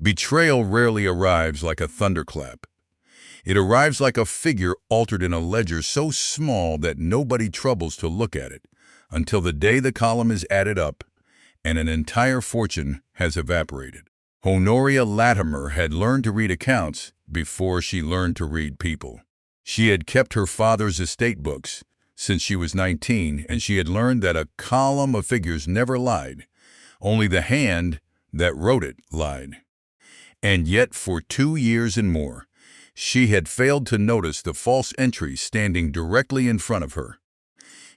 Betrayal rarely arrives like a thunderclap. It arrives like a figure altered in a ledger so small that nobody troubles to look at it until the day the column is added up and an entire fortune has evaporated. Honoria Latimer had learned to read accounts before she learned to read people. She had kept her father's estate books since she was 19, and she had learned that a column of figures never lied. Only the hand that wrote it lied. And yet for 2 years and more, she had failed to notice the false entries standing directly in front of her.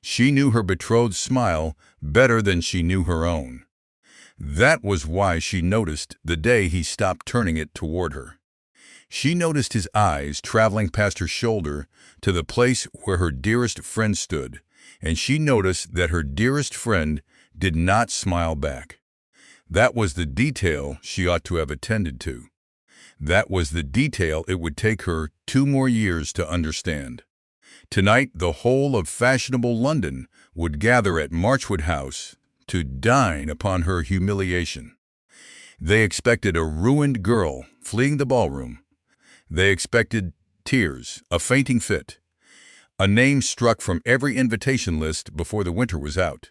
She knew her betrothed's smile better than she knew her own. That was why she noticed the day he stopped turning it toward her. She noticed his eyes traveling past her shoulder to the place where her dearest friend stood, and she noticed that her dearest friend did not smile back. That was the detail she ought to have attended to. That was the detail it would take her 2 more years to understand. Tonight, the whole of fashionable London would gather at Marchwood House to dine upon her humiliation. They expected a ruined girl fleeing the ballroom. They expected tears, a fainting fit, a name struck from every invitation list before the winter was out.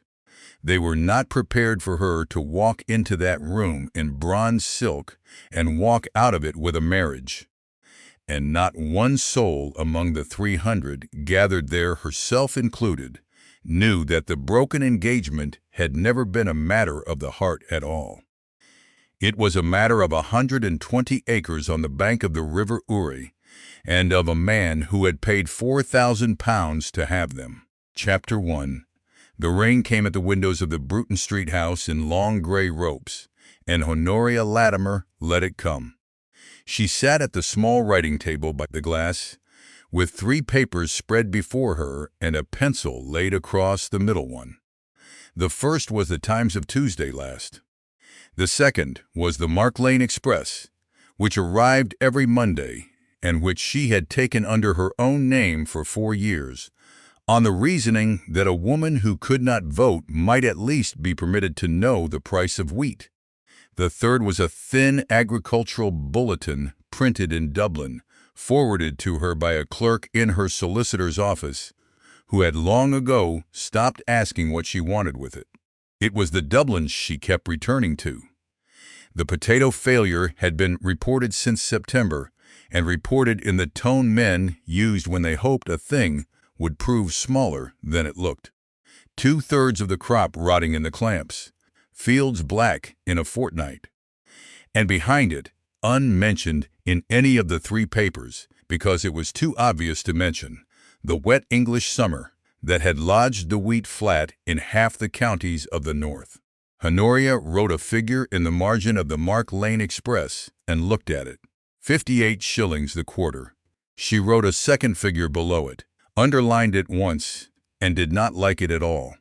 They were not prepared for her to walk into that room in bronze silk and walk out of it with a marriage. And not one soul among the 300 gathered there, herself included, knew that the broken engagement had never been a matter of the heart at all. It was a matter of 120 acres on the bank of the River Uri, and of a man who had paid £4,000 to have them. Chapter 1. The rain came at the windows of the Bruton Street house in long gray ropes, and Honoria Latimer let it come. She sat at the small writing table by the glass, with 3 papers spread before her and a pencil laid across the middle one. The first was the Times of Tuesday last. The second was the Mark Lane Express, which arrived every Monday, and which she had taken under her own name for 4 years, on the reasoning that a woman who could not vote might at least be permitted to know the price of wheat. The third was a thin agricultural bulletin printed in Dublin, forwarded to her by a clerk in her solicitor's office, who had long ago stopped asking what she wanted with it. It was the Dublins she kept returning to. The potato failure had been reported since September, and reported in the tone men used when they hoped a thing would prove smaller than it looked. 2/3 of the crop rotting in the clamps, fields black in a fortnight. And behind it, unmentioned in any of the 3 papers, because it was too obvious to mention, the wet English summer that had lodged the wheat flat in half the counties of the north. Honoria wrote a figure in the margin of the Mark Lane Express and looked at it. 58 shillings the quarter. She wrote a second figure below it, underlined it once, and did not like it at all.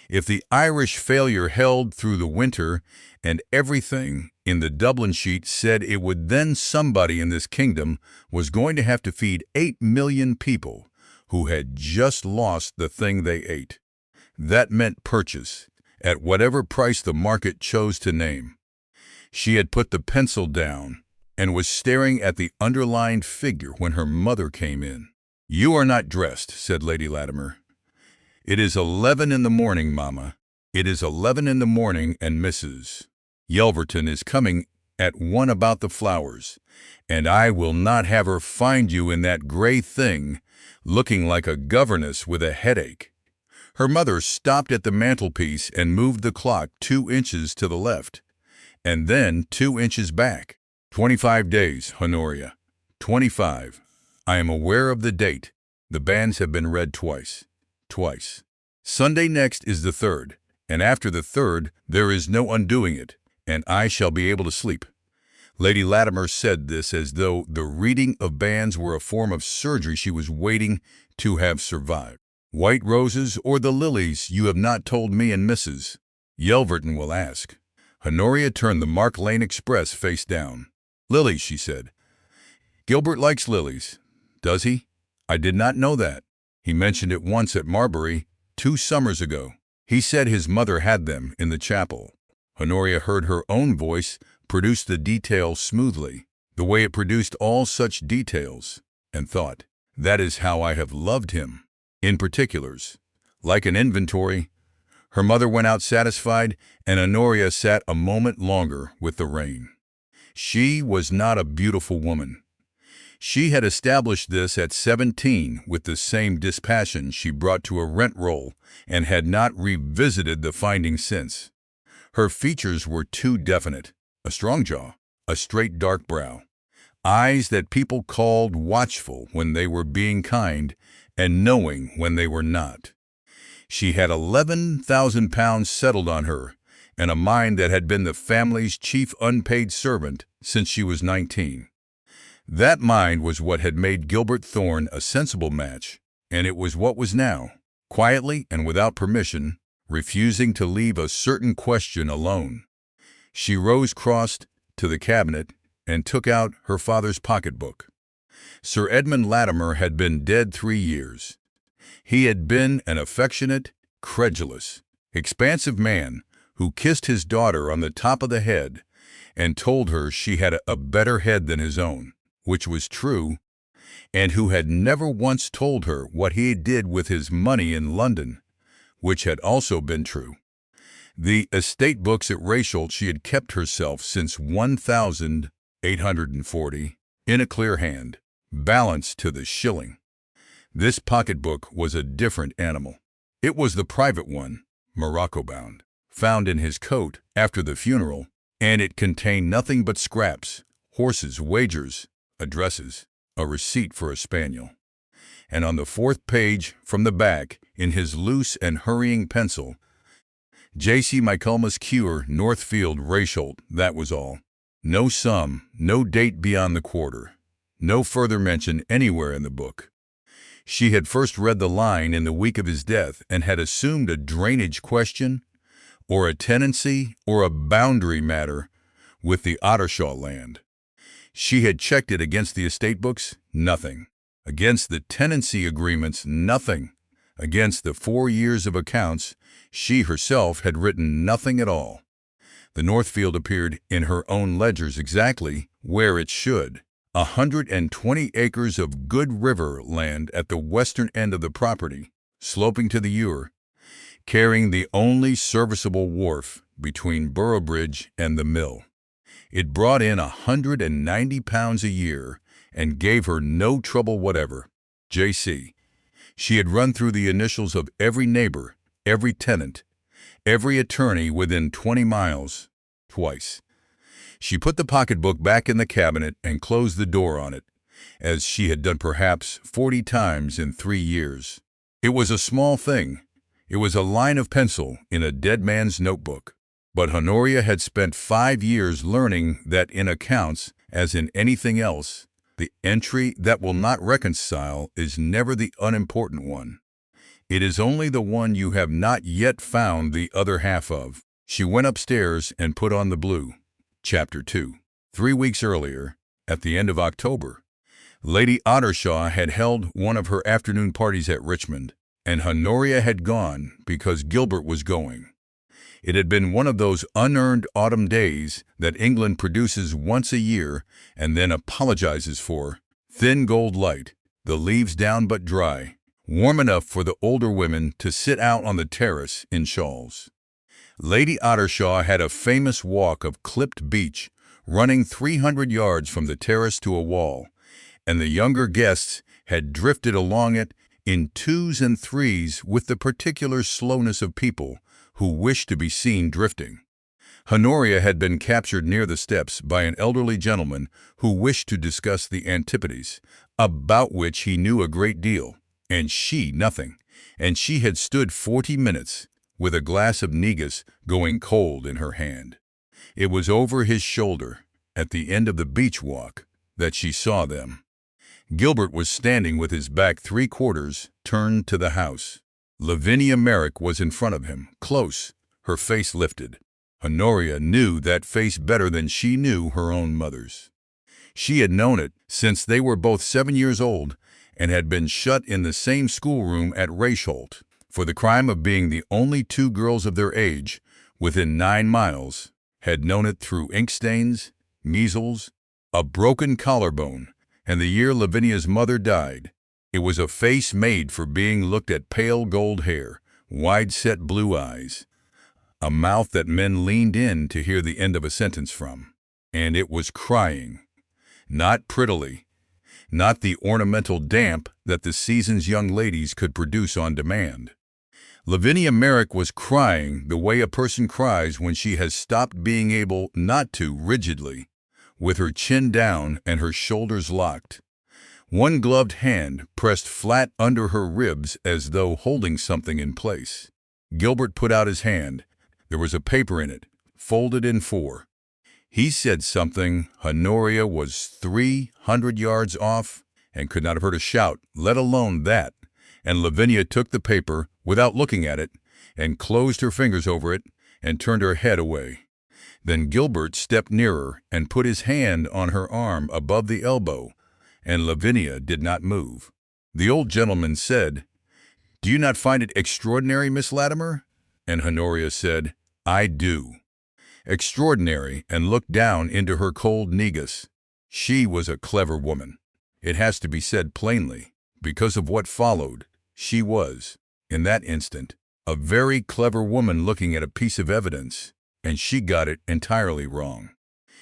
If the Irish failure held through the winter, and everything in the Dublin sheet said it would, then somebody in this kingdom was going to have to feed 8 million people who had just lost the thing they ate. That meant purchase, at whatever price the market chose to name. She had put the pencil down and was staring at the underlined figure when her mother came in. "You are not dressed," said Lady Latimer. "It is 11 in the morning, Mamma. It is 11 in the morning, and Mrs. Yelverton is coming at 1 about the flowers, and I will not have her find you in that gray thing, looking like a governess with a headache." Her mother stopped at the mantelpiece and moved the clock 2 inches to the left, and then 2 inches back. 25 days, Honoria. 25. I am aware of the date. The banns have been read twice. Twice. Sunday next is the 3rd, and after the 3rd there is no undoing it, and I shall be able to sleep. Lady Latimer said this as though the reading of banns were a form of surgery she was waiting to have survived. "White roses or the lilies, you have not told me and Mrs. Yelverton will ask." Honoria turned the Mark Lane Express face down. "Lilies," she said. "Gilbert likes lilies. Does he? I did not know that. He mentioned it once at Marbury 2 summers ago. He said his mother had them in the chapel." Honoria heard her own voice produced the details smoothly, the way it produced all such details, and thought, that is how I have loved him. In particulars, like an inventory, her mother went out satisfied, and Honoria sat a moment longer with the rain. She was not a beautiful woman. She had established this at 17 with the same dispassion she brought to a rent roll and had not revisited the findings since. Her features were too definite: a strong jaw, a straight dark brow, eyes that people called watchful when they were being kind and knowing when they were not. She had £11,000 settled on her, and a mind that had been the family's chief unpaid servant since she was 19. That mind was what had made Gilbert Thorne a sensible match, and it was what was now, quietly and without permission, refusing to leave a certain question alone. She rose crossed to the cabinet and took out her father's pocketbook. Sir Edmund Latimer had been dead 3 years. He had been an affectionate, credulous, expansive man who kissed his daughter on the top of the head and told her she had a better head than his own, which was true, and who had never once told her what he did with his money in London, which had also been true. The estate books at Rayshult she had kept herself since 1840 in a clear hand, balanced to the shilling. This pocketbook was a different animal. It was the private one, morocco-bound, found in his coat after the funeral, and it contained nothing but scraps, horses' wagers, addresses, a receipt for a spaniel. And on the 4th page from the back, in his loose and hurrying pencil, J.C. Michaelmas Cure, Northfield, Rayshult, that was all. No sum, no date beyond the quarter, no further mention anywhere in the book. She had first read the line in the week of his death and had assumed a drainage question, or a tenancy, or a boundary matter with the Ottershaw land. She had checked it against the estate books, nothing. Against the tenancy agreements, nothing. Against the 4 years of accounts, she herself had written nothing at all. The Northfield appeared in her own ledgers exactly where it should. 120 acres of good river land at the western end of the property, sloping to the Eure, carrying the only serviceable wharf between Boroughbridge and the mill. It brought in £190 a year and gave her no trouble whatever. J.C. She had run through the initials of every neighbor, every tenant, every attorney within 20 miles, twice. She put the pocketbook back in the cabinet and closed the door on it, as she had done perhaps 40 times in 3 years. It was a small thing. It was a line of pencil in a dead man's notebook. But Honoria had spent 5 years learning that in accounts, as in anything else, the entry that will not reconcile is never the unimportant one. It is only the one you have not yet found the other half of. She went upstairs and put on the blue. Chapter 2. 3 weeks earlier, at the end of October, Lady Ottershaw had held one of her afternoon parties at Richmond, and Honoria had gone because Gilbert was going. It had been one of those unearned autumn days that England produces once a year and then apologizes for. Thin gold light, the leaves down but dry, warm enough for the older women to sit out on the terrace in shawls. Lady Ottershaw had a famous walk of clipped beach running 300 yards from the terrace to a wall, and the younger guests had drifted along it in 2s and 3s with the particular slowness of people who wished to be seen drifting. Honoria had been captured near the steps by an elderly gentleman who wished to discuss the antipodes, about which he knew a great deal, and she nothing, and she had stood 40 minutes with a glass of negus going cold in her hand. It was over his shoulder, at the end of the beach walk, that she saw them. Gilbert was standing with his back 3/4 turned to the house. Lavinia Merrick was in front of him, close, her face lifted. Honoria knew that face better than she knew her own mother's. She had known it since they were both 7 years old and had been shut in the same schoolroom at Rayshult for the crime of being the only 2 girls of their age within 9 miles, had known it through ink stains measles, a broken collarbone, and the year Lavinia's mother died. It was a face made for being looked at, pale gold hair, wide-set blue eyes, a mouth that men leaned in to hear the end of a sentence from. And it was crying, not prettily, not the ornamental damp that the season's young ladies could produce on demand. Lavinia Merrick was crying the way a person cries when she has stopped being able not to, rigidly, with her chin down and her shoulders locked. One gloved hand pressed flat under her ribs as though holding something in place. Gilbert put out his hand. There was a paper in it, folded in four. He said something. Honoria was 300 yards off and could not have heard a shout, let alone that. And Lavinia took the paper without looking at it and closed her fingers over it and turned her head away. Then Gilbert stepped nearer and put his hand on her arm above the elbow, and Lavinia did not move. The old gentleman said, "Do you not find it extraordinary, Miss Latimer?" And Honoria said, "I do." Extraordinary, and looked down into her cold negus. She was a clever woman. It has to be said plainly. Because of what followed, she was, in that instant, a very clever woman looking at a piece of evidence, and she got it entirely wrong.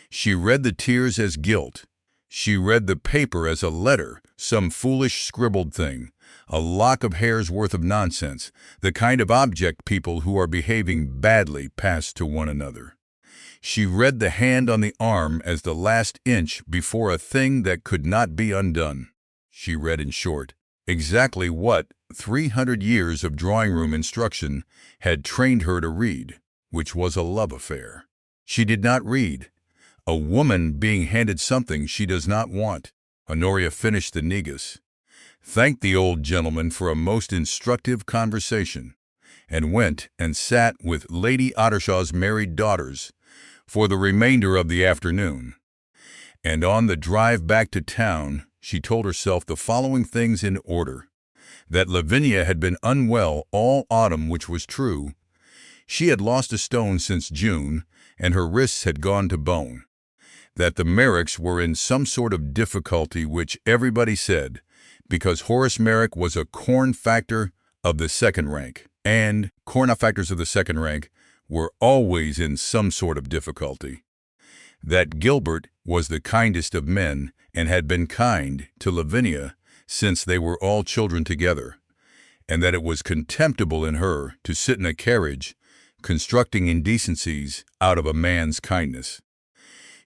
She read the tears as guilt. She read the paper as a letter, some foolish scribbled thing, a lock of hair's worth of nonsense, the kind of object people who are behaving badly pass to one another. She read the hand on the arm as the last inch before a thing that could not be undone. She read, in short, exactly what 300 years of drawing-room instruction had trained her to read, which was a love affair. She did not read a woman being handed something she does not want. Honoria finished the negus, thanked the old gentleman for a most instructive conversation, and went and sat with Lady Ottershaw's married daughters for the remainder of the afternoon. And on the drive back to town, she told herself the following things in order: that Lavinia had been unwell all autumn, which was true. She had lost a stone since June, and her wrists had gone to bone. That the Merricks were in some sort of difficulty, which everybody said, because Horace Merrick was a corn factor of the second rank, and corn factors of the second rank were always in some sort of difficulty. That Gilbert was the kindest of men and had been kind to Lavinia since they were all children together, and that it was contemptible in her to sit in a carriage constructing indecencies out of a man's kindness.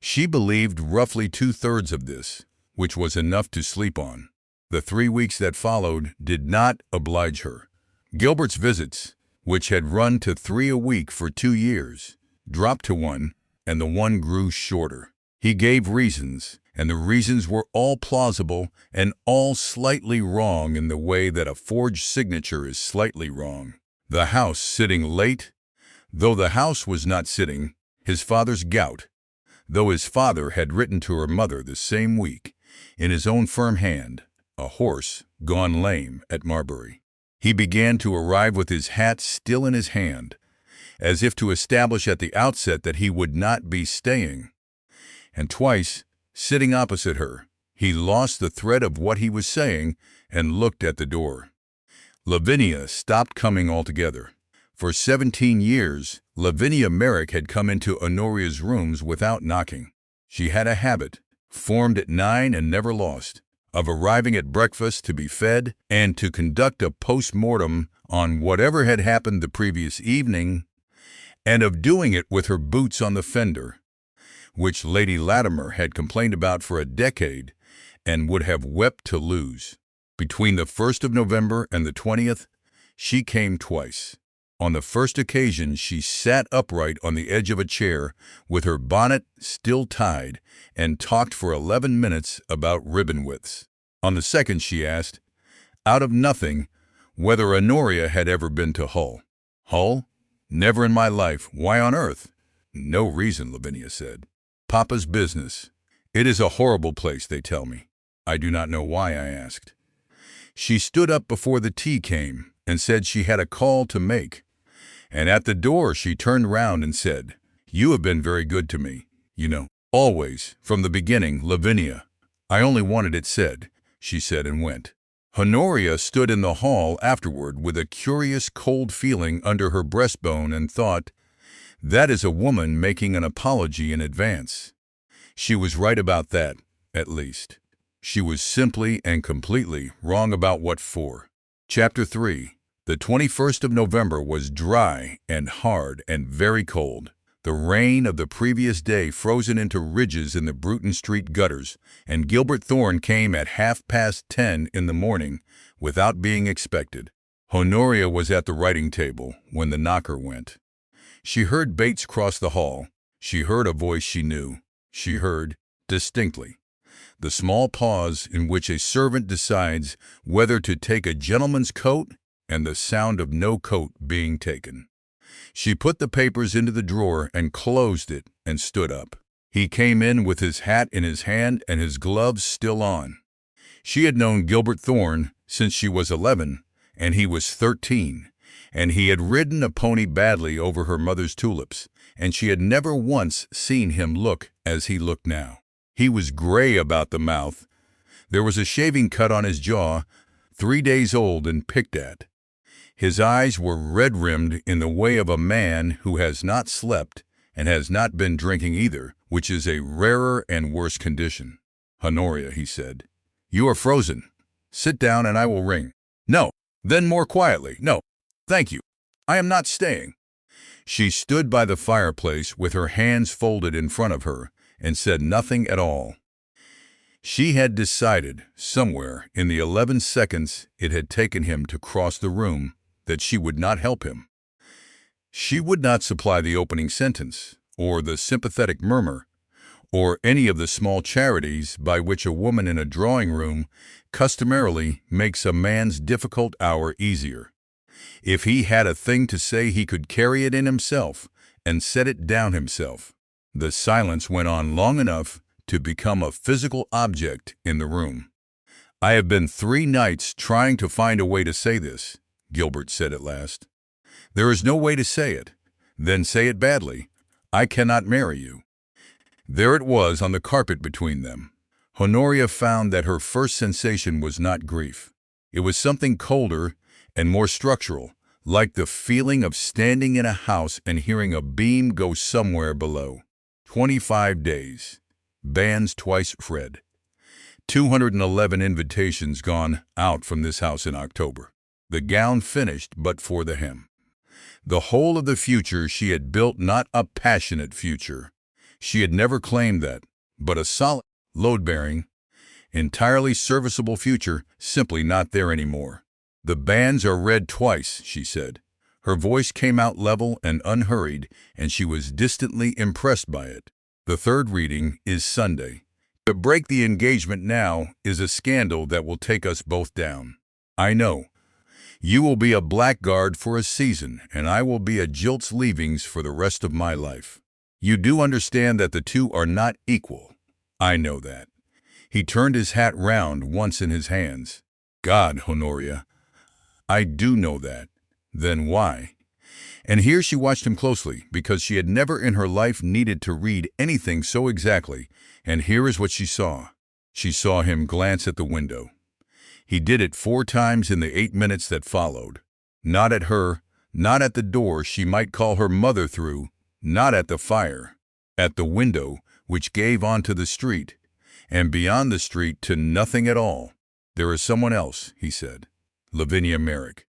She believed roughly 2/3 of this, which was enough to sleep on. The 3 weeks that followed did not oblige her. Gilbert's visits, which had run to 3 a week for 2 years, dropped to 1, and the 1 grew shorter. He gave reasons, and the reasons were all plausible and all slightly wrong in the way that a forged signature is slightly wrong. The house sitting late, though the house was not sitting, his father's gout, though his father had written to her mother the same week, in his own firm hand, a horse gone lame at Marbury. He began to arrive with his hat still in his hand, as if to establish at the outset that he would not be staying. And twice, sitting opposite her, he lost the thread of what he was saying and looked at the door. Lavinia stopped coming altogether. For 17 years, Lavinia Merrick had come into Honoria's rooms without knocking. She had a habit, formed at 9 and never lost, of arriving at breakfast to be fed and to conduct a post-mortem on whatever had happened the previous evening, and of doing it with her boots on the fender, which Lady Latimer had complained about for a decade and would have wept to lose. Between the 1st of November and the 20th, she came twice. On the first occasion, she sat upright on the edge of a chair with her bonnet still tied and talked for 11 minutes about ribbon widths. On the second, she asked, out of nothing, whether Honoria had ever been to Hull. Hull? Never in my life. Why on earth? No reason, Lavinia said. Papa's business. It is a horrible place, they tell me. I do not know why, I asked. She stood up before the tea came and said she had a call to make. And at the door she turned round and said, "You have been very good to me, you know, Always, from the beginning, Lavinia. I only wanted it said, she said and went. Honoria stood in the hall afterward with a curious cold feeling under her breastbone and thought, that is a woman making an apology in advance. She was right about that, at least. She was simply and completely wrong about what for. Chapter 3. The 21st of November was dry and hard and very cold. The rain of the previous day frozen into ridges in the Bruton Street gutters, and Gilbert Thorne came at 10:30 in the morning without being expected. Honoria was at the writing table when the knocker went. She heard Bates cross the hall. She heard a voice she knew. She heard, distinctly, the small pause in which a servant decides whether to take a gentleman's coat and the sound of no coat being taken. She put the papers into the drawer and closed it and stood up. He came in with his hat in his hand and his gloves still on. She had known Gilbert Thorne since she was 11 and he was 13, and he had ridden a pony badly over her mother's tulips, and she had never once seen him look as he looked now. He was gray about the mouth. There was a shaving cut on his jaw, 3 days old and picked at. His eyes were red-rimmed in the way of a man who has not slept and has not been drinking either, which is a rarer and worse condition. Honoria, he said, you are frozen. Sit down and I will ring. No. Then more quietly. No. Thank you. I am not staying. She stood by the fireplace with her hands folded in front of her and said nothing at all. She had decided, somewhere in the 11 seconds it had taken him to cross the room, that she would not help him. She would not supply the opening sentence, or the sympathetic murmur, or any of the small charities by which a woman in a drawing room customarily makes a man's difficult hour easier. If he had a thing to say, he could carry it in himself and set it down himself. The silence went on long enough to become a physical object in the room. I have been 3 nights trying to find a way to say this, Gilbert said at last. There is no way to say it. Then say it badly. I cannot marry you. There it was on the carpet between them. Honoria found that her first sensation was not grief. It was something colder and more structural, like the feeling of standing in a house and hearing a beam go somewhere below. 25 days. Banns twice read. 211 invitations gone out from this house in October. The gown finished but for the hem. The whole of the future she had built, not a passionate future. She had never claimed that, but a solid, load-bearing, entirely serviceable future, simply not there anymore. The banns are read twice, she said. Her voice came out level and unhurried, and she was distantly impressed by it. The third reading is Sunday. To break the engagement now is a scandal that will take us both down. I know. You will be a blackguard for a season, and I will be a jilt's leavings for the rest of my life. You do understand that the two are not equal. I know that. He turned his hat round once in his hands. God, Honoria, I do know that. Then why? And here she watched him closely, because she had never in her life needed to read anything so exactly, and here is what she saw. She saw him glance at the window. He did it 4 times in the 8 minutes that followed. Not at her, not at the door she might call her mother through, not at the fire. At the window, which gave onto the street, and beyond the street to nothing at all. There is someone else, he said. Lavinia Merrick.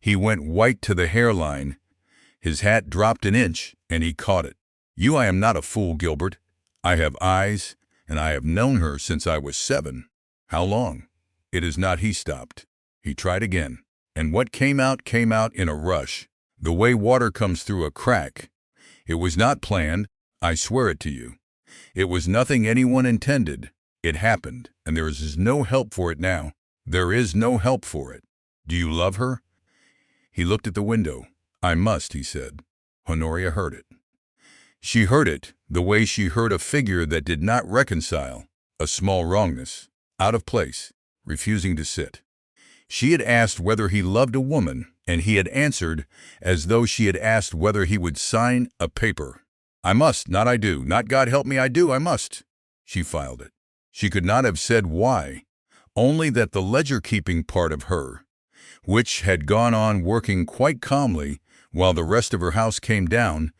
He went white to the hairline. His hat dropped an inch, and he caught it. I am not a fool, Gilbert. I have eyes, and I have known her since I was 7. How long? It is not. He stopped. He tried again. And what came out in a rush, the way water comes through a crack. It was not planned, I swear it to you. It was nothing anyone intended. It happened, and there is no help for it now. There is no help for it. Do you love her? He looked at the window. I must, he said. Honoria heard it. She heard it the way she heard a figure that did not reconcile, a small wrongness, out of place, refusing to sit. She had asked whether he loved a woman, and he had answered as though she had asked whether he would sign a paper. I must, not I do, not God help me, I do, I must. She filed it. She could not have said why, only that the ledger-keeping part of her, which had gone on working quite calmly while the rest of her house came down,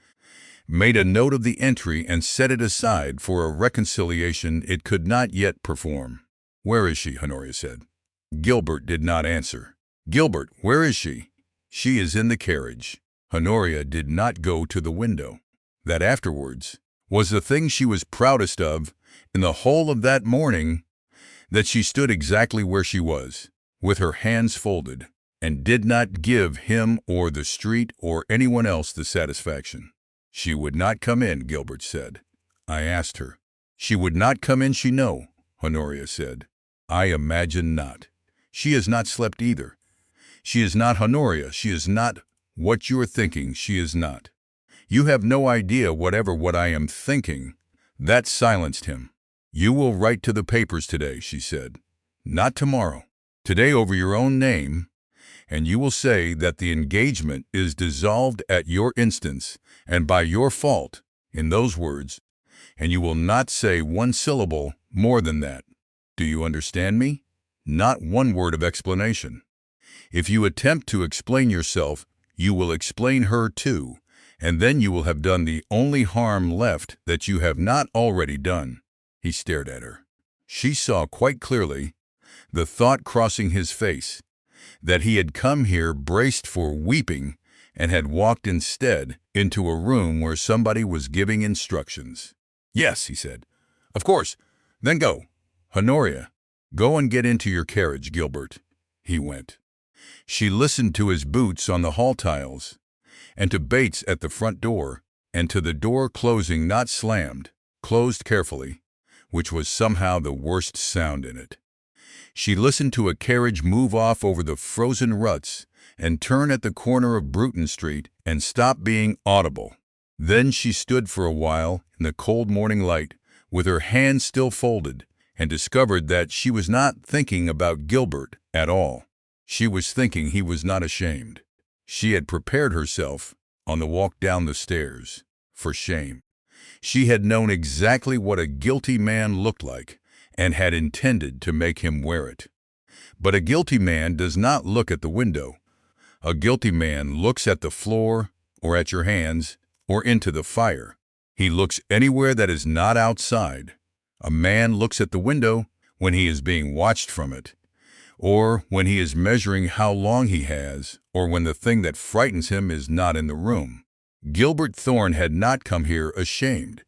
made a note of the entry and set it aside for a reconciliation it could not yet perform. Where is she? Honoria said. Gilbert did not answer. Gilbert, where is she? She is in the carriage. Honoria did not go to the window. That afterwards was the thing she was proudest of in the whole of that morning, that she stood exactly where she was, with her hands folded, and did not give him or the street or anyone else the satisfaction. She would not come in, Gilbert said. I asked her. She would not come in, she know, Honoria said. I imagine not. She has not slept either. She is not Honoria. She is not what you're thinking. She is not. You have no idea what I am thinking. That silenced him. You will write to the papers today, she said. Not tomorrow. Today over your own name, and you will say that the engagement is dissolved at your instance and by your fault, in those words, and you will not say one syllable more than that. Do you understand me? Not one word of explanation. If you attempt to explain yourself, you will explain her too, and then you will have done the only harm left that you have not already done. He stared at her. She saw quite clearly, the thought crossing his face, that he had come here braced for weeping and had walked instead into a room where somebody was giving instructions. Yes, he said. Of course. Then go. Honoria, go and get into your carriage, Gilbert. He went. She listened to his boots on the hall tiles, and to Bates at the front door, and to the door closing, not slammed, closed carefully, which was somehow the worst sound in it. She listened to a carriage move off over the frozen ruts and turn at the corner of Bruton Street and stop being audible. Then she stood for a while in the cold morning light, with her hands still folded, and discovered that she was not thinking about Gilbert at all. She was thinking he was not ashamed. She had prepared herself, on the walk down the stairs, for shame. She had known exactly what a guilty man looked like, and had intended to make him wear it. But a guilty man does not look at the window. A guilty man looks at the floor, or at your hands, or into the fire. He looks anywhere that is not outside. A man looks at the window when he is being watched from it, or when he is measuring how long he has, or when the thing that frightens him is not in the room. Gilbert Thorne had not come here ashamed.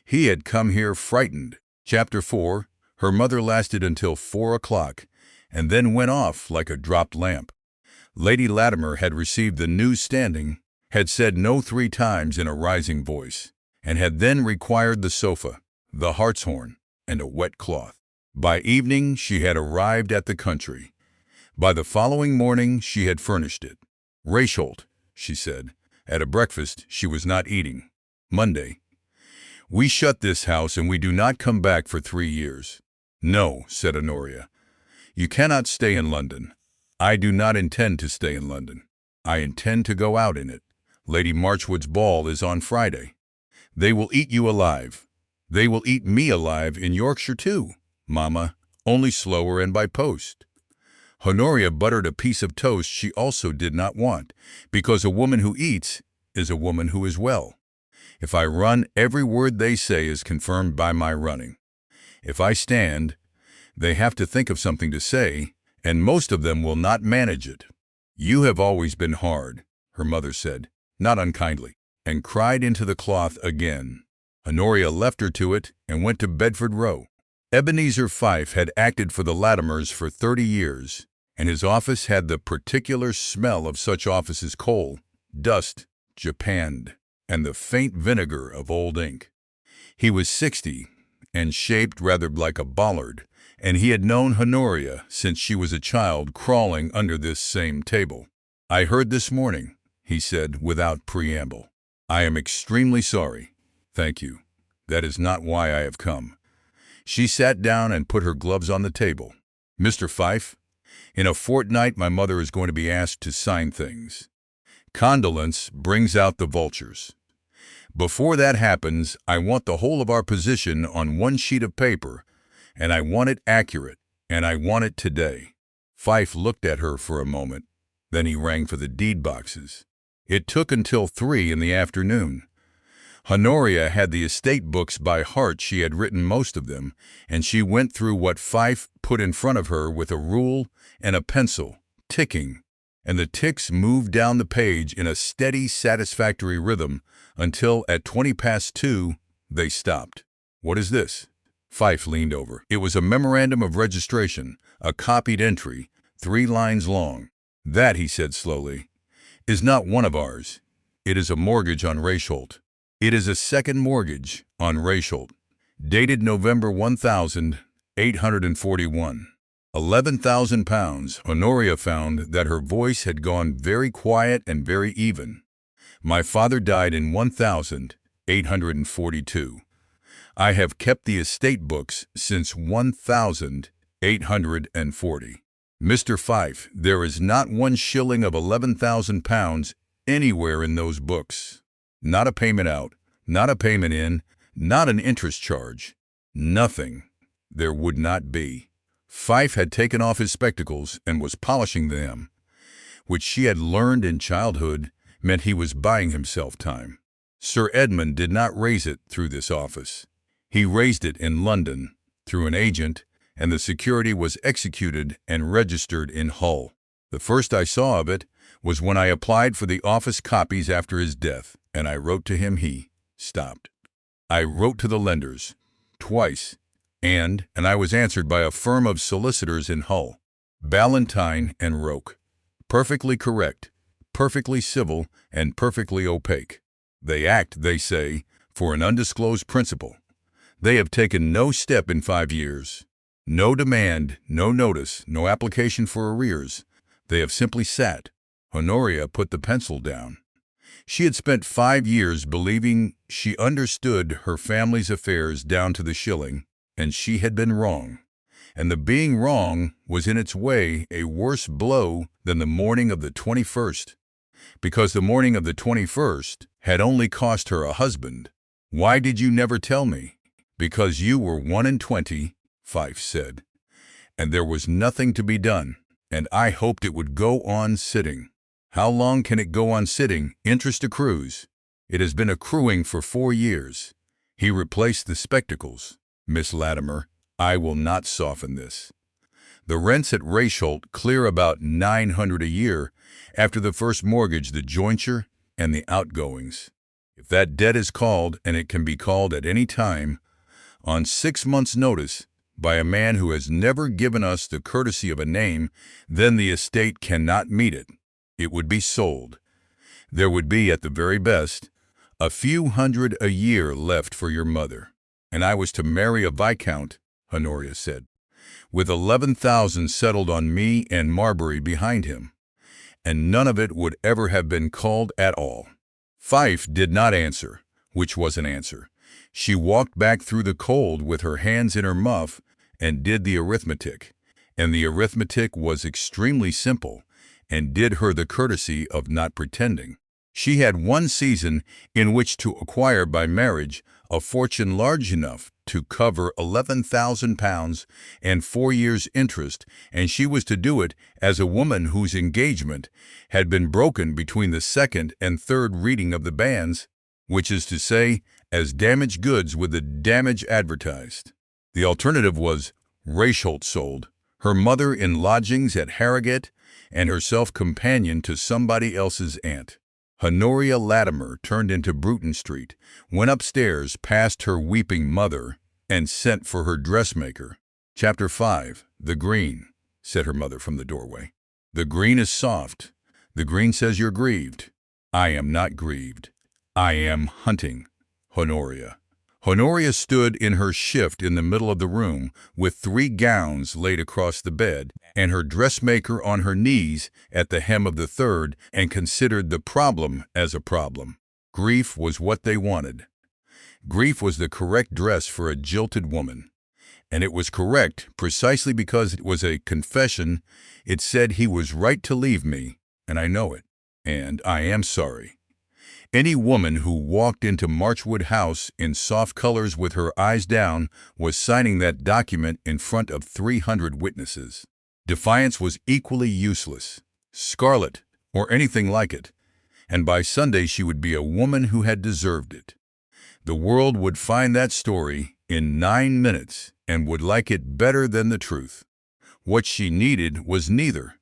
He had come here frightened. Chapter 4. Her mother lasted until 4 o'clock, and then went off like a dropped lamp. Lady Latimer had received the news standing, had said no 3 times in a rising voice, and had then required the sofa, the hartshorn, and a wet cloth. By evening she had arrived at the country. By the following morning she had furnished it. Rachel, she said, at a breakfast she was not eating. Monday. We shut this house and we do not come back for 3 years. No, said Honoria. You cannot stay in London. I do not intend to stay in London. I intend to go out in it. Lady Marchwood's ball is on Friday. They will eat you alive. They will eat me alive in Yorkshire too, Mamma, only slower and by post. Honoria buttered a piece of toast she also did not want, because a woman who eats is a woman who is well. If I run, every word they say is confirmed by my running. If I stand, they have to think of something to say, and most of them will not manage it. You have always been hard, her mother said, not unkindly, and cried into the cloth again. Honoria left her to it and went to Bedford Row. Ebenezer Fife had acted for the Latimers for 30 years, and his office had the particular smell of such offices: coal, dust, japanned, and the faint vinegar of old ink. He was 60, and shaped rather like a bollard, and he had known Honoria since she was a child, crawling under this same table. I heard this morning, he said without preamble. I am extremely sorry. Thank you. That is not why I have come. She sat down and put her gloves on the table. Mr. Fife, in a fortnight my mother is going to be asked to sign things. Condolence brings out the vultures. Before that happens, I want the whole of our position on one sheet of paper, and I want it accurate, and I want it today." Fife looked at her for a moment. Then he rang for the deed boxes. It took until 3 in the afternoon. Honoria had the estate books by heart. She had written most of them, and she went through what Fife put in front of her with a rule and a pencil, ticking, and the ticks moved down the page in a steady, satisfactory rhythm until at 2:20 they stopped. "What is this?" Fife leaned over. It was a memorandum of registration, a copied entry, 3 lines long. "That," he said slowly, "is not one of ours. It is a mortgage on Reichold. It is a second mortgage on Reichold, dated November 1841. £11,000. Honoria found that her voice had gone very quiet and very even. "My father died in 1842. I have kept the estate books since 1840. Mr. Fife, there is not 1 shilling of £11,000 anywhere in those books. Not a payment out, not a payment in, not an interest charge. Nothing. There would not be." Fife had taken off his spectacles and was polishing them, which she had learned in childhood meant he was buying himself time. Sir Edmund did not raise it through this office. He raised it in London through an agent, and the security was executed and registered in Hull. The first I saw of it was when I applied for the office copies after his death, and I wrote to him. He stopped. "I wrote to the lenders twice, and I was answered by a firm of solicitors in Hull, Ballantyne and Roke. Perfectly correct, perfectly civil, and perfectly opaque. They act, they say, for an undisclosed principal. They have taken no step in 5 years. No demand, no notice, no application for arrears. They have simply sat." Honoria put the pencil down. She had spent 5 years believing she understood her family's affairs down to the shilling, and she had been wrong. And the being wrong was in its way a worse blow than the morning of the 21st, because the morning of the 21st had only cost her a husband. "Why did you never tell me?" "Because you were 21, Fife said, "and there was nothing to be done, and I hoped it would go on sitting." "How long can it go on sitting? Interest accrues." "It has been accruing for 4 years. He replaced the spectacles. "Miss Latimer, I will not soften this. The rents at Reichold clear about 900 a year after the first mortgage, the jointure, and the outgoings. If that debt is called, and it can be called at any time, on 6 months' notice, by a man who has never given us the courtesy of a name, then the estate cannot meet it. It would be sold. There would be, at the very best, a few hundred a year left for your mother. And I was to marry a viscount," Honoria said, "with 11,000 settled on me and Marbury behind him. And none of it would ever have been called at all." Fife did not answer, which was an answer. She walked back through the cold with her hands in her muff and did the arithmetic. And the arithmetic was extremely simple, and did her the courtesy of not pretending. She had 1 season in which to acquire by marriage a fortune large enough to cover £11,000 and 4 years' interest, and she was to do it as a woman whose engagement had been broken between the second and third reading of the banns, which is to say, as damaged goods with the damage advertised. The alternative was Reichold sold, her mother in lodgings at Harrogate, and herself companion to somebody else's aunt. Honoria Latimer turned into Bruton Street, went upstairs past her weeping mother, and sent for her dressmaker. "Chapter 5. The Green," said her mother from the doorway. "The green is soft. The green says you're grieved." "I am not grieved. I am hunting, Honoria." Honoria stood in her shift in the middle of the room, with 3 gowns laid across the bed, and her dressmaker on her knees at the hem of the third, and considered the problem as a problem. Grief was what they wanted. Grief was the correct dress for a jilted woman. And it was correct precisely because it was a confession. It said he was right to leave me, and I know it, and I am sorry. Any woman who walked into Marchwood House in soft colors with her eyes down was signing that document in front of 300 witnesses. Defiance was equally useless, scarlet, or anything like it, and by Sunday she would be a woman who had deserved it. The world would find that story in 9 minutes and would like it better than the truth. What she needed was neither.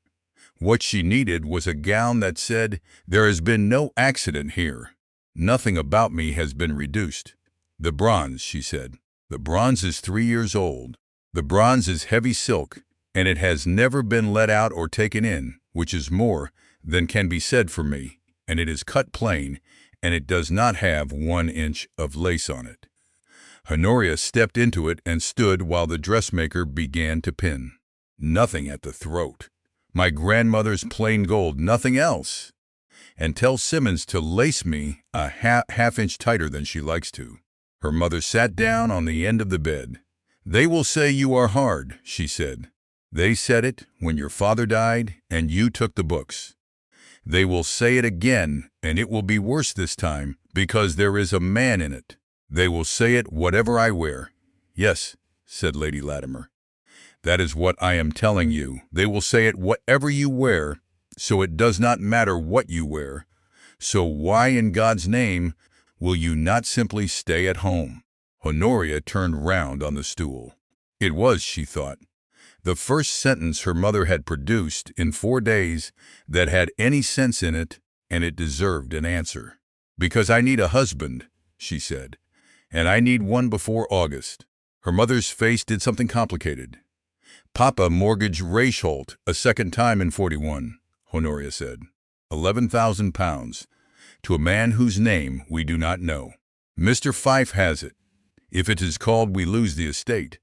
What she needed was a gown that said, "There has been no accident here. Nothing about me has been reduced." The bronze, she said. The bronze is 3 years old. The bronze is heavy silk, and it has never been let out or taken in, which is more than can be said for me, and it is cut plain, and it does not have 1 inch of lace on it. Honoria stepped into it and stood while the dressmaker began to pin. Nothing at the throat. My grandmother's plain gold, nothing else. And tell Simmons to lace me a half inch tighter than she likes to. Her mother sat down on the end of the bed. "They will say you are hard," she said. "They said it when your father died and you took the books. They will say it again, and it will be worse this time because there is a man in it. They will say it whatever I wear." "Yes," said Lady Latimer. "That is what I am telling you. They will say it whatever you wear, so it does not matter what you wear. So why in God's name will you not simply stay at home?" Honoria turned round on the stool. It was, she thought, the first sentence her mother had produced in 4 days that had any sense in it, and it deserved an answer. "Because I need a husband," she said, "and I need one before August." Her mother's face did something complicated. "Papa mortgaged Reichold a second time in 41, Honoria said. £11,000, to a man whose name we do not know. Mr. Fife has it. If it is called, we lose the estate.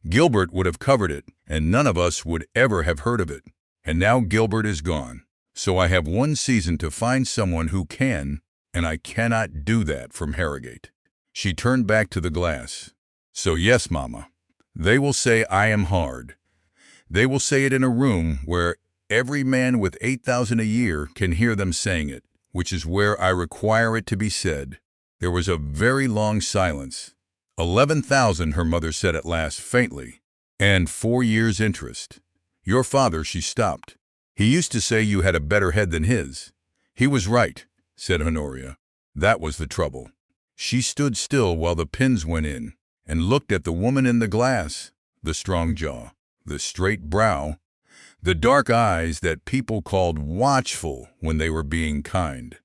Gilbert would have covered it, and none of us would ever have heard of it. And now Gilbert is gone. So I have 1 season to find someone who can, and I cannot do that from Harrogate." She turned back to the glass. "So yes, Mama, they will say I am hard. They will say it in a room where every man with 8,000 a year can hear them saying it, which is where I require it to be said." There was a very long silence. 11,000, her mother said at last, faintly, "and 4 years' interest. Your father," she stopped. "He used to say you had a better head than his." "He was right," said Honoria. "That was the trouble." She stood still while the pins went in, and looked at the woman in the glass, the strong jaw, the straight brow, the dark eyes that people called watchful when they were being kind.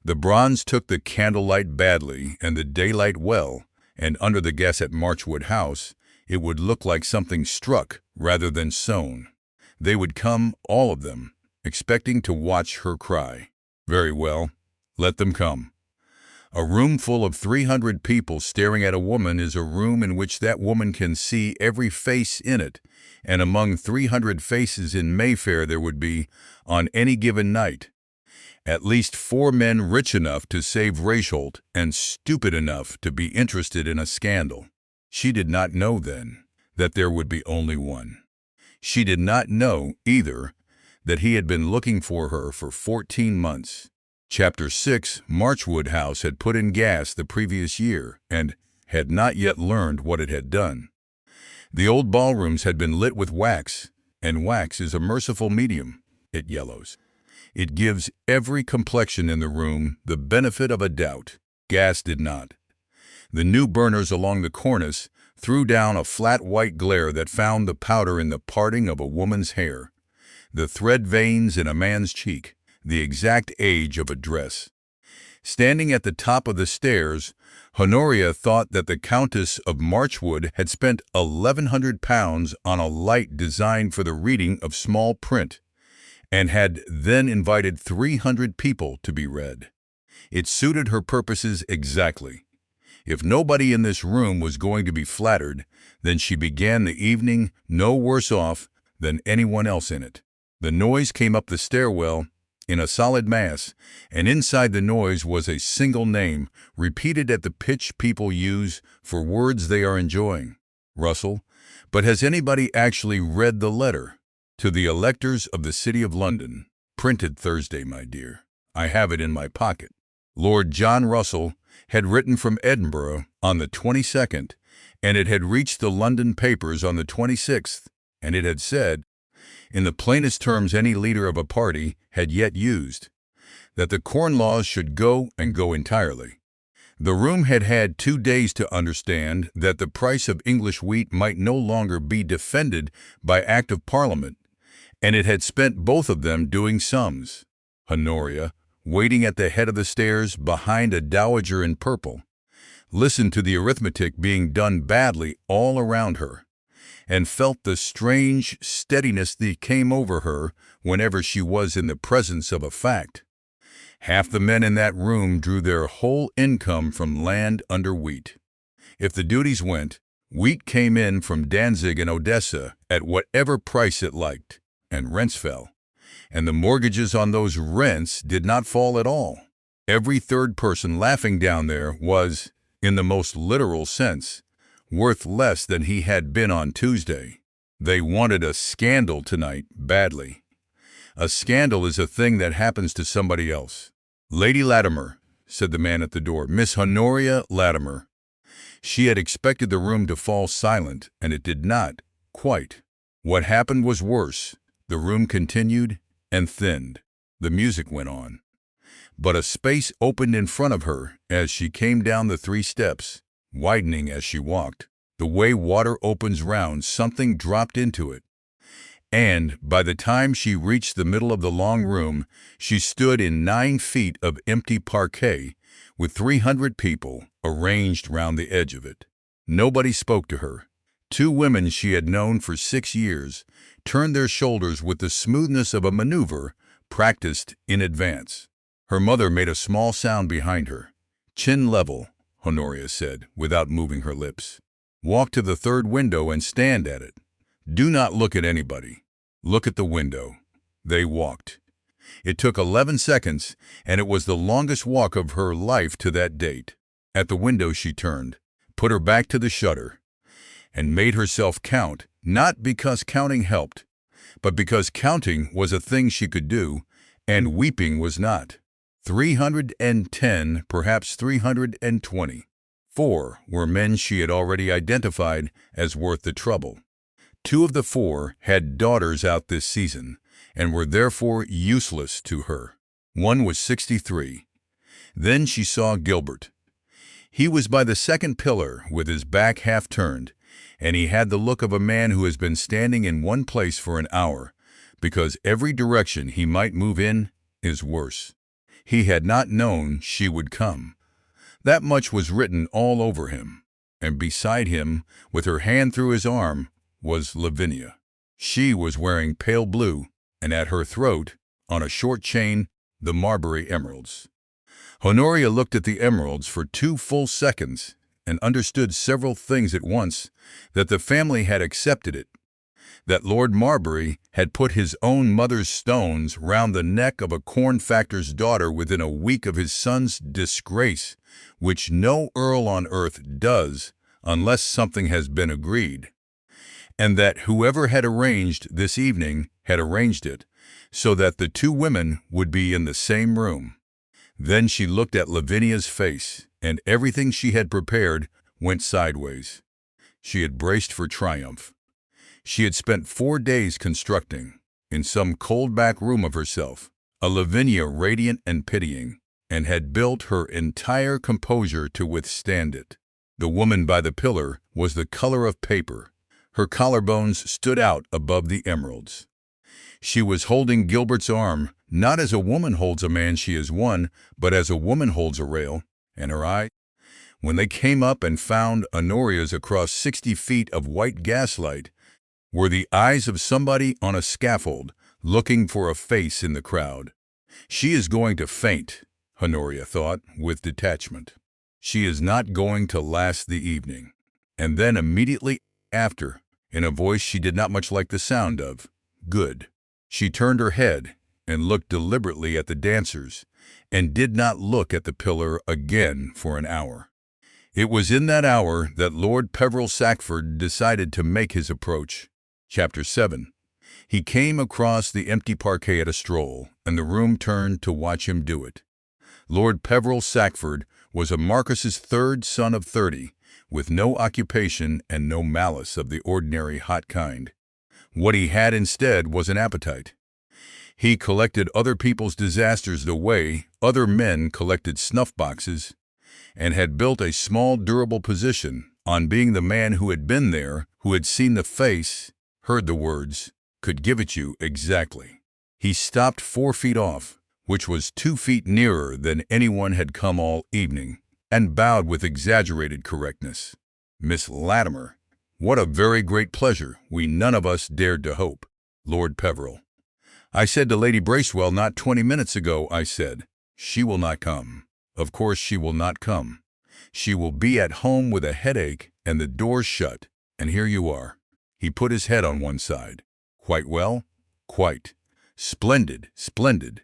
The bronze took the candlelight badly and the daylight well, and under the gas at Marchwood House, it would look like something struck rather than sewn. They would come, all of them, expecting to watch her cry. Very well, let them come. A room full of 300 people staring at a woman is a room in which that woman can see every face in it, and among 300 faces in Mayfair there would be, on any given night, at least 4 men rich enough to save Reichold and stupid enough to be interested in a scandal. She did not know then that there would be only one. She did not know, either, that he had been looking for her for 14 months. Chapter 6, Marchwood House had put in gas the previous year and had not yet learned what it had done. The old ballrooms had been lit with wax, and wax is a merciful medium. It yellows. It gives every complexion in the room the benefit of a doubt. Gas did not. The new burners along the cornice threw down a flat white glare that found the powder in the parting of a woman's hair, the thread veins in a man's cheek, the exact age of a dress. Standing at the top of the stairs, Honoria thought that the Countess of Marchwood had spent £1,100 on a light designed for the reading of small print, and had then invited 300 people to be read. It suited her purposes exactly. If nobody in this room was going to be flattered, then she began the evening no worse off than anyone else in it. The noise came up the stairwell in a solid mass, and inside the noise was a single name, repeated at the pitch people use for words they are enjoying. Russell. But has anybody actually read the letter? To the electors of the City of London. Printed Thursday, my dear. I have it in my pocket. Lord John Russell had written from Edinburgh on the 22nd, and it had reached the London papers on the 26th, and it had said, in the plainest terms any leader of a party had yet used, that the Corn Laws should go and go entirely. The room had had 2 days to understand that the price of English wheat might no longer be defended by Act of Parliament, and it had spent both of them doing sums. Honoria, waiting at the head of the stairs behind a dowager in purple, listened to the arithmetic being done badly all around her, and felt the strange steadiness that came over her whenever she was in the presence of a fact. Half the men in that room drew their whole income from land under wheat. If the duties went, wheat came in from Danzig and Odessa at whatever price it liked, and rents fell. And the mortgages on those rents did not fall at all. Every third person laughing down there was, in the most literal sense, worth less than he had been on Tuesday. They wanted a scandal tonight badly. A scandal is a thing that happens to somebody else. "Lady Latimer," said the man at the door, "Miss Honoria Latimer." She had expected the room to fall silent, and it did not, quite. What happened was worse. The room continued and thinned. The music went on. But a space opened in front of her as she came down the 3 steps, widening as she walked. The way water opens round, something dropped into it. And by the time she reached the middle of the long room, she stood in 9 feet of empty parquet, with 300 people arranged round the edge of it. Nobody spoke to her. 2 women she had known for 6 years turned their shoulders with the smoothness of a maneuver practiced in advance. Her mother made a small sound behind her. "Chin level," Honoria said, without moving her lips. "Walk to the 3rd window and stand at it. Do not look at anybody. Look at the window." They walked. It took 11 seconds, and it was the longest walk of her life to that date. At the window she turned, put her back to the shutter, and made herself count, not because counting helped, but because counting was a thing she could do, and weeping was not. 310, perhaps 320. 4 were men she had already identified as worth the trouble. 2 of the 4 had daughters out this season, and were therefore useless to her. 1 was 63. Then she saw Gilbert. He was by the 2nd pillar, with his back half turned, and he had the look of a man who has been standing in one place for an hour, because every direction he might move in is worse. He had not known she would come. That much was written all over him, and beside him, with her hand through his arm, was Lavinia. She was wearing pale blue, and at her throat, on a short chain, the Marbury emeralds. Honoria looked at the emeralds for 2 full seconds and understood several things at once: that the family had accepted it, that Lord Marbury had put his own mother's stones round the neck of a corn factor's daughter within a week of his son's disgrace, which no earl on earth does unless something has been agreed, and that whoever had arranged this evening had arranged it so that the 2 women would be in the same room. Then she looked at Lavinia's face, and everything she had prepared went sideways. She had braced for triumph. She had spent 4 days constructing, in some cold back room of herself, a Lavinia radiant and pitying, and had built her entire composure to withstand it. The woman by the pillar was the color of paper. Her collarbones stood out above the emeralds. She was holding Gilbert's arm, not as a woman holds a man she has won, but as a woman holds a rail, and her eyes, when they came up and found Honoria's across 60 feet of white gaslight, were the eyes of somebody on a scaffold, looking for a face in the crowd. She is going to faint, Honoria thought, with detachment. She is not going to last the evening. And then immediately after, in a voice she did not much like the sound of, "Good." She turned her head and looked deliberately at the dancers, and did not look at the pillar again for an hour. It was in that hour that Lord Peveril Sackford decided to make his approach. Chapter 7. He came across the empty parquet at a stroll, and the room turned to watch him do it. Lord Peveril Sackford was a Marquis's third son of 30, with no occupation and no malice of the ordinary hot kind. What he had instead was an appetite. He collected other people's disasters the way other men collected snuff boxes, and had built a small durable position on being the man who had been there, who had seen the face, heard the words, could give it you exactly. He stopped 4 feet off, which was 2 feet nearer than anyone had come all evening, and bowed with exaggerated correctness. "Miss Latimer, what a very great pleasure we none of us dared to hope." Lord Peveril: "I said to Lady Bracewell not 20 minutes ago, I said, she will not come. Of course she will not come. She will be at home with a headache and the doors shut, and here you are." He put his head on one side. "Quite well?" "Quite. Splendid, splendid."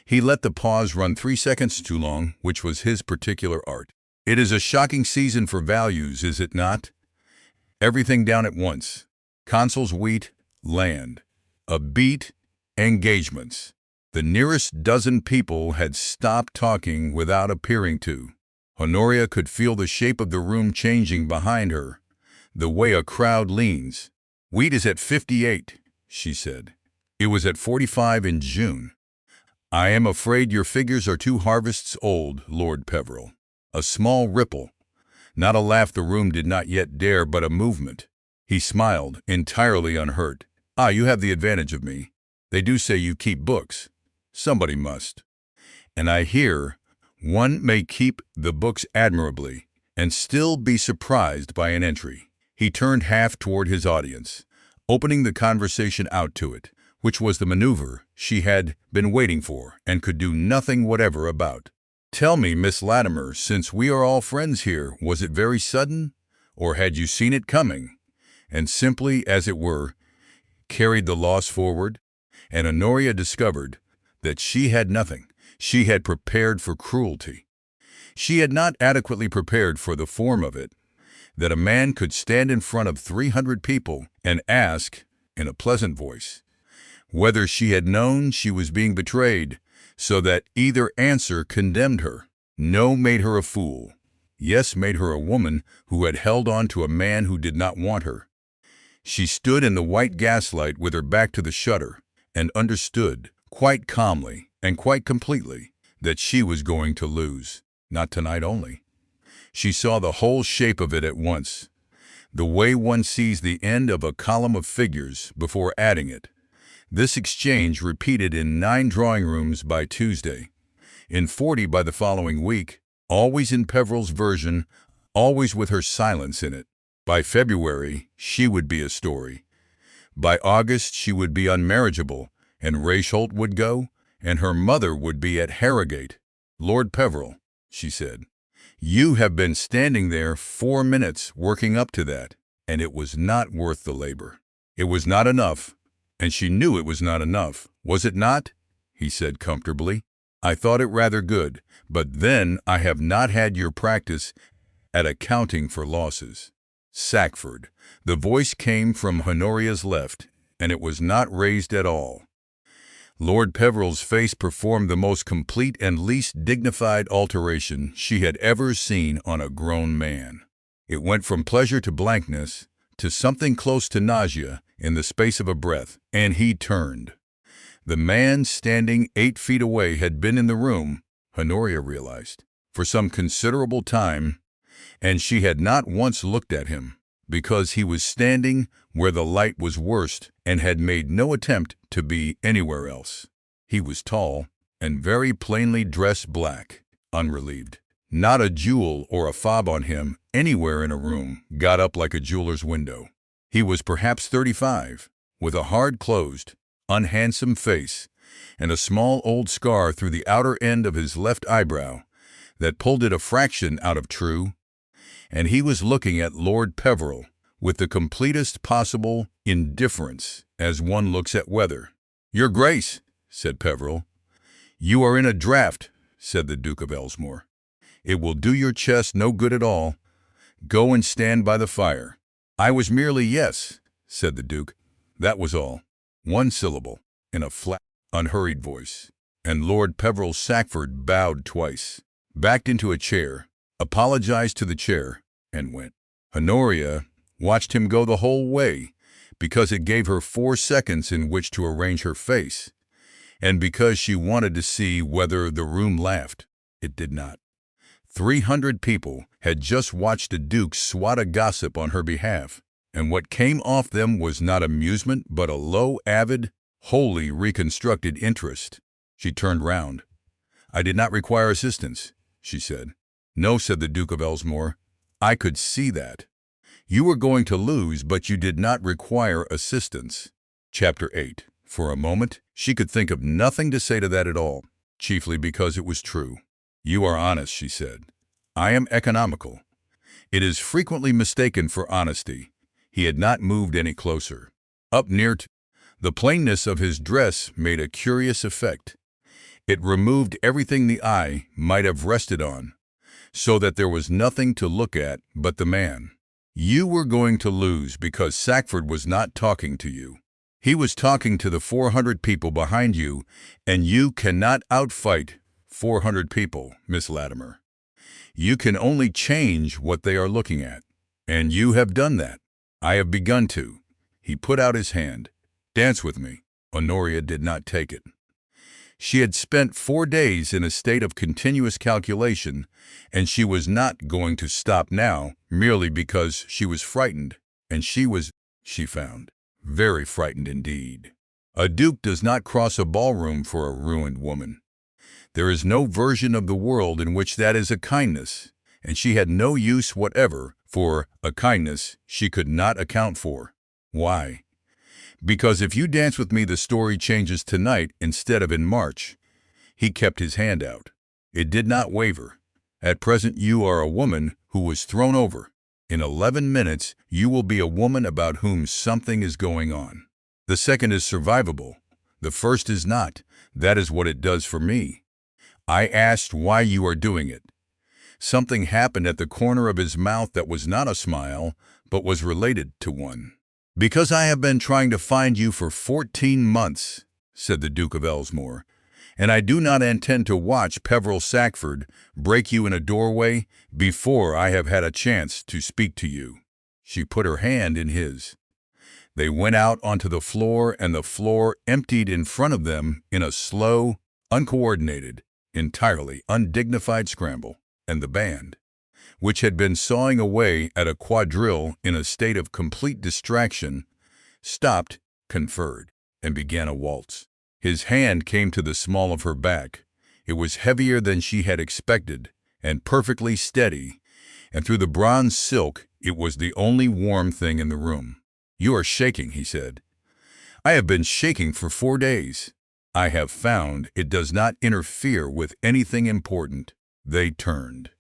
He let the pause run 3 seconds too long, which was his particular art. "It is a shocking season for values, is it not? Everything down at once. Consols, wheat, land. A beat, engagements." The nearest dozen people had stopped talking without appearing to. Honoria could feel the shape of the room changing behind her, the way a crowd leans. "Wheat is at 58, she said. "It was at 45 in June." "I am afraid your figures are 2 harvests old, Lord Peveril." A small ripple. Not a laugh the room did not yet dare, but a movement. He smiled, entirely unhurt. "Ah, you have the advantage of me. They do say you keep books. Somebody must. And I hear one may keep the books admirably and still be surprised by an entry." He turned half toward his audience, opening the conversation out to it, which was the maneuver she had been waiting for and could do nothing whatever about. "Tell me, Miss Latimer, since we are all friends here, was it very sudden, or had you seen it coming, and simply, as it were, carried the loss forward?" And Honoria discovered that she had nothing. She had prepared for cruelty. She had not adequately prepared for the form of it, that a man could stand in front of 300 people and ask, in a pleasant voice, whether she had known she was being betrayed, so that either answer condemned her. No made her a fool. Yes made her a woman who had held on to a man who did not want her. She stood in the white gaslight with her back to the shutter, and understood, quite calmly and quite completely, that she was going to lose. Not tonight only. She saw the whole shape of it at once, the way one sees the end of a column of figures before adding it. This exchange repeated in 9 drawing rooms by Tuesday, in 40 by the following week, always in Peveril's version, always with her silence in it. By February, she would be a story. By August, she would be unmarriageable, and Raisholt would go, and her mother would be at Harrogate. "Lord Peveril," she said, "you have been standing there 4 minutes working up to that, and it was not worth the labor. It was not enough, and she knew it was not enough. Was it not?" he said comfortably. "I thought it rather good, but then I have not had your practice at accounting for losses." "Sackford." The voice came from Honoria's left, and it was not raised at all. Lord Peveril's face performed the most complete and least dignified alteration she had ever seen on a grown man. It went from pleasure to blankness, to something close to nausea, in the space of a breath, and he turned. The man standing 8 feet away had been in the room, Honoria realized, for some considerable time, and she had not once looked at him, because he was standing where the light was worst and had made no attempt to be anywhere else. He was tall and very plainly dressed black, unrelieved. Not a jewel or a fob on him anywhere in a room got up like a jeweler's window. He was perhaps 35, with a hard-closed, unhandsome face and a small old scar through the outer end of his left eyebrow that pulled it a fraction out of true, and he was looking at Lord Peveril with the completest possible indifference as one looks at weather. "Your Grace," said Peveril. "You are in a draught," said the Duke of Ellesmere. "It will do your chest no good at all. Go and stand by the fire." "I was merely yes," said the Duke. That was all. One syllable, in a flat, unhurried voice. And Lord Peveril Sackford bowed twice, backed into a chair, apologized to the chair, and went. Honoria watched him go the whole way, because it gave her 4 seconds in which to arrange her face, and because she wanted to see whether the room laughed. It did not. 300 people had just watched a duke swat a gossip on her behalf, and what came off them was not amusement but a low, avid, wholly reconstructed interest. She turned round. "I did not require assistance," she said. "No," said the Duke of Ellesmere. "I could see that. You were going to lose, but you did not require assistance." Chapter 8. For a moment, she could think of nothing to say to that at all, chiefly because it was true. "You are honest," she said. "I am economical." It is frequently mistaken for honesty. He had not moved any closer. Up near the plainness of his dress made a curious effect. It removed everything the eye might have rested on, so that there was nothing to look at but the man. "You were going to lose because Sackford was not talking to you. He was talking to the 400 people behind you, and you cannot outfight 400 people, Miss Latimer. You can only change what they are looking at, and you have done that. I have begun to." He put out his hand. "Dance with me." Honoria did not take it. She had spent 4 days in a state of continuous calculation, and she was not going to stop now merely because she was frightened, and she was, she found, very frightened indeed. A duke does not cross a ballroom for a ruined woman. There is no version of the world in which that is a kindness, and she had no use whatever for a kindness she could not account for. Why? "Because if you dance with me, the story changes tonight instead of in March." He kept his hand out. It did not waver. "At present you are a woman who was thrown over. In 11 minutes you will be a woman about whom something is going on. The second is survivable. The first is not. That is what it does for me." I asked why you are doing it. Something happened at the corner of his mouth that was not a smile, but was related to one. "Because I have been trying to find you for 14 months, said the Duke of Ellesmere, "and I do not intend to watch Peveril Sackford break you in a doorway before I have had a chance to speak to you." She put her hand in his. They went out onto the floor, and the floor emptied in front of them in a slow, uncoordinated, entirely undignified scramble, and the band, which had been sawing away at a quadrille in a state of complete distraction, stopped, conferred, and began a waltz. His hand came to the small of her back. It was heavier than she had expected, and perfectly steady, and through the bronze silk it was the only warm thing in the room. "You are shaking," he said. "I have been shaking for 4 days. I have found it does not interfere with anything important." They turned.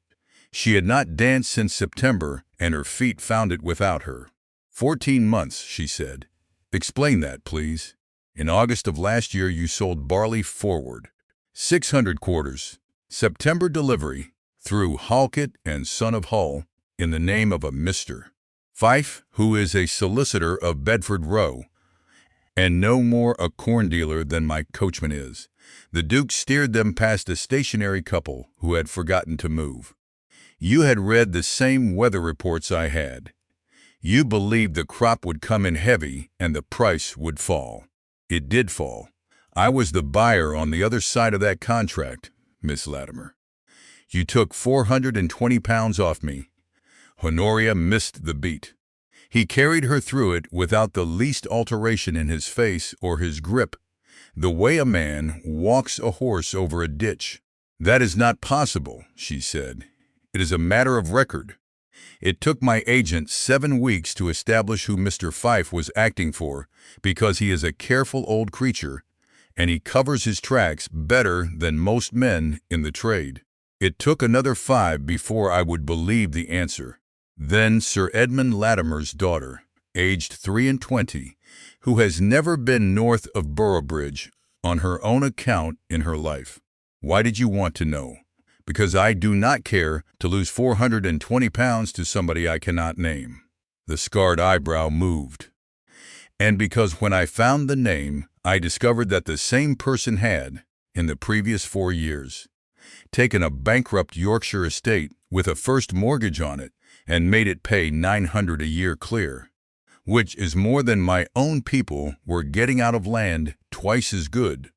She had not danced since September, and her feet found it without her. 14 months, she said. "Explain that, please." "In August of last year you sold barley forward. 600 quarters. September delivery, through Halkett and Son of Hull, in the name of a Mr. Fife, who is a solicitor of Bedford Row, and no more a corn dealer than my coachman is." The Duke steered them past a stationary couple who had forgotten to move. "You had read the same weather reports I had. You believed the crop would come in heavy and the price would fall. It did fall. I was the buyer on the other side of that contract, Miss Latimer. You took £420 off me." Honoria missed the beat. He carried her through it without the least alteration in his face or his grip, the way a man walks a horse over a ditch. "That is not possible," she said. "It is a matter of record. It took my agent 7 weeks to establish who Mr. Fife was acting for, because he is a careful old creature, and he covers his tracks better than most men in the trade. It took another 5 before I would believe the answer. Then Sir Edmund Latimer's daughter, aged 23, who has never been north of Boroughbridge on her own account in her life. Why did you want to know? Because I do not care to lose £420 to somebody I cannot name." The scarred eyebrow moved. "And because when I found the name, I discovered that the same person had, in the previous 4 years, taken a bankrupt Yorkshire estate with a first mortgage on it and made it pay $900 a year clear, which is more than my own people were getting out of land twice as good.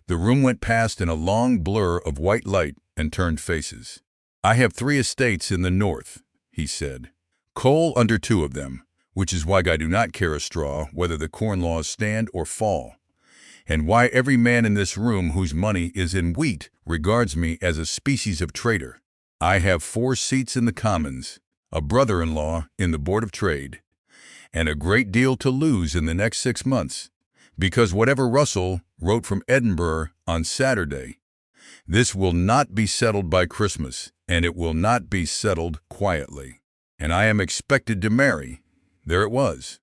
The room went past in a long blur of white light and turned faces. I have 3 estates in the north, he said. Coal under 2 of them, which is why I do not care a straw whether the corn laws stand or fall, and why every man in this room whose money is in wheat regards me as a species of traitor. I have 4 seats in the Commons, a brother-in-law in the Board of Trade, and a great deal to lose in the next 6 months, because whatever Russell wrote from Edinburgh on Saturday, this will not be settled by Christmas, and it will not be settled quietly. And I am expected to marry. There it was.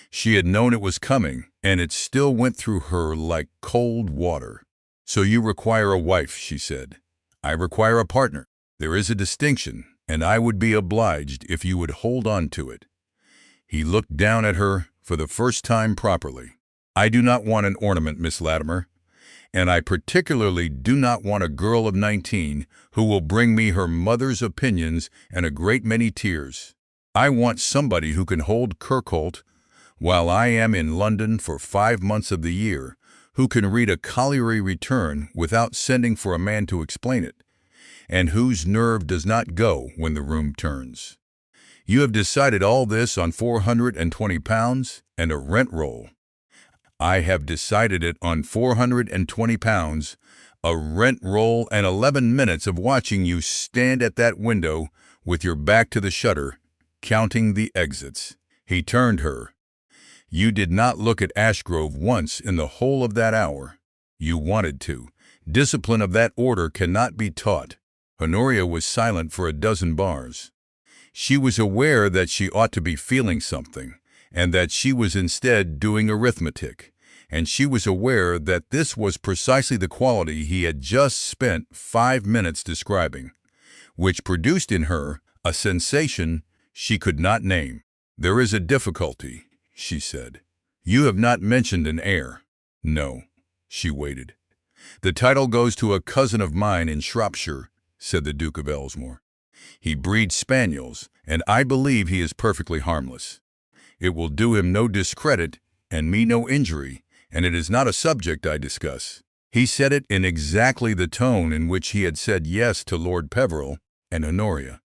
She had known it was coming, and it still went through her like cold water. So you require a wife, she said. I require a partner. There is a distinction, and I would be obliged if you would hold on to it. He looked down at her for the first time properly. I do not want an ornament, Miss Latimer, and I particularly do not want a girl of 19 who will bring me her mother's opinions and a great many tears. I want somebody who can hold Kirkholt while I am in London for 5 months of the year, who can read a colliery return without sending for a man to explain it, and whose nerve does not go when the room turns. You have decided all this on £420 and a rent roll. I have decided it on £420, a rent roll, and 11 minutes of watching you stand at that window with your back to the shutter, counting the exits. He turned her. You did not look at Ashgrove once in the whole of that hour. You wanted to. Discipline of that order cannot be taught. Honoria was silent for a dozen bars. She was aware that she ought to be feeling something, and that she was instead doing arithmetic, and she was aware that this was precisely the quality he had just spent 5 minutes describing, which produced in her a sensation she could not name. There is a difficulty, she said. You have not mentioned an heir. No. She waited. The title goes to a cousin of mine in Shropshire, said the Duke of Ellesmere. He breeds spaniels, and I believe he is perfectly harmless. It will do him no discredit and me no injury, and it is not a subject I discuss. He said it in exactly the tone in which he had said yes to Lord Peveril and Honoria,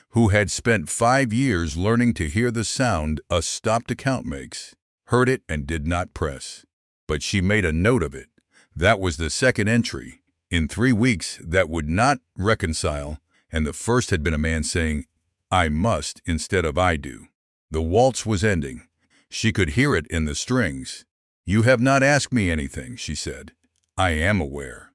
who had spent 5 years learning to hear the sound a stopped account makes, heard it and did not press. But she made a note of it. That was the second entry, in 3 weeks, that would not reconcile, and the first had been a man saying, I must, instead of I do. The waltz was ending. She could hear it in the strings. You have not asked me anything, she said. I am aware.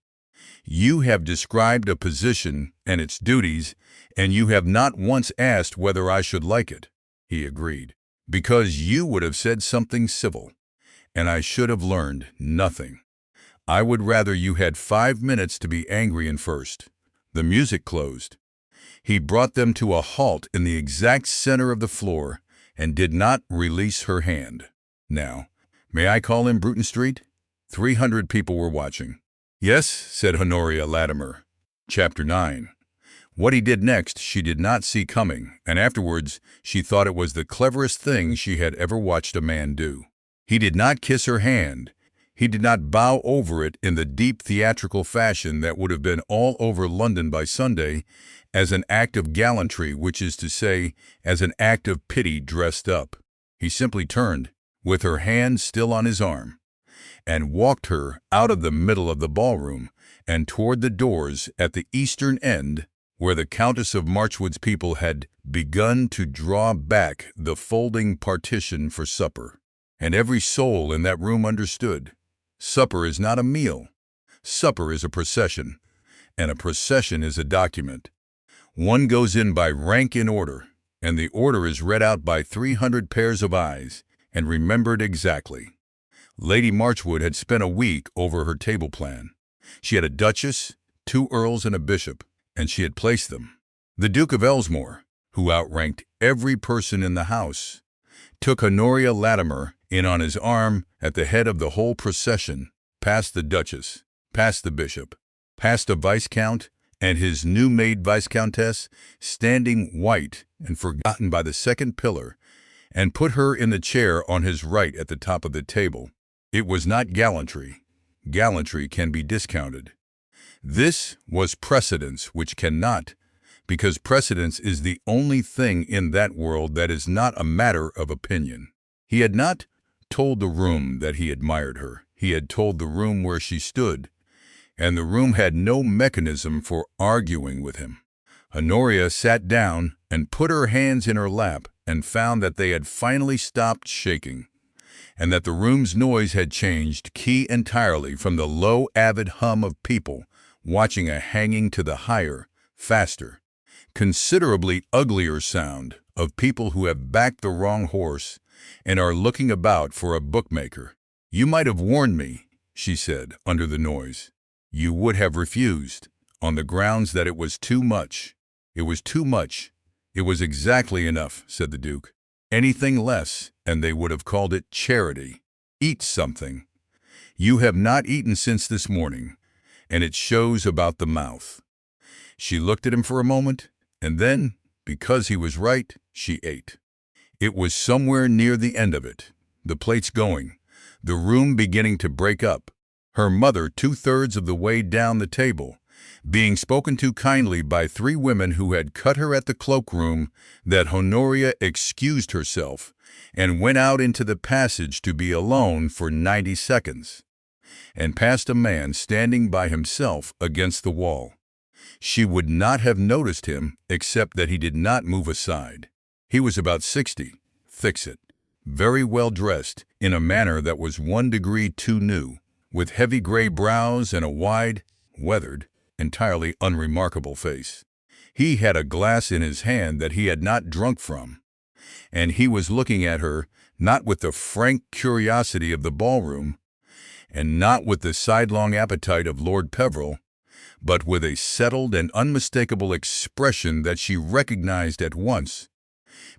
You have described a position and its duties, and you have not once asked whether I should like it, he agreed, because you would have said something civil, and I should have learned nothing. I would rather you had 5 minutes to be angry in first. The music closed. He brought them to a halt in the exact center of the floor and did not release her hand. Now, may I call in Bruton Street? 300 people were watching. Yes, said Honoria Latimer. Chapter 9. What he did next she did not see coming, and afterwards she thought it was the cleverest thing she had ever watched a man do. He did not kiss her hand. He did not bow over it in the deep theatrical fashion that would have been all over London by Sunday as an act of gallantry, which is to say, as an act of pity dressed up. He simply turned, with her hand still on his arm, and walked her out of the middle of the ballroom and toward the doors at the eastern end, where the Countess of Marchwood's people had begun to draw back the folding partition for supper. And every soul in that room understood. Supper is not a meal. Supper is a procession, and a procession is a document. One goes in by rank in order, and the order is read out by 300 pairs of eyes, and remembered exactly. Lady Marchwood had spent a week over her table plan. She had a duchess, 2 earls, and a bishop, and she had placed them. The Duke of Ellesmere, who outranked every person in the house, took Honoria Latimer in on his arm at the head of the whole procession, past the Duchess, past the bishop, past a viscount and his new-made viscountess, standing white and forgotten by the second pillar, and put her in the chair on his right at the top of the table. It was not gallantry. Gallantry can be discounted. This was precedence, which cannot, because precedence is the only thing in that world that is not a matter of opinion. He had not told the room that he admired her. He had told the room where she stood, and the room had no mechanism for arguing with him. Honoria sat down and put her hands in her lap and found that they had finally stopped shaking, and that the room's noise had changed key entirely from the low, avid hum of people watching a hanging to the higher, faster, considerably uglier sound of people who have backed the wrong horse and are looking about for a bookmaker. "You might have warned me," she said under the noise. "You would have refused, on the grounds that it was too much." "It was too much. It was exactly enough," said the Duke. "Anything less, and they would have called it charity. Eat something. You have not eaten since this morning, and it shows about the mouth." She looked at him for a moment, and then, because he was right, she ate. It was somewhere near the end of it, the plates going, the room beginning to break up, her mother 2/3 of the way down the table, being spoken to kindly by 3 women who had cut her at the cloakroom, that Honoria excused herself and went out into the passage to be alone for 90 seconds, and past a man standing by himself against the wall. She would not have noticed him except that he did not move aside. He was about 60, thick-set, very well dressed in a manner that was 1 degree too new, with heavy gray brows and a wide, weathered, entirely unremarkable face. He had a glass in his hand that he had not drunk from, and he was looking at her not with the frank curiosity of the ballroom, and not with the sidelong appetite of Lord Peveril, but with a settled and unmistakable expression that she recognized at once,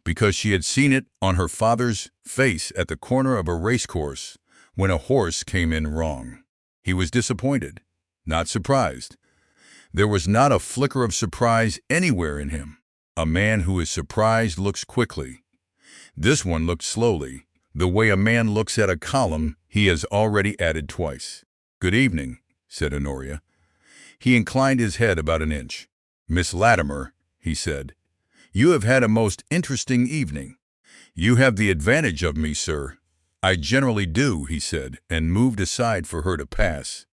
because she had seen it on her father's face at the corner of a racecourse when a horse came in wrong. He was disappointed, not surprised. There was not a flicker of surprise anywhere in him. A man who is surprised looks quickly. This one looked slowly, the way a man looks at a column he has already added twice. "Good evening," said Honoria. He inclined his head about an inch. "Miss Latimer," he said, "you have had a most interesting evening." "You have the advantage of me, sir." "I generally do," he said, and moved aside for her to pass.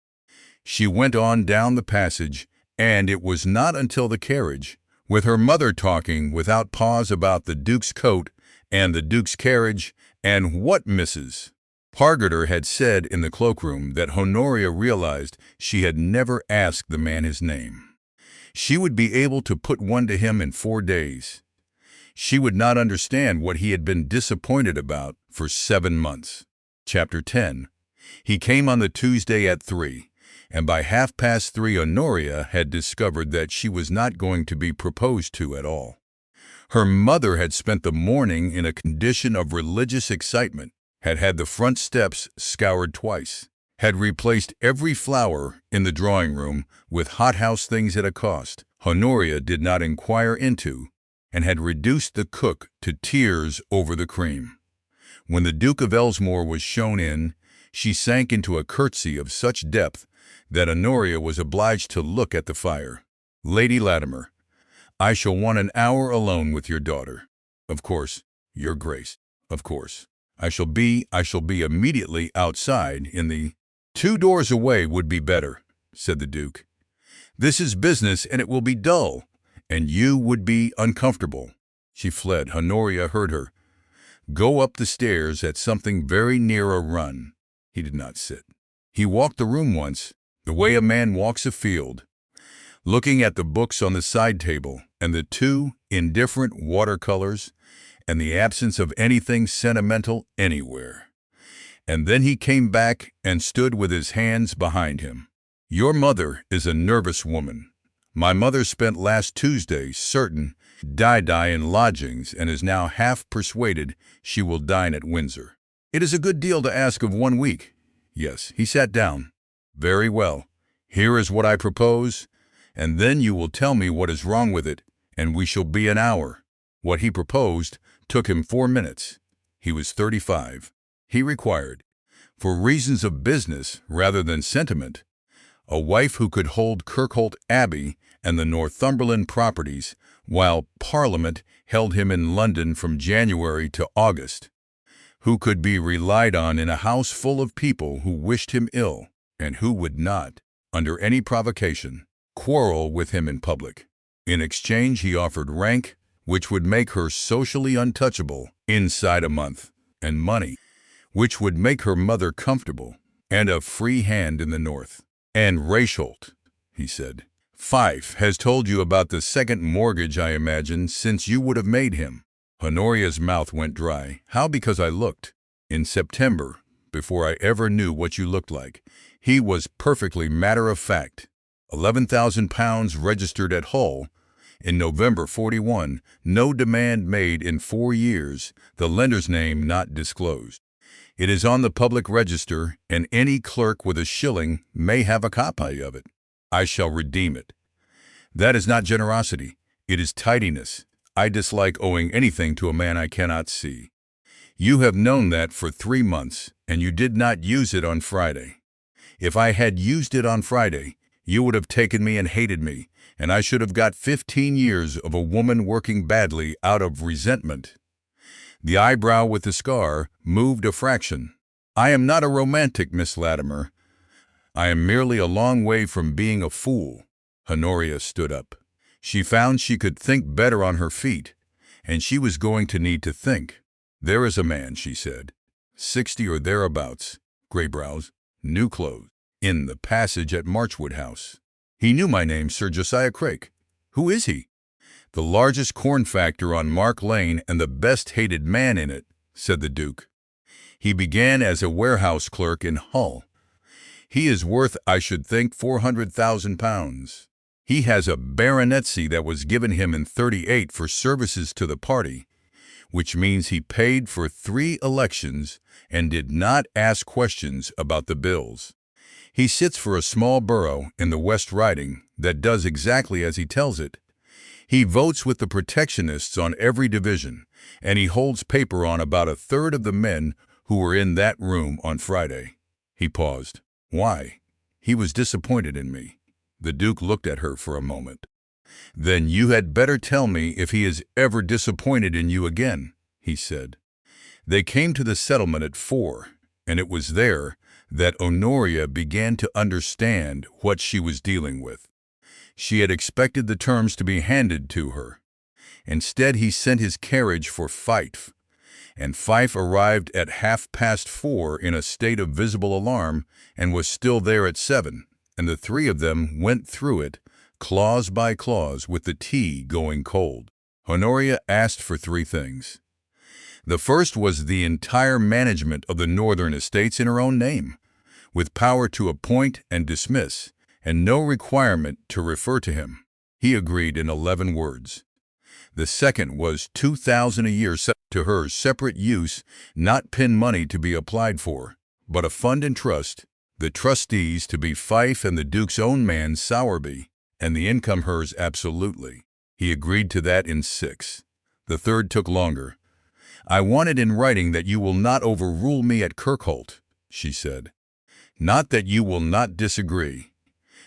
She went on down the passage, and it was not until the carriage, with her mother talking without pause about the Duke's coat and the Duke's carriage, and what Mrs. Pargeter had said in the cloakroom, that Honoria realized she had never asked the man his name. She would be able to put one to him in 4 days. She would not understand what he had been disappointed about for 7 months. Chapter 10. He came on the Tuesday at 3, and by 3:30 Honoria had discovered that she was not going to be proposed to at all. Her mother had spent the morning in a condition of religious excitement, had had the front steps scoured twice, had replaced every flower in the drawing room with hothouse things at a cost Honoria did not inquire into, and had reduced the cook to tears over the cream. When the Duke of Ellesmere was shown in, she sank into a curtsy of such depth that Honoria was obliged to look at the fire. "Lady Latimer, I shall want an hour alone with your daughter." "Of course, your grace, of course. I shall be immediately outside in the—" "2 doors away would be better," said the Duke. "This is business, and it will be dull, and you would be uncomfortable." She fled. Honoria heard her go up the stairs at something very near a run. He did not sit. He walked the room once, the way a man walks a field, looking at the books on the side table and the 2 indifferent watercolors and the absence of anything sentimental anywhere. And then he came back and stood with his hands behind him. "Your mother is a nervous woman. My mother spent last Tuesday certain in lodgings and is now half persuaded she will dine at Windsor. It is a good deal to ask of 1 week. Yes." He sat down. "Very well." Here is what I propose, and then you will tell me what is wrong with it, and we shall be an hour." What he proposed took him 4 minutes. He was 35. He required, for reasons of business rather than sentiment, a wife who could hold Kirkholt Abbey and the Northumberland properties while Parliament held him in London from January to August, who could be relied on in a house full of people who wished him ill, and who would not, under any provocation, quarrel with him in public. In exchange, he offered rank, which would make her socially untouchable inside a month, and money, which would make her mother comfortable, and a free hand in the North. "And Racheldt," he said, "Fife has told you about the second mortgage, I imagine, since you would have made him." Honoria's mouth went dry. "How? Because I looked. In September, before I ever knew what you looked like." He was perfectly matter-of-fact. £11,000 registered at Hull. In November 41, no demand made in 4 years, the lender's name not disclosed. It is on the public register, and any clerk with a shilling may have a copy of it. I shall redeem it. That is not generosity. It is tidiness. I dislike owing anything to a man I cannot see. You have known that for 3 months, and you did not use it on Friday. If I had used it on Friday, you would have taken me and hated me, and I should have got 15 years of a woman working badly out of resentment. The eyebrow with the scar moved a fraction. "I am not a romantic, Miss Latimer. I am merely a long way from being a fool." Honoria stood up. She found she could think better on her feet, and she was going to need to think. "There is a man," she said, 60 or thereabouts, gray brows, new clothes, in the passage at Marchwood House. He knew my name, Sir Josiah Craik. "Who is he?" "The largest corn factor on Mark Lane and the best-hated man in it," said the Duke. "He began as a warehouse clerk in Hull. He is worth, I should think, £400,000. He has a baronetcy that was given him in '38 for services to the party, which means he paid for 3 elections and did not ask questions about the bills. He sits for a small borough in the West Riding that does exactly as he tells it. He votes with the protectionists on every division, and he holds paper on about 1/3 of the men who were in that room on Friday." He paused. "Why?" "He was disappointed in me." The Duke looked at her for a moment. "Then you had better tell me if he is ever disappointed in you again," he said. They came to the settlement at 4, and it was there that Honoria began to understand what she was dealing with. She had expected the terms to be handed to her. Instead, he sent his carriage for Fife, and Fife arrived at 4:30 in a state of visible alarm and was still there at 7, and the 3 of them went through it, clause by clause, with the tea going cold. Honoria asked for 3 things. The first was the entire management of the northern estates in her own name, with power to appoint and dismiss, and no requirement to refer to him. He agreed in 11 words. The second was 2,000 a year set to her separate use, not pin money to be applied for, but a fund and trust, the trustees to be Fife and the Duke's own man Sowerby, and the income hers absolutely. He agreed to that in 6. The third took longer. "I want it in writing that you will not overrule me at Kirkholt," she said. "Not that you will not disagree,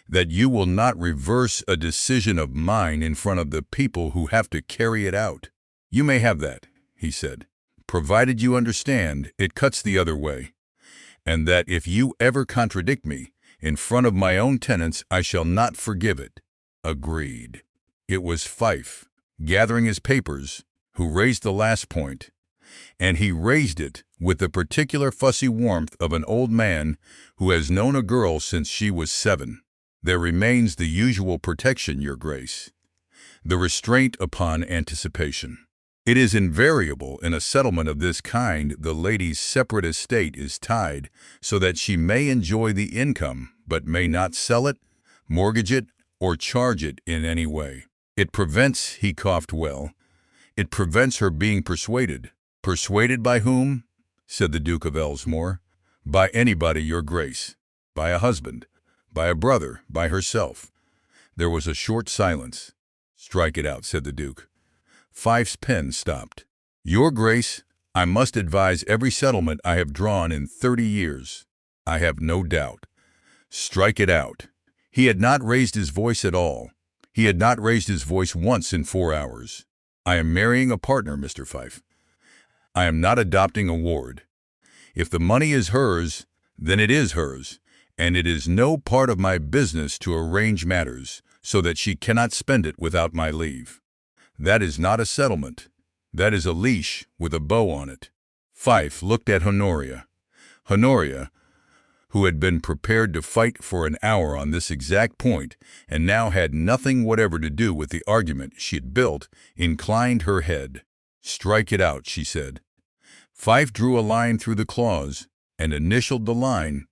that you will not reverse a decision of mine in front of the people who have to carry it out." "You may have that," he said, "provided you understand it cuts the other way, and that if you ever contradict me in front of my own tenants, I shall not forgive it." Agreed. It was Fife, gathering his papers, who raised the last point, and he raised it with the particular fussy warmth of an old man who has known a girl since she was 7. "There remains the usual protection, Your Grace, the restraint upon anticipation. It is invariable in a settlement of this kind the lady's separate estate is tied so that she may enjoy the income but may not sell it, mortgage it, or charge it in any way. It prevents," he coughed well, "it prevents her being persuaded." "Persuaded by whom?" said the Duke of Ellesmere. "By anybody, Your Grace. By a husband. by a brother, by herself. There was a short silence. "Strike it out," said the Duke. Fife's pen stopped. "Your Grace, I must advise every settlement I have drawn in 30 years. I have no doubt. Strike it out." He had not raised his voice at all. He had not raised his voice once in 4 hours. "I am marrying a partner, Mr. Fife. I am not adopting a ward. If the money is hers, then it is hers, and it is no part of my business to arrange matters so that she cannot spend it without my leave. That is not a settlement. That is a leash with a bow on it." Fife looked at Honoria. Honoria, who had been prepared to fight for an hour on this exact point and now had nothing whatever to do with the argument she had built, inclined her head. "Strike it out," she said. Fife drew a line through the clause and initialed the line,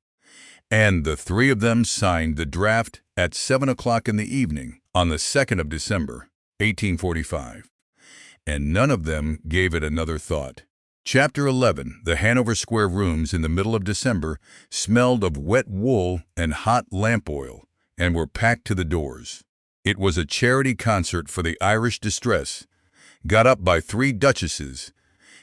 and the three of them signed the draft at 7 o'clock in the evening on the 2nd of December, 1845. And none of them gave it another thought. Chapter 11. The Hanover Square rooms in the middle of December smelled of wet wool and hot lamp oil and were packed to the doors. It was a charity concert for the Irish distress, got up by 3 duchesses,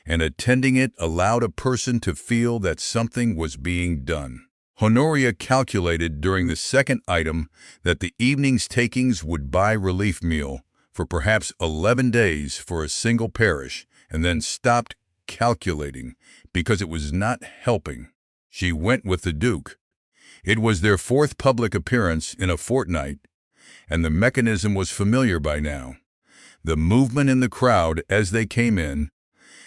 and attending it allowed a person to feel that something was being done. Honoria calculated during the second item that the evening's takings would buy relief meal for perhaps 11 days for a single parish, and then stopped calculating because it was not helping. She went with the Duke. It was their 4th public appearance in a fortnight, and the mechanism was familiar by now. The movement in the crowd as they came in,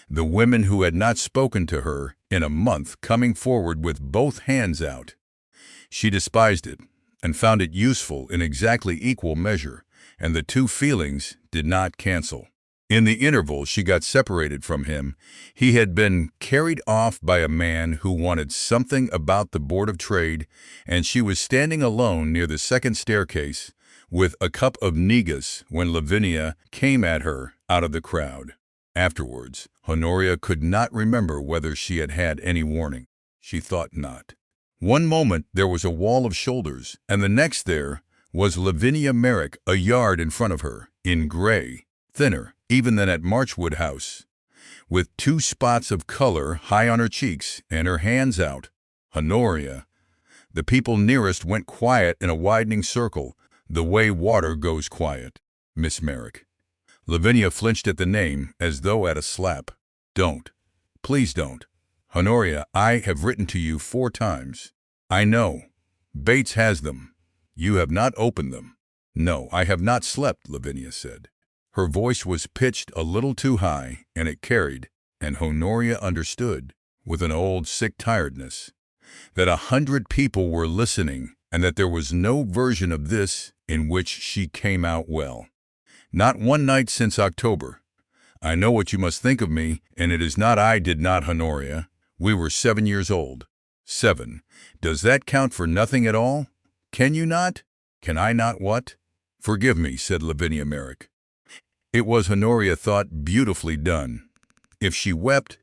the women who had not spoken to her in a month coming forward with both hands out. She despised it and found it useful in exactly equal measure, and the two feelings did not cancel. In the interval she got separated from him. He had been carried off by a man who wanted something about the Board of Trade, and she was standing alone near the second staircase with a cup of negus when Lavinia came at her out of the crowd. Afterwards, Honoria could not remember whether she had had any warning. She thought not. One moment there was a wall of shoulders, and the next there was Lavinia Merrick a yard in front of her, in gray, thinner even than at Marchwood House, with 2 spots of color high on her cheeks and her hands out. Honoria. The people nearest went quiet in a widening circle, the way water goes quiet. "Miss Merrick." Lavinia flinched at the name as though at a slap. "Don't. Please don't. Honoria, I have written to you 4 times. I know. Bates has them. You have not opened them." "No, I have not slept," Lavinia said. Her voice was pitched a little too high, and it carried, and Honoria understood, with an old sick tiredness, that 100 people were listening and that there was no version of this in which she came out well. "Not one night since October. I know what you must think of me, and it is not I did not, Honoria. We were 7 years old. 7. Does that count for nothing at all? Can you not? Can I not what?" "Forgive me," said Lavinia Merrick. It was, Honoria thought, beautifully done. If she wept,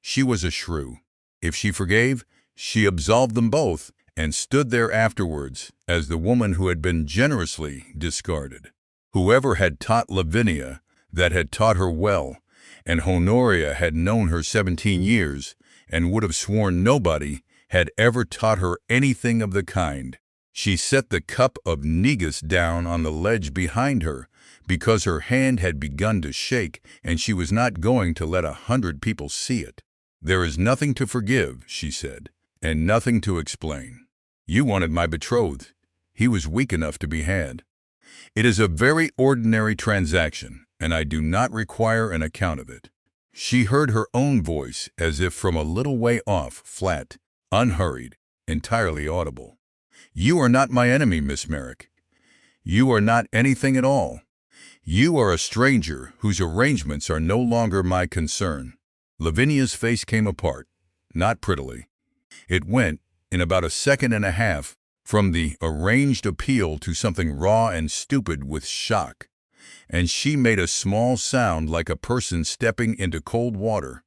she was a shrew. If she forgave, she absolved them both, and stood there afterwards as the woman who had been generously discarded. Whoever had taught Lavinia that had taught her well, and Honoria had known her 17 years, and would have sworn nobody had ever taught her anything of the kind. She set the cup of negus down on the ledge behind her, because her hand had begun to shake, and she was not going to let 100 people see it. "There is nothing to forgive," she said, "and nothing to explain. You wanted my betrothed. He was weak enough to be had. It is a very ordinary transaction, and I do not require an account of it." She heard her own voice as if from a little way off, flat, unhurried, entirely audible. "You are not my enemy, Miss Merrick. You are not anything at all. You are a stranger whose arrangements are no longer my concern." Lavinia's face came apart, not prettily. It went, in about a second and a half, from the arranged appeal to something raw and stupid with shock, and she made a small sound like a person stepping into cold water.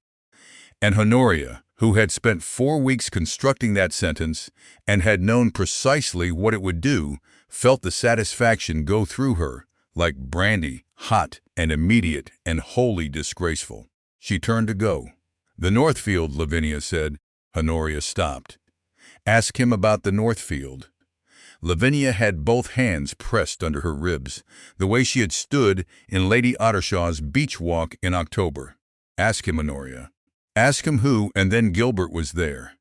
And Honoria, who had spent 4 weeks constructing that sentence and had known precisely what it would do, felt the satisfaction go through her, like brandy, hot and immediate and wholly disgraceful. She turned to go. "The Northfield," Lavinia said. Honoria stopped. "Ask him about the Northfield." Lavinia had both hands pressed under her ribs, the way she had stood in Lady Ottershaw's beach walk in October. "Ask him, Honoria. Ask him who," and then Gilbert was there,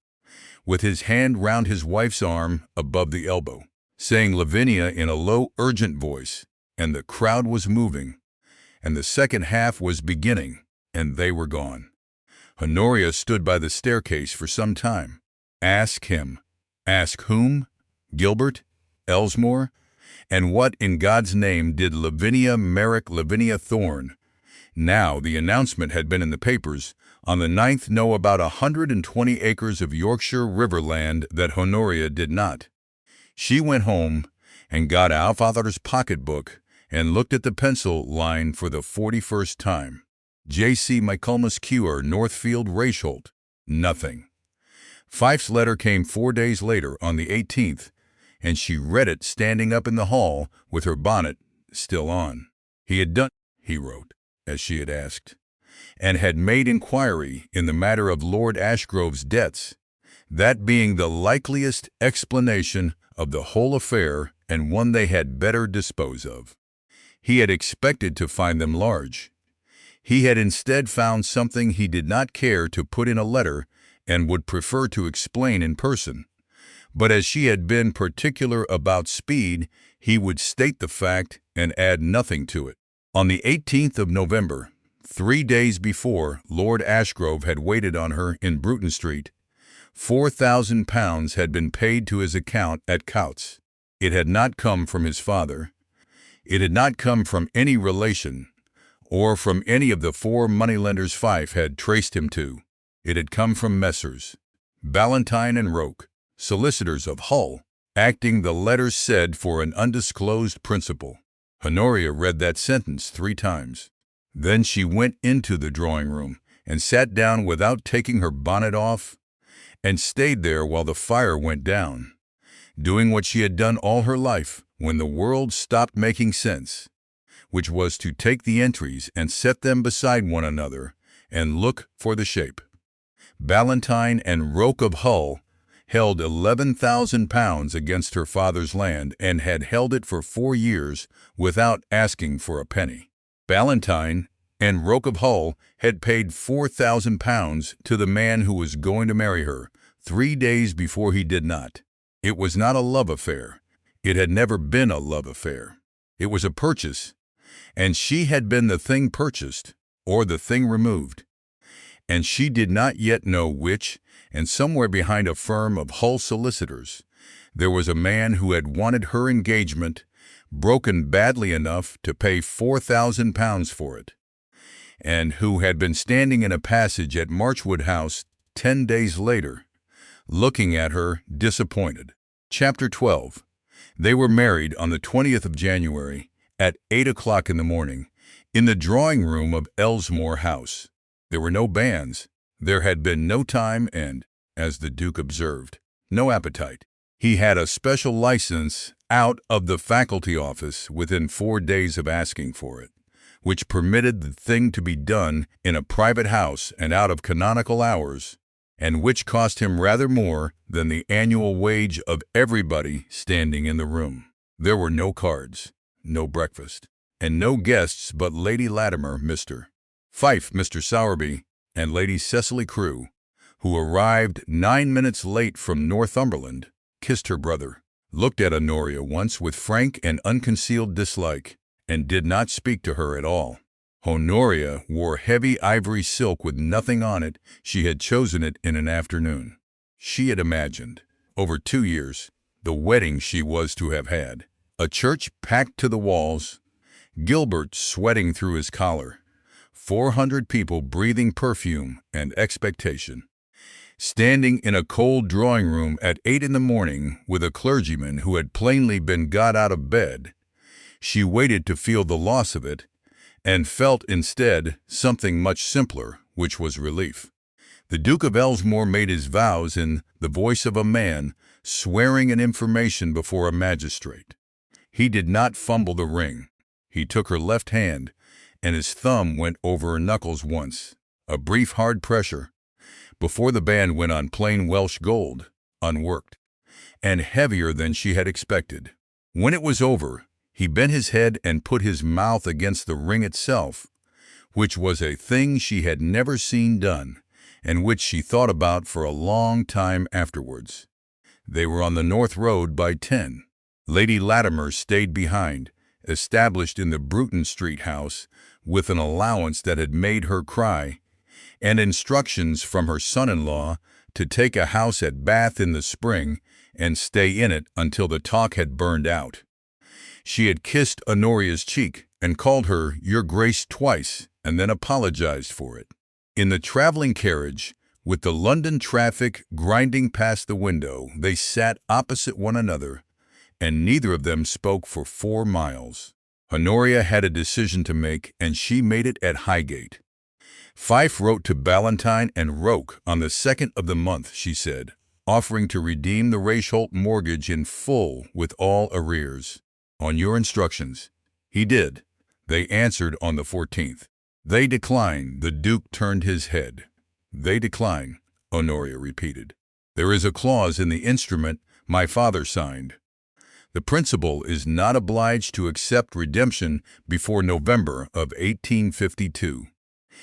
with his hand round his wife's arm above the elbow, saying Lavinia in a low, urgent voice, and the crowd was moving, and the second half was beginning, and they were gone. Honoria stood by the staircase for some time. Ask him. Ask whom? Gilbert? Elsmore? And what in God's name did Lavinia Merrick Lavinia Thorne, now the announcement had been in the papers, on the 9th know about 120 acres of Yorkshire river land that Honoria did not? She went home and got out father's pocketbook and looked at the pencil line for the 41st time. J.C. Michaelmas Cure, Northfield, Raisholt. Nothing. Fife's letter came 4 days later, on the 18th, and she read it standing up in the hall with her bonnet still on. He had done, he wrote, as she had asked, and had made inquiry in the matter of Lord Ashgrove's debts, that being the likeliest explanation of the whole affair and one they had better dispose of. He had expected to find them large. He had instead found something he did not care to put in a letter and would prefer to explain in person. But as she had been particular about speed, he would state the fact and add nothing to it. On the 18th of November, 3 days before Lord Ashgrove had waited on her in Bruton Street, £4,000 had been paid to his account at Coutts. It had not come from his father. It had not come from any relation, or from any of the 4 moneylenders Fife had traced him to. It had come from Messrs. Ballantyne and Roke, solicitors of Hull, acting, the letters said, for an undisclosed principal. Honoria read that sentence 3 times. Then she went into the drawing-room and sat down without taking her bonnet off, and stayed there while the fire went down, doing what she had done all her life when the world stopped making sense, which was to take the entries and set them beside one another and look for the shape. Ballantyne and Roke of Hull held £11,000 against her father's land and had held it for 4 years without asking for a penny. Ballantyne and Roke of Hull had paid £4,000 to the man who was going to marry her 3 days before he did not. It was not a love affair. It had never been a love affair. It was a purchase, and she had been the thing purchased, or the thing removed. And she did not yet know which, and somewhere behind a firm of Hull solicitors, there was a man who had wanted her engagement broken badly enough to pay £4,000 for it, and who had been standing in a passage at Marchwood House 10 days later, looking at her disappointed. Chapter 12. They were married on the 20th of January at 8 o'clock in the morning in the drawing-room of Elsmore House. There were no banns. There had been no time and, as the Duke observed, no appetite. He had a special license out of the faculty office within 4 days of asking for it, which permitted the thing to be done in a private house and out of canonical hours, and which cost him rather more than the annual wage of everybody standing in the room. There were no cards, no breakfast, and no guests but Lady Latimer, Mr. Fife, Mr. Sowerby, and Lady Cecily Crewe, who arrived 9 minutes late from Northumberland, kissed her brother, looked at Honoria once with frank and unconcealed dislike, and did not speak to her at all. Honoria wore heavy ivory silk with nothing on it. She had chosen it in an afternoon. She had imagined, over 2 years, the wedding she was to have had. A church packed to the walls, Gilbert sweating through his collar, 400 people breathing perfume and expectation. Standing in a cold drawing-room at 8 in the morning with a clergyman who had plainly been got out of bed, she waited to feel the loss of it, and felt instead something much simpler, which was relief. The Duke of Ellesmere made his vows in the voice of a man swearing an information before a magistrate. He did not fumble the ring. He took her left hand, and his thumb went over her knuckles once. A brief hard pressure, before the band went on plain Welsh gold, unworked, and heavier than she had expected. When it was over, he bent his head and put his mouth against the ring itself, which was a thing she had never seen done, and which she thought about for a long time afterwards. They were on the North Road by 10. Lady Latimer stayed behind, established in the Bruton Street house, with an allowance that had made her cry, and instructions from her son-in-law to take a house at Bath in the spring and stay in it until the talk had burned out. She had kissed Honoria's cheek and called her "Your Grace" twice, and then apologized for it. In the traveling carriage, with the London traffic grinding past the window, they sat opposite one another, and neither of them spoke for 4 miles. Honoria had a decision to make, and she made it at Highgate. Fife wrote to Ballantyne and Roke on the 2nd of the month, she said, offering to redeem the Regency mortgage in full with all arrears. On your instructions. He did. They answered on the 14th. They decline. The Duke turned his head. They decline, Honoria repeated. There is a clause in the instrument my father signed. The principal is not obliged to accept redemption before November of 1852.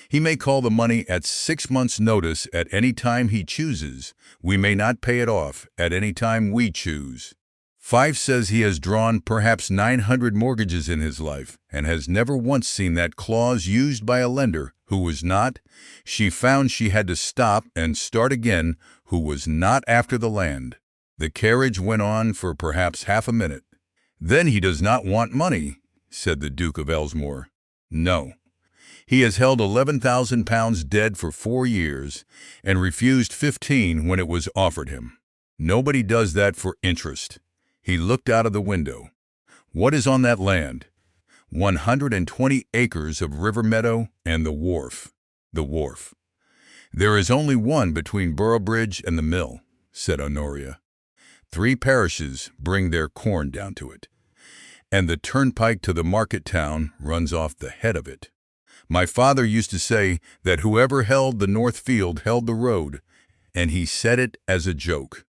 He may call the money at 6 months' notice at any time he chooses. We may not pay it off at any time we choose. Fife says he has drawn perhaps 900 mortgages in his life and has never once seen that clause used by a lender who was not, she found she had to stop and start again, who was not after the land. The carriage went on for perhaps half a minute. Then he does not want money, said the Duke of Ellesmere. No. He has held £11,000 dead for 4 years and refused 15 when it was offered him. Nobody does that for interest. He looked out of the window. What is on that land? 120 acres of river meadow and the wharf. The wharf. There is only one between Boroughbridge and the mill, said Honoria. 3 parishes bring their corn down to it, and the turnpike to the market town runs off the head of it. My father used to say that whoever held the North Field held the road, and he said it as a joke.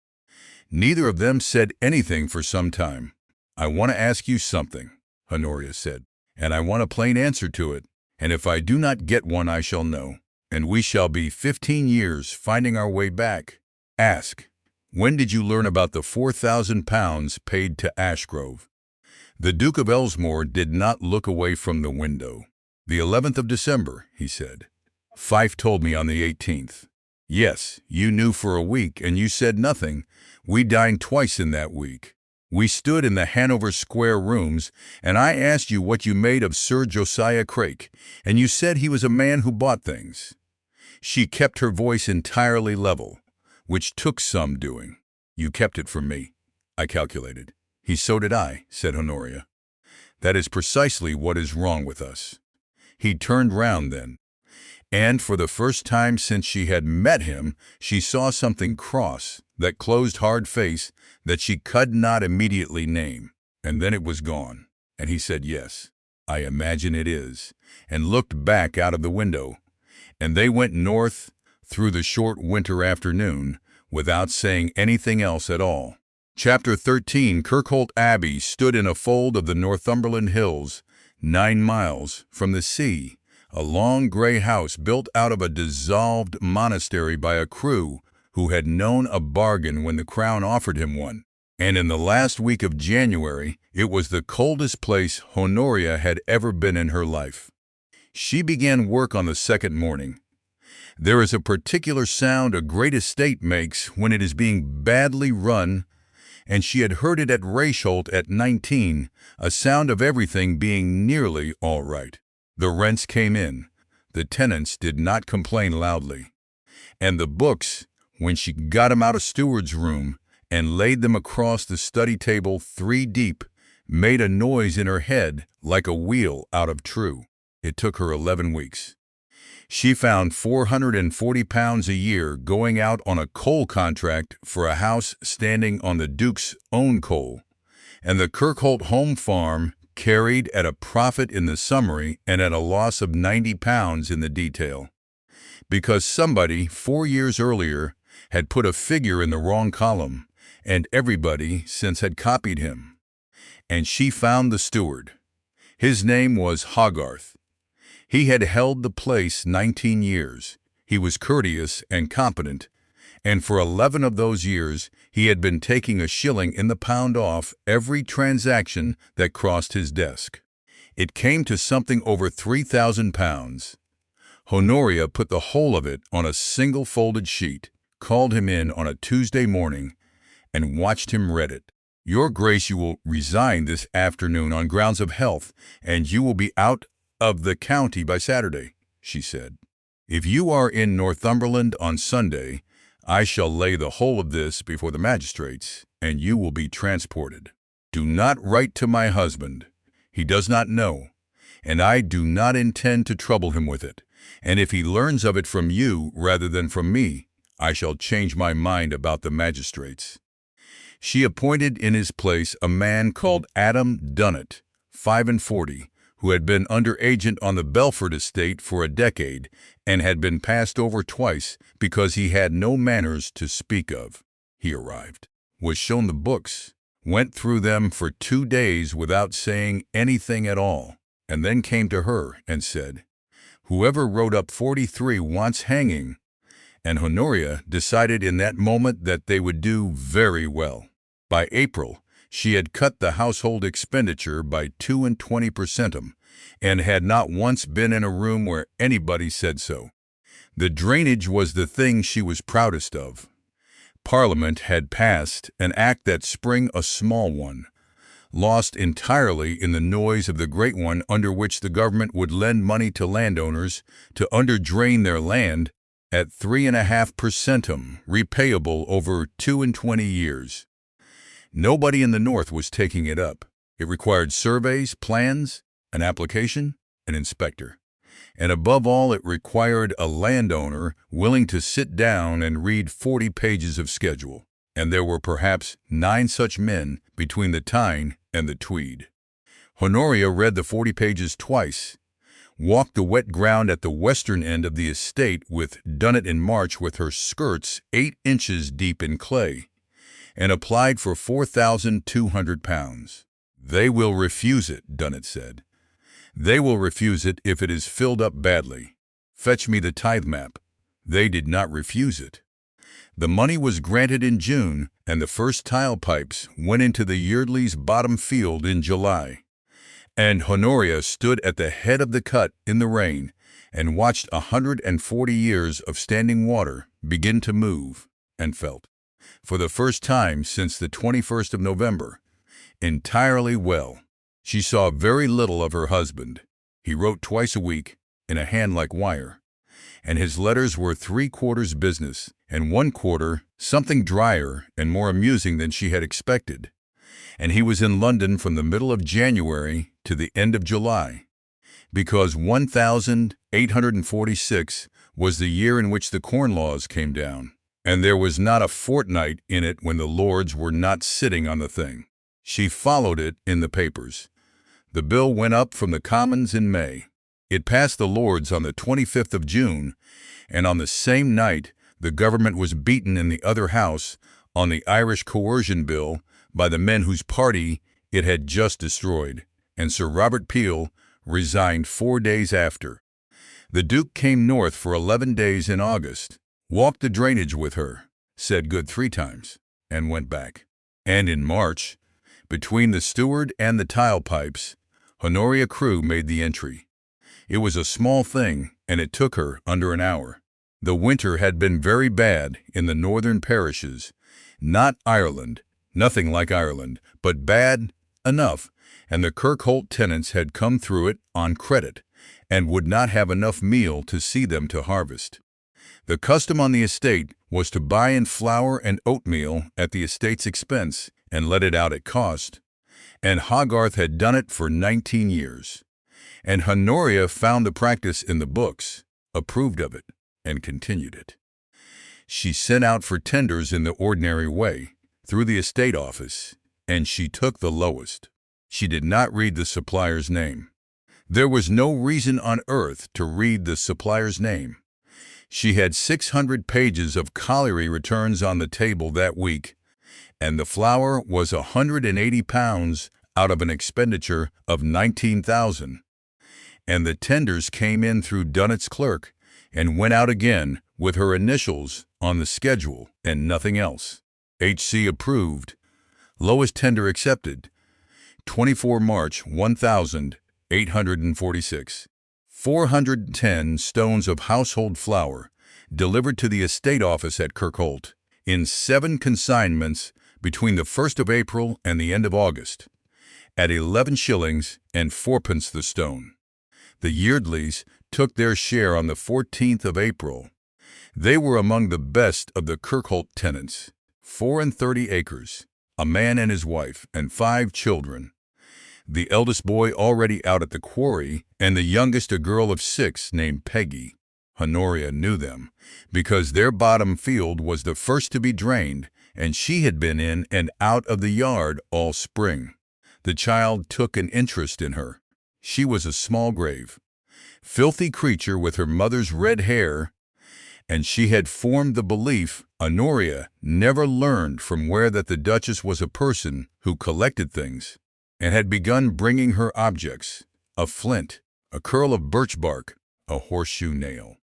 Neither of them said anything for some time. I want to ask you something, Honoria said, and I want a plain answer to it, and if I do not get one I shall know, and we shall be 15 years finding our way back. Ask, when did you learn about the £4,000 paid to Ashgrove? The Duke of Ellesmere did not look away from the window. The 11th of December, he said. Fife told me on the 18th. Yes, you knew for a week, and you said nothing. We dined twice in that week. We stood in the Hanover Square rooms, and I asked you what you made of Sir Josiah Craik, and you said he was a man who bought things. She kept her voice entirely level, which took some doing. You kept it from me, I calculated. So did I, said Honoria. That is precisely what is wrong with us. He turned round then, and for the first time since she had met him, she saw something cross that closed hard face that she could not immediately name. And then it was gone, and he said, yes, I imagine it is, and looked back out of the window. And they went north through the short winter afternoon without saying anything else at all. Chapter 13. Kirkholt Abbey stood in a fold of the Northumberland hills, 9 miles from the sea, a long grey house built out of a dissolved monastery by a crew who had known a bargain when the Crown offered him one. And in the last week of January, it was the coldest place Honoria had ever been in her life. She began work on the 2nd morning. There is a particular sound a great estate makes when it is being badly run, and she had heard it at Regency at 19, a sound of everything being nearly all right. The rents came in. The tenants did not complain loudly. And the books, when she got 'em out of Steward's room and laid them across the study table 3 deep, made a noise in her head like a wheel out of True. It took her 11 weeks. She found £440 a year going out on a coal contract for a house standing on the Duke's own coal, and the Kirkholt home farm carried at a profit in the summary and at a loss of £90 in the detail, because somebody 4 years earlier had put a figure in the wrong column, and everybody since had copied him. And she found the steward. His name was Hogarth. He had held the place 19 years. He was courteous and competent, and for 11 of those years he had been taking a shilling in the pound off every transaction that crossed his desk. It came to something over £3,000. Honoria put the whole of it on a single folded sheet, called him in on a Tuesday morning, and watched him read it. "Your Grace, you will resign this afternoon on grounds of health, and you will be out of the county by Saturday," she said. "If you are in Northumberland on Sunday, I shall lay the whole of this before the magistrates, and you will be transported. Do not write to my husband. He does not know, and I do not intend to trouble him with it. And if he learns of it from you rather than from me, I shall change my mind about the magistrates." She appointed in his place a man called Adam Dunnett, 45, who had been under agent on the Belford estate for a decade and had been passed over twice because he had no manners to speak of. He arrived, was shown the books, went through them for 2 days without saying anything at all, and then came to her and said, "Whoever wrote up 43 wants hanging," and Honoria decided in that moment that they would do very well. By April, she had cut the household expenditure by 22%, and had not once been in a room where anybody said so. The drainage was the thing she was proudest of. Parliament had passed an act that sprang a small one, lost entirely in the noise of the great one under which the government would lend money to landowners to underdrain their land at 3.5%, repayable over 22 years. Nobody in the North was taking it up. It required surveys, plans, an application, an inspector. And above all, it required a landowner willing to sit down and read 40 pages of schedule. And there were perhaps 9 such men between the Tyne and the Tweed. Honoria read the 40 pages twice, walked the wet ground at the western end of the estate with Dunnett in March with her skirts 8 inches deep in clay, and applied for £4,200. "They will refuse it," Dunnett said. "They will refuse it if it is filled up badly. Fetch me the tithe map." They did not refuse it. The money was granted in June, and the first tile pipes went into the Yeardley's bottom field in July. And Honoria stood at the head of the cut in the rain and watched 140 years of standing water begin to move, and felt, for the first time since the 21st of November, entirely well. She saw very little of her husband. He wrote twice a week, in a hand like wire, and his letters were 3/4 business, and 1/4 something drier and more amusing than she had expected. And he was in London from the middle of January to the end of July, because 1846 was the year in which the Corn Laws came down, and there was not a fortnight in it when the Lords were not sitting on the thing. She followed it in the papers. The bill went up from the Commons in May. It passed the Lords on the 25th of June, and on the same night the government was beaten in the other House on the Irish Coercion Bill by the men whose party it had just destroyed, and Sir Robert Peel resigned 4 days after. The Duke came north for 11 days in August, walked the drainage with her, said good 3 times, and went back. And in March, between the steward and the tile pipes, Honoria Crewe made the entry. It was a small thing, and it took her under an hour. The winter had been very bad in the northern parishes, not Ireland, nothing like Ireland, but bad enough, and the Kirkholt tenants had come through it on credit, and would not have enough meal to see them to harvest. The custom on the estate was to buy in flour and oatmeal at the estate's expense and let it out at cost, and Hogarth had done it for 19 years. And Honoria found the practice in the books. approved of it, and continued it. She sent out for tenders in the ordinary way, through the estate office, and she took the lowest. She did not read the supplier's name. There was no reason on earth to read the supplier's name. She had 600 pages of colliery returns on the table that week, and the flour was 180 pounds out of an expenditure of 19,000. And the tenders came in through Dunnett's clerk and went out again with her initials on the schedule and nothing else. HC approved. Lowest tender accepted. 24 March 1846. 410 stones of household flour delivered to the estate office at Kirkholt in 7 consignments between the 1st of April and the end of August, at 11 shillings and 4pence the stone. The Yeardleys took their share on the 14th of April. They were among the best of the Kirkholt tenants. 34 acres, a man and his wife, and 5 children. The eldest boy already out at the quarry, and the youngest a girl of 6 named Peggy. Honoria knew them, because their bottom field was the first to be drained, and she had been in and out of the yard all spring. The child took an interest in her. She was a small grave, filthy creature with her mother's red hair, and she had formed the belief Honoria never learned from where that the Duchess was a person who collected things, and had begun bringing her objects, a flint, a curl of birch bark, a horseshoe nail.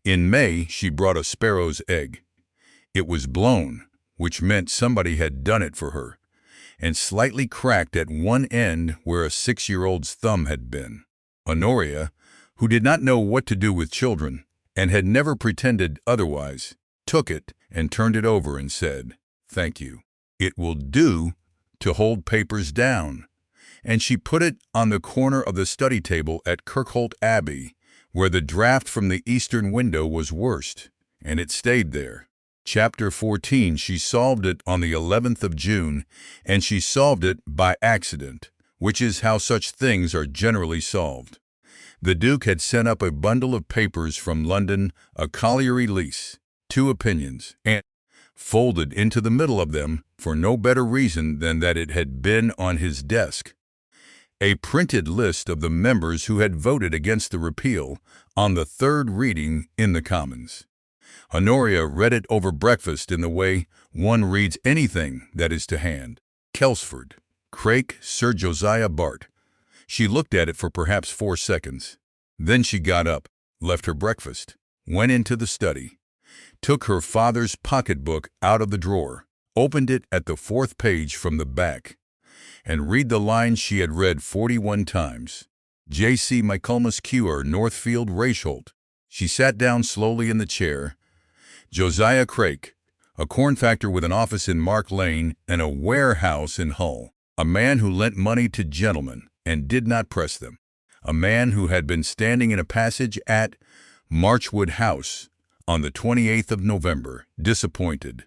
In May she brought a sparrow's egg. It was blown, which meant somebody had done it for her, and slightly cracked at one end where a 6-year-old's thumb had been. Honoria, who did not know what to do with children, and had never pretended otherwise, took it and turned it over and said, "Thank you. It will do to hold papers down." And she put it on the corner of the study table at Kirkholt Abbey, where the draught from the eastern window was worst, and it stayed there. Chapter 14. She solved it on the 11th of June, and she solved it by accident, which is how such things are generally solved. The Duke had sent up a bundle of papers from London, a colliery lease, 2 opinions, and folded into the middle of them for no better reason than that it had been on his desk a printed list of the members who had voted against the repeal on the 3rd reading in the Commons. Honoria read it over breakfast in the way one reads anything that is to hand. Kelsford, Craik, Sir Josiah Bart. She looked at it for perhaps 4 seconds. Then she got up, left her breakfast, went into the study, took her father's pocketbook out of the drawer, opened it at the 4th page from the back, and read the lines she had read 41 times. J.C. Michaelmas Cure, Northfield, Raisholt. She sat down slowly in the chair. Josiah Craik, a corn factor with an office in Mark Lane and a warehouse in Hull, a man who lent money to gentlemen and did not press them, a man who had been standing in a passage at Marchwood House on the 28th of November, disappointed.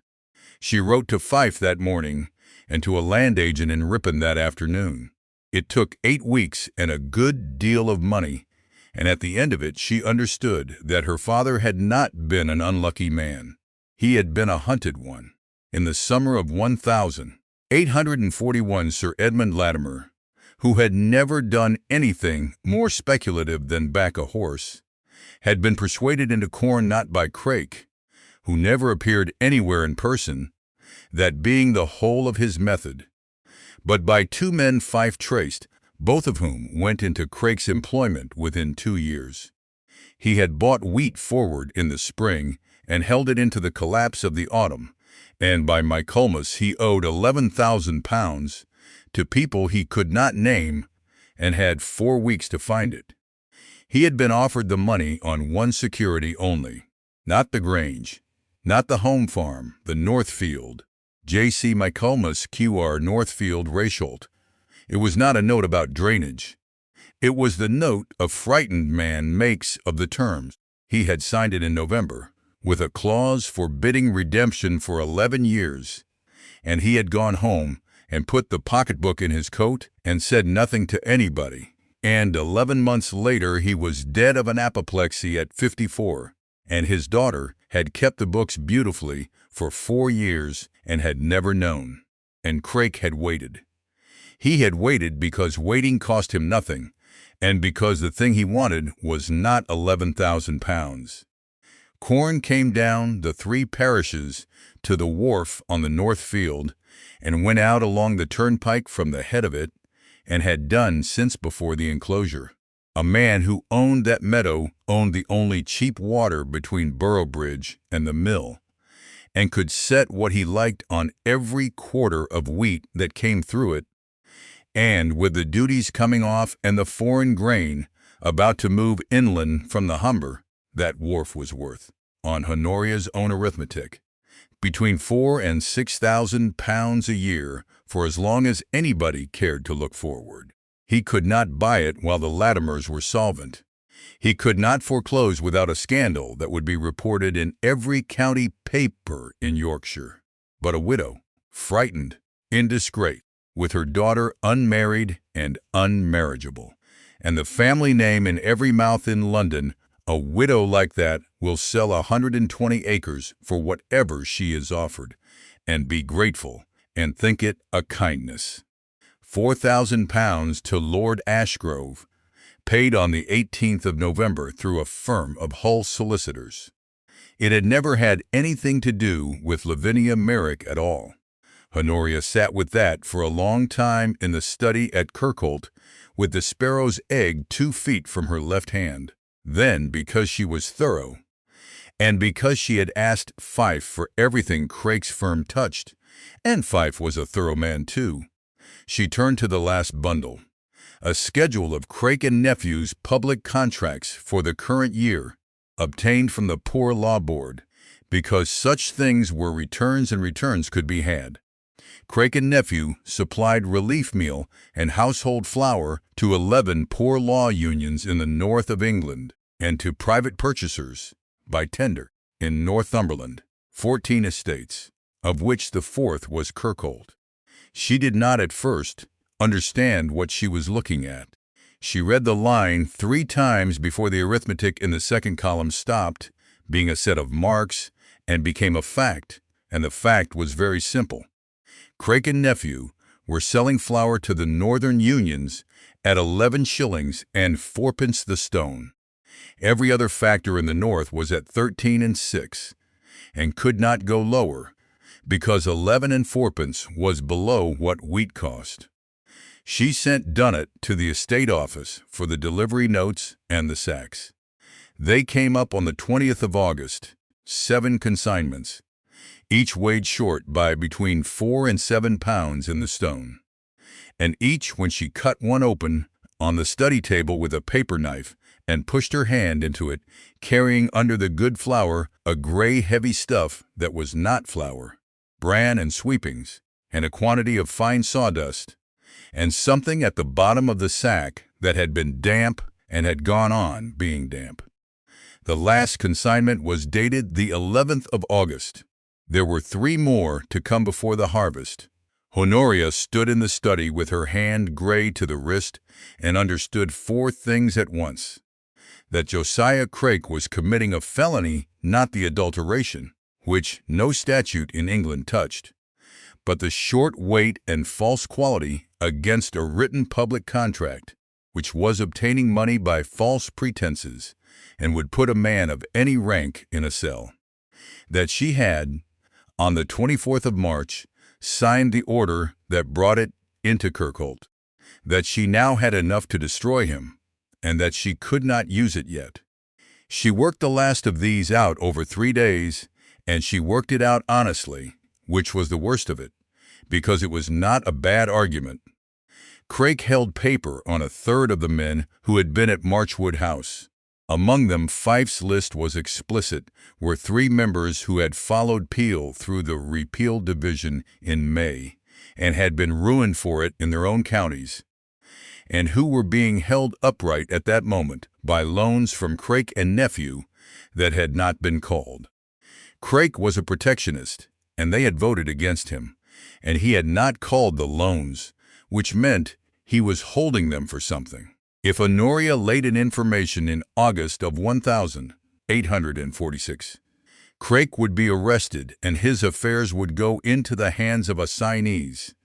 She wrote to Fife that morning and to a land agent in Ripon that afternoon. It took 8 weeks and a good deal of money, and at the end of it she understood that her father had not been an unlucky man. He had been a hunted one. In the summer of 1841, Sir Edmund Latimer, who had never done anything more speculative than back a horse, had been persuaded into corn not by Craik, who never appeared anywhere in person, that being the whole of his method, but by 2 men Fife traced, both of whom went into Craik's employment within 2 years. He had bought wheat forward in the spring and held it into the collapse of the autumn, and by Michaelmas he owed £11,000 to people he could not name and had 4 weeks to find it. He had been offered the money on one security only, not the Grange, not the home farm, the Northfield. J.C. Michaelmas, Qr. Northfield, Raisholt. It was not a note about drainage. It was the note a frightened man makes of the terms. He had signed it in November, with a clause forbidding redemption for 11 years, and he had gone home and put the pocketbook in his coat and said nothing to anybody. And 11 months later, he was dead of an apoplexy at 54, and his daughter had kept the books beautifully for 4 years and had never known. And Craik had waited. He had waited because waiting cost him nothing, and because the thing he wanted was not £11,000. Corn came down the 3 parishes to the wharf on the North Field and went out along the turnpike from the head of it, and had done since before the enclosure. A man who owned that meadow owned the only cheap water between Boroughbridge and the mill, and could set what he liked on every quarter of wheat that came through it. And with the duties coming off and the foreign grain about to move inland from the Humber, that wharf was worth, on Honoria's own arithmetic, between £4,000 and £6,000 a year for as long as anybody cared to look forward. He could not buy it while the Latimers were solvent. He could not foreclose without a scandal that would be reported in every county paper in Yorkshire. But a widow, frightened, in disgrace, with her daughter unmarried and unmarriageable, and the family name in every mouth in London, a widow like that will sell 120 acres for whatever she is offered, and be grateful, and think it a kindness. £4,000 to Lord Ashgrove, paid on the 18th of November through a firm of Hull solicitors. It had never had anything to do with Lavinia Merrick at all. Honoria sat with that for a long time in the study at Kirkholt, with the sparrow's egg 2 feet from her left hand. Then, because she was thorough, and because she had asked Fife for everything Craik's firm touched, and Fife was a thorough man too, she turned to the last bundle, a schedule of Craik and Nephew's public contracts for the current year, obtained from the Poor Law Board, because such things were returns and returns could be had. Craik and Nephew supplied relief meal and household flour to 11 poor law unions in the north of England, and to private purchasers, by tender, in Northumberland, 14 estates, of which the 4th was Kirkholt. She did not at first understand what she was looking at. She read the line 3 times before the arithmetic in the second column stopped, being a set of marks, and became a fact, and the fact was very simple. Craik and Nephew were selling flour to the northern unions at 11 shillings and 4pence the stone. Every other factor in the north was at 13 and 6, and could not go lower, because 11 and 4pence was below what wheat cost. She sent Dunnett to the estate office for the delivery notes and the sacks. They came up on the 20th of August, 7 consignments, each weighed short by between 4 and 7 pounds in the stone, and each, when she cut one open on the study table with a paper knife and pushed her hand into it, carrying under the good flour a gray heavy stuff that was not flour, bran and sweepings, and a quantity of fine sawdust, and something at the bottom of the sack that had been damp and had gone on being damp. The last consignment was dated the 11th of August. There were 3 more to come before the harvest. Honoria stood in the study with her hand gray to the wrist and understood 4 things at once. That Josiah Craik was committing a felony, not the adulteration, which no statute in England touched, but the short weight and false quality against a written public contract, which was obtaining money by false pretenses, and would put a man of any rank in a cell. That she had, on the 24th of March, signed the order that brought it into Kirkholt, that she now had enough to destroy him, and that she could not use it yet. She worked the last of these out over 3 days, and she worked it out honestly, which was the worst of it, because it was not a bad argument. Craik held paper on 1/3 of the men who had been at Marchwood House. Among them, Fife's list was explicit, were 3 members who had followed Peel through the Repeal Division in May, and had been ruined for it in their own counties, and who were being held upright at that moment by loans from Craik and Nephew that had not been called. Craik was a protectionist, and they had voted against him, and he had not called the loans, which meant he was holding them for something. If Honoria laid in information in August of 1846, Craik would be arrested and his affairs would go into the hands of assignees,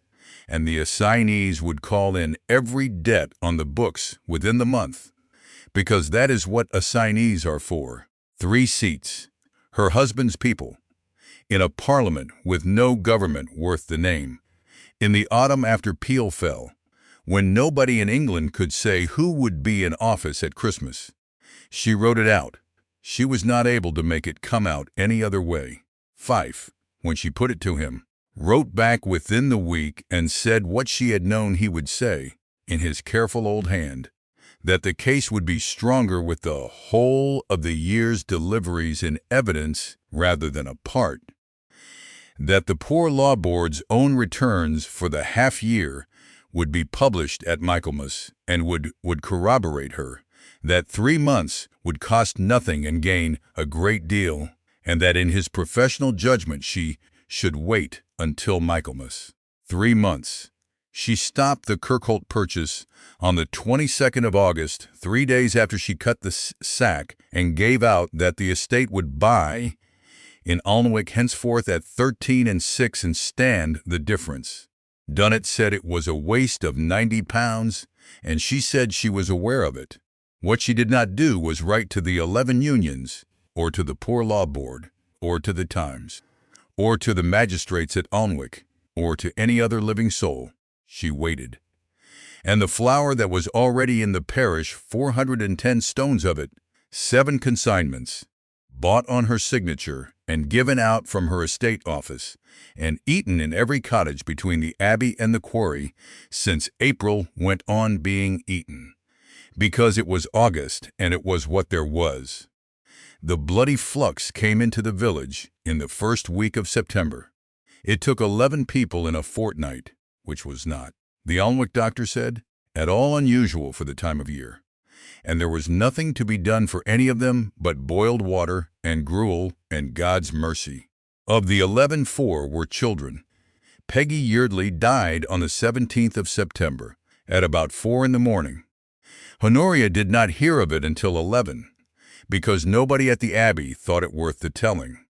and the assignees would call in every debt on the books within the month, because that is what assignees are for. 3 seats, her husband's people, in a parliament with no government worth the name. In the autumn after Peel fell, when nobody in England could say who would be in office at Christmas, she wrote it out. She was not able to make it come out any other way. Fife, when she put it to him, wrote back within the week and said what she had known he would say, in his careful old hand, that the case would be stronger with the whole of the year's deliveries in evidence rather than a part, that the Poor Law Board's own returns for the half year would be published at Michaelmas and would corroborate her, that 3 months would cost nothing and gain a great deal, and that in his professional judgment she should wait until Michaelmas. 3 months. She stopped the Kirkholt purchase on the 22nd of August, 3 days after she cut the sack, and gave out that the estate would buy in Alnwick henceforth at 13 6 and stand the difference. Dunnett said it was a waste of £90, and she said she was aware of it. What she did not do was write to the 11 unions, or to the Poor Law Board, or to the Times, or to the magistrates at Alnwick, or to any other living soul. She waited. And the flour that was already in the parish, 410 stones of it, 7 consignments, bought on her signature and given out from her estate office, and eaten in every cottage between the Abbey and the quarry, since April went on being eaten. Because it was August, and it was what there was. The bloody flux came into the village in the first week of September. It took 11 people in a fortnight, which was not, the Alnwick doctor said, at all unusual for the time of year. And there was nothing to be done for any of them but boiled water and gruel and God's mercy. Of the 11, 4 were children. Peggy Yeardley died on the 17th of September, at about 4 in the morning. Honoria did not hear of it until 11, because nobody at the Abbey thought it worth the telling.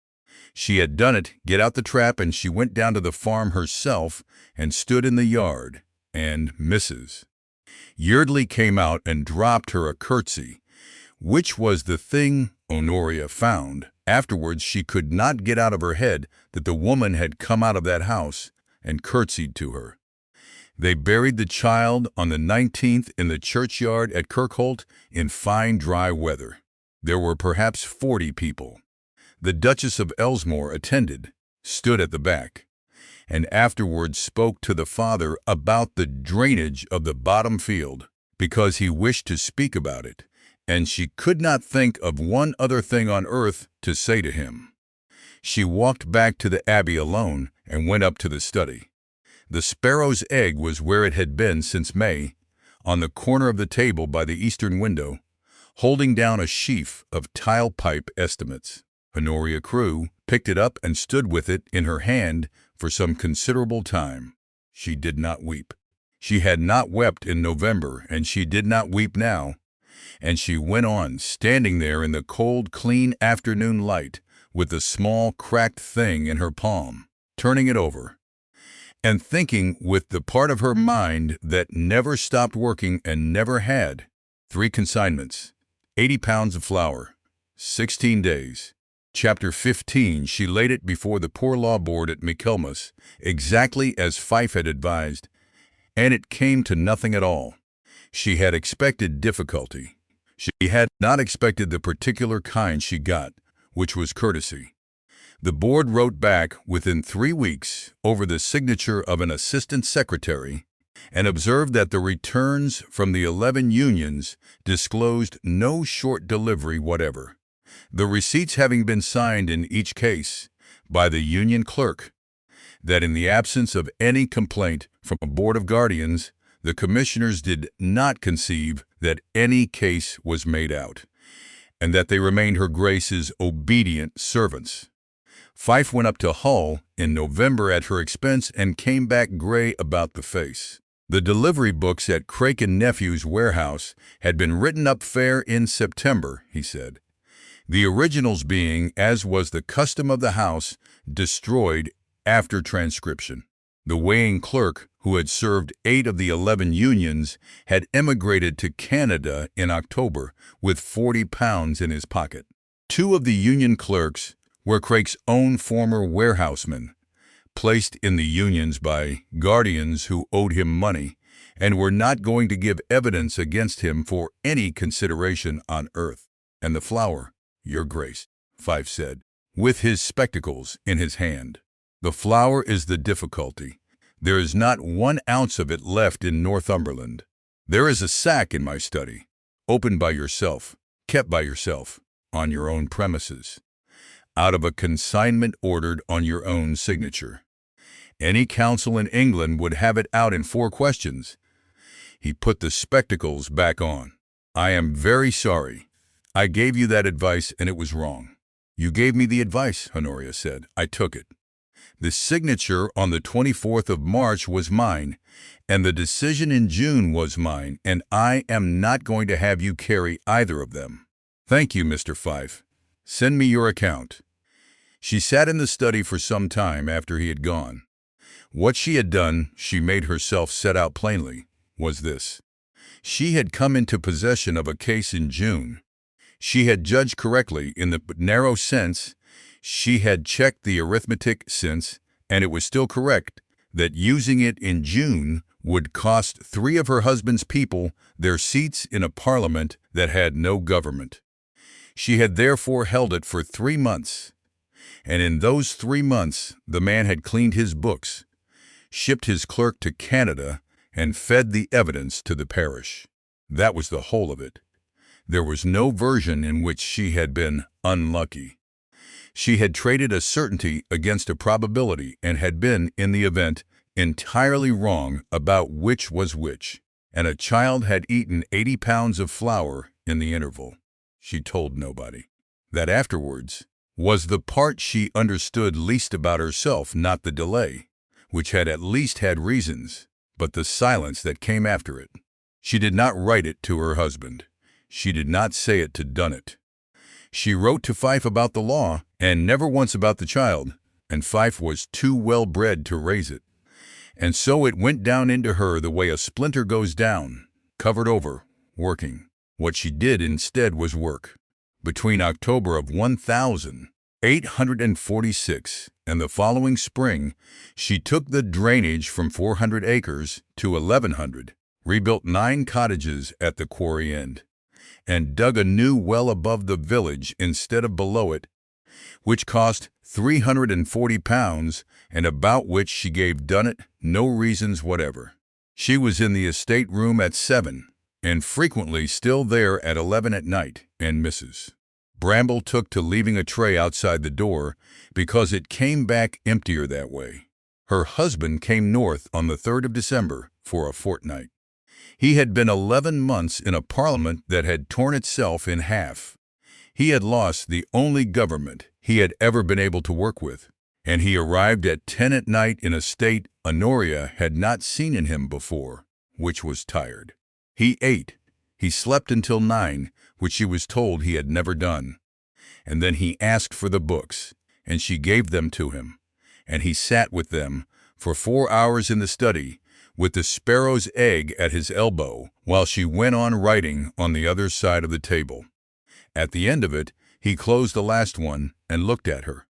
She had done it, get out the trap, and she went down to the farm herself and stood in the yard, and Mrs. Yeardley came out and dropped her a curtsy, which was the thing Honoria found. Afterwards she could not get out of her head that the woman had come out of that house and curtsied to her. They buried the child on the 19th in the churchyard at Kirkholt in fine dry weather. There were perhaps 40 people. The Duchess of Ellesmere attended, stood at the back, and afterwards spoke to the father about the drainage of the bottom field, because he wished to speak about it, and she could not think of one other thing on earth to say to him. She walked back to the Abbey alone and went up to the study. The sparrow's egg was where it had been since May, on the corner of the table by the eastern window, holding down a sheaf of tile pipe estimates. Honoria Crewe picked it up and stood with it in her hand for some considerable time. She did not weep. She had not wept in November, and she did not weep now. And she went on, standing there in the cold, clean afternoon light, with the small, cracked thing in her palm, turning it over, and thinking with the part of her mind that never stopped working and never had. 3 consignments, 80 pounds of flour, 16 days. Chapter 15, she laid it before the Poor Law Board at Michaelmas, exactly as Fife had advised, and it came to nothing at all. She had expected difficulty. She had not expected the particular kind she got, which was courtesy. The board wrote back within 3 weeks over the signature of an assistant secretary and observed that the returns from the 11 unions disclosed no short delivery whatever, the receipts having been signed in each case by the union clerk, that in the absence of any complaint from a board of guardians, the commissioners did not conceive that any case was made out, and that they remained her Grace's obedient servants. Fife went up to Hull in November at her expense and came back gray about the face. The delivery books at Craik and Nephew's warehouse had been written up fair in September, he said. The originals being, as was the custom of the house, destroyed after transcription. The weighing clerk, who had served 8 of the 11 unions, had emigrated to Canada in October with £40 in his pocket. 2 of the union clerks were Craik's own former warehousemen, placed in the unions by guardians who owed him money and were not going to give evidence against him for any consideration on earth. And the flower, Your Grace, Fife said, with his spectacles in his hand. The flower is the difficulty. There is not 1 ounce of it left in Northumberland. There is a sack in my study, opened by yourself, kept by yourself, on your own premises, out of a consignment ordered on your own signature. Any counsel in England would have it out in 4 questions. He put the spectacles back on. I am very sorry. I gave you that advice and it was wrong. You gave me the advice, Honoria said. I took it. The signature on the 24th of March was mine, and the decision in June was mine, and I am not going to have you carry either of them. Thank you, Mr. Fife. Send me your account. She sat in the study for some time after he had gone. What she had done, she made herself set out plainly, was this. She had come into possession of a case in June. She had judged correctly in the narrow sense. She had checked the arithmetic since, and it was still correct, that using it in June would cost 3 of her husband's people their seats in a parliament that had no government. She had therefore held it for 3 months, and in those 3 months the man had cleaned his books, shipped his clerk to Canada, and fed the evidence to the parish. That was the whole of it. There was no version in which she had been unlucky. She had traded a certainty against a probability and had been, in the event, entirely wrong about which was which, and a child had eaten 80 pounds of flour in the interval. She told nobody. That afterwards was the part she understood least about herself, not the delay, which had at least had reasons, but the silence that came after it. She did not write it to her husband. She did not say it to Dunnet. She wrote to Fife about the law, and never once about the child, and Fife was too well bred to raise it. And so it went down into her the way a splinter goes down, covered over, working. What she did instead was work. Between October of 1846 and the following spring, she took the drainage from 400 acres to 1,100, rebuilt 9 cottages at the quarry end, and dug a new well above the village instead of below it, which cost £340 and about which she gave Dunnet no reasons whatever. She was in the estate room at 7, and frequently still there at 11 at night, and Mrs. Bramble took to leaving a tray outside the door because it came back emptier that way. Her husband came north on the 3rd of December for a fortnight. He had been 11 months in a parliament that had torn itself in half. He had lost the only government he had ever been able to work with, and he arrived at 10 at night in a state Honoria had not seen in him before, which was tired. He ate. He slept until 9, which she was told he had never done. And then he asked for the books, and she gave them to him, and he sat with them for 4 hours in the study, with the sparrow's egg at his elbow, while she went on writing on the other side of the table. At the end of it, he closed the last one and looked at her.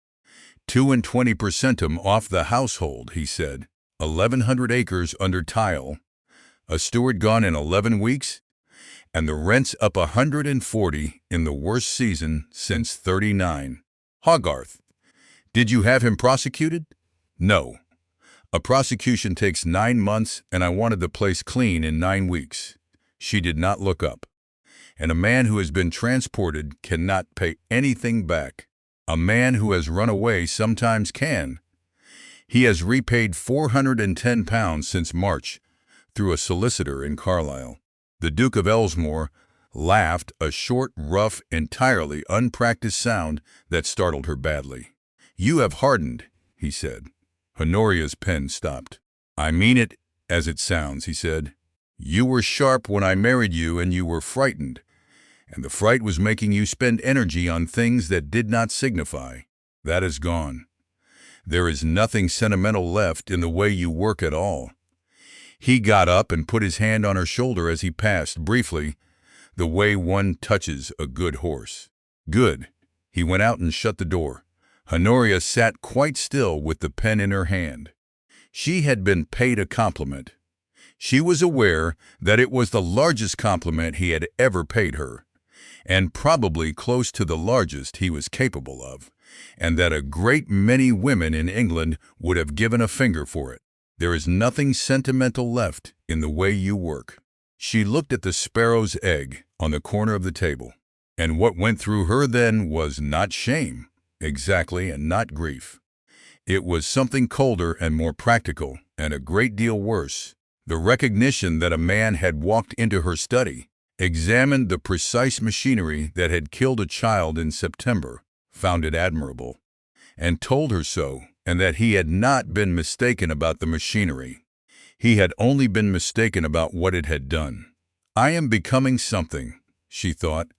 22 per centum off the household, he said. 1,100 acres under tile. A steward gone in 11 weeks, and the rent's up 140 in the worst season since '39. Hogarth. Did you have him prosecuted? No. A prosecution takes 9 months, and I wanted the place clean in 9 weeks. She did not look up. And a man who has been transported cannot pay anything back. A man who has run away sometimes can. He has repaid £410 since March through a solicitor in Carlisle. The Duke of Ellesmere laughed, a short, rough, entirely unpracticed sound that startled her badly. You have hardened, he said. Honoria's pen stopped. I mean it, as it sounds," he said. "You were sharp when I married you and you were frightened, and the fright was making you spend energy on things that did not signify. That is gone. There is nothing sentimental left in the way you work at all." He got up and put his hand on her shoulder as he passed, briefly, the way one touches a good horse. "Good." He went out and shut the door. Honoria sat quite still with the pen in her hand. She had been paid a compliment. She was aware that it was the largest compliment he had ever paid her, and probably close to the largest he was capable of, and that a great many women in England would have given a finger for it. "There is nothing sentimental left in the way you work." She looked at the sparrow's egg on the corner of the table, and what went through her then was not shame, exactly, and not grief. It was something colder and more practical, and a great deal worse. The recognition that a man had walked into her study, examined the precise machinery that had killed a child in September, found it admirable, and told her so, and that he had not been mistaken about the machinery. He had only been mistaken about what it had done. "I am becoming something," she thought,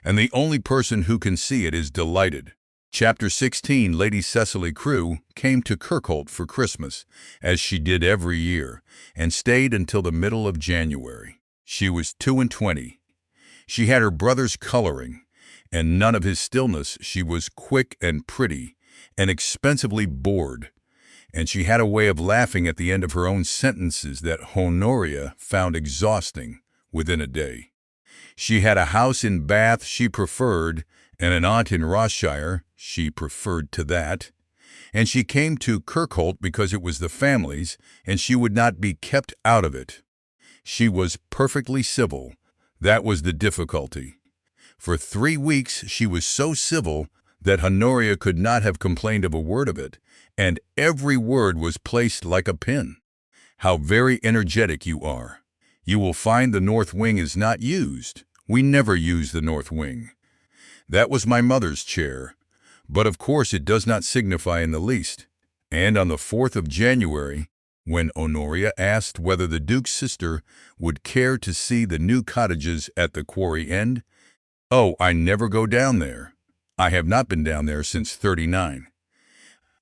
"and the only person who can see it is delighted." Chapter 16. Lady Cecily Crewe came to Kirkholt for Christmas, as she did every year, and stayed until the middle of January. She was 22. She had her brother's coloring, and none of his stillness. She was quick and pretty, and expensively bored, and she had a way of laughing at the end of her own sentences that Honoria found exhausting within a day. She had a house in Bath she preferred, and an aunt in Rossshire she preferred to that, and she came to Kirkholt because it was the family's, and she would not be kept out of it. She was perfectly civil. That was the difficulty. For 3 weeks she was so civil that Honoria could not have complained of a word of it, and every word was placed like a pin. "How very energetic you are. You will find the north wing is not used. We never use the north wing. That was my mother's chair, but of course it does not signify in the least." And on the 4th of January, when Honoria asked whether the Duke's sister would care to see the new cottages at the Quarry End, "Oh, I never go down there. I have not been down there since '39.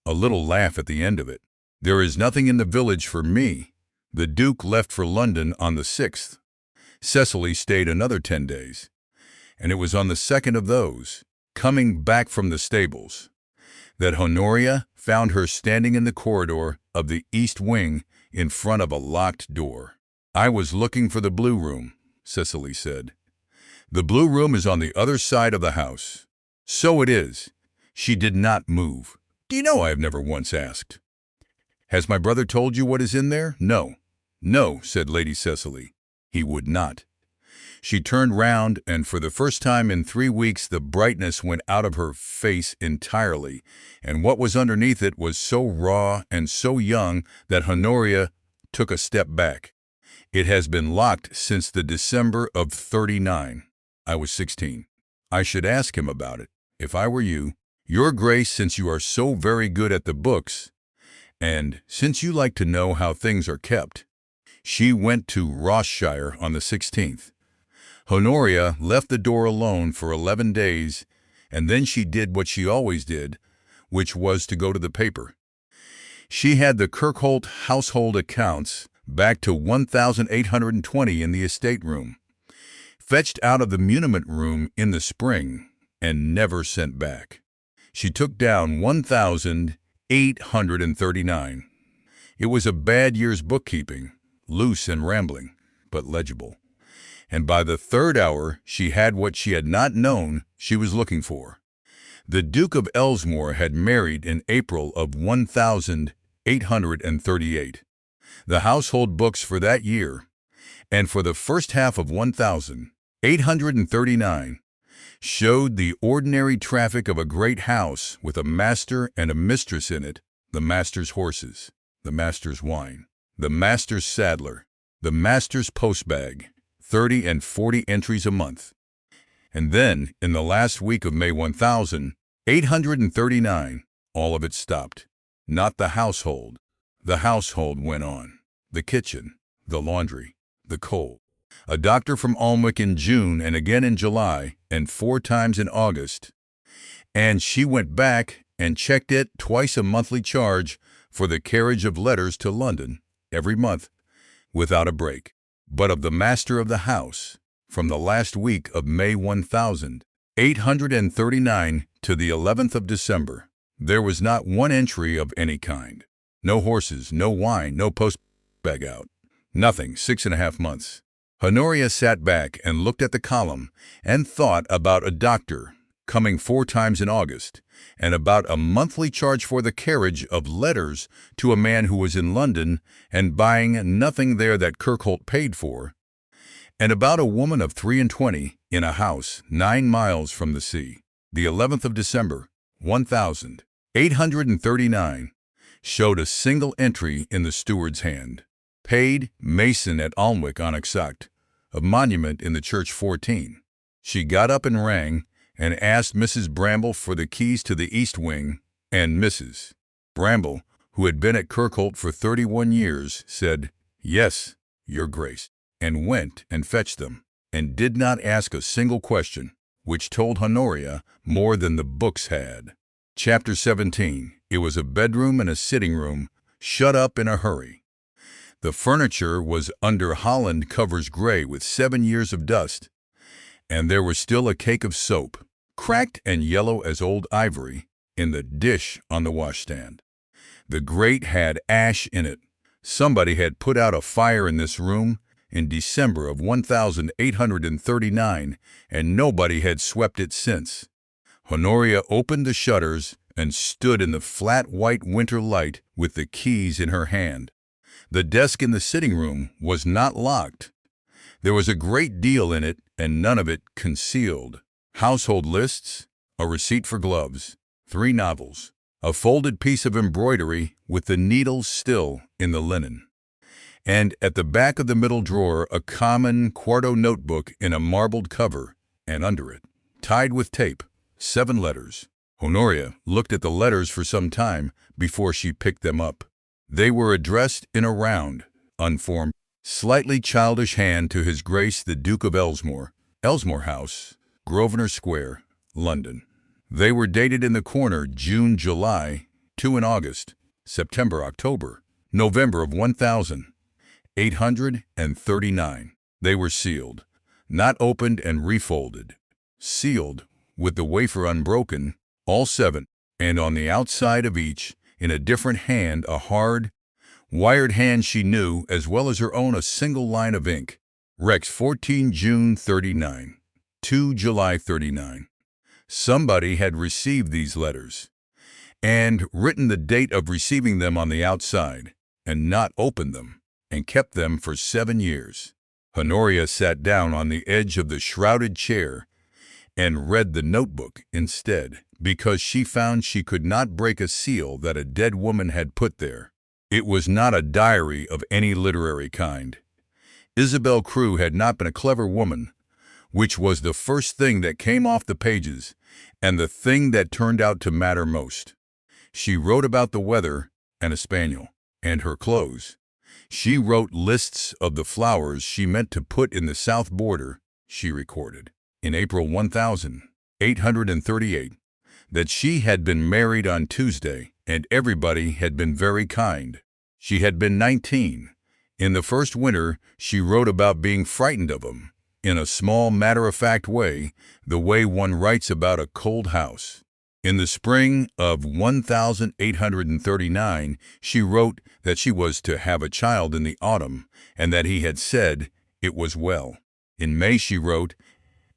A little laugh at the end of it. "There is nothing in the village for me. The Duke left for London on the 6th. Cecily stayed another 10 days. And it was on the second of those, coming back from the stables, that Honoria found her standing in the corridor of the east wing in front of a locked door. "I was looking for the blue room," Cecily said. "The blue room is on the other side of the house." "So it is." She did not move. "Do you know I have never once asked. Has my brother told you what is in there?" "No." "No," said Lady Cecily. "He would not." She turned round, and for the first time in 3 weeks the brightness went out of her face entirely, and what was underneath it was so raw and so young that Honoria took a step back. "It has been locked since the December of '39. I was 16. I should ask him about it, if I were you. Your Grace, since you are so very good at the books, and since you like to know how things are kept." She went to Rossshire on the 16th. Honoria left the door alone for 11 days, and then she did what she always did, which was to go to the paper. She had the Kirkholt household accounts back to 1,820 in the estate room, fetched out of the muniment room in the spring, and never sent back. She took down 1,839. It was a bad year's bookkeeping, loose and rambling, but legible. And by the 3rd hour she had what she had not known she was looking for. The Duke of Ellesmere had married in April of 1,838. The household books for that year, and for the first half of 1,839, showed the ordinary traffic of a great house with a master and a mistress in it, the master's horses, the master's wine, the master's saddler, the master's postbag, 30 and 40 entries a month. And then, in the last week of May 1,839, all of it stopped. Not the household. The household went on. the kitchen, the laundry, the coal. A doctor from Alnwick in June and again in July and 4 times in August. And she went back and checked it twice a monthly charge for the carriage of letters to London every month without a break. But of the master of the house, from the last week of May 1839 to the 11th of December, there was not one entry of any kind. No horses, no wine, no post bag out. Nothing, 6.5 months. Honoria sat back and looked at the column and thought about a doctor coming 4 times in August, and about a monthly charge for the carriage of letters to a man who was in London and buying nothing there that Kirkholt paid for, and about a woman of 23 in a house 9 miles from the sea. The 11th of December, 1839, showed a single entry in the steward's hand. Paid, mason at Alnwick on exact, a monument in the church 14. She got up and rang, and asked Mrs. Bramble for the keys to the east wing, and Mrs. Bramble, who had been at Kirkholt for 31 years, said, "Yes, Your Grace," and went and fetched them, and did not ask a single question, which told Honoria more than the books had. Chapter 17. It was a bedroom and a sitting room, shut up in a hurry. The furniture was under Holland covers gray with 7 years of dust, and there was still a cake of soap, cracked and yellow as old ivory, in the dish on the washstand. The grate had ash in it. Somebody had put out a fire in this room in December of 1839, and nobody had swept it since. Honoria opened the shutters and stood in the flat white winter light with the keys in her hand. The desk in the sitting room was not locked. There was a great deal in it, and none of it concealed. Household lists, a receipt for gloves, 3 novels, a folded piece of embroidery with the needles still in the linen, and at the back of the middle drawer a common quarto notebook in a marbled cover, and under it, tied with tape, 7 letters. Honoria looked at the letters for some time before she picked them up. They were addressed in a round, unformed, slightly childish hand to His Grace the Duke of Ellesmere, Ellesmere House, Grosvenor Square, London. They were dated in the corner June, July, 2 in August, September, October, November of 1839. They were sealed, not opened and refolded. Sealed, with the wafer unbroken, all 7, and on the outside of each, in a different hand, a hard, wired hand she knew, as well as her own, a single line of ink. Rex 14 June 39. 2 July 39. Somebody had received these letters, and written the date of receiving them on the outside, and not opened them, and kept them for 7 years. Honoria sat down on the edge of the shrouded chair and read the notebook instead, because she found she could not break a seal that a dead woman had put there. It was not a diary of any literary kind. Isabel Crewe had not been a clever woman, which was the first thing that came off the pages, and the thing that turned out to matter most. She wrote about the weather and a spaniel, and her clothes. She wrote lists of the flowers she meant to put in the south border, she recorded, in April 1838, that she had been married on Tuesday, and everybody had been very kind. She had been 19. In the first winter, she wrote about being frightened of him, in a small, matter-of-fact way, the way one writes about a cold house. In the spring of 1839, she wrote that she was to have a child in the autumn, and that he had said it was well. In May she wrote,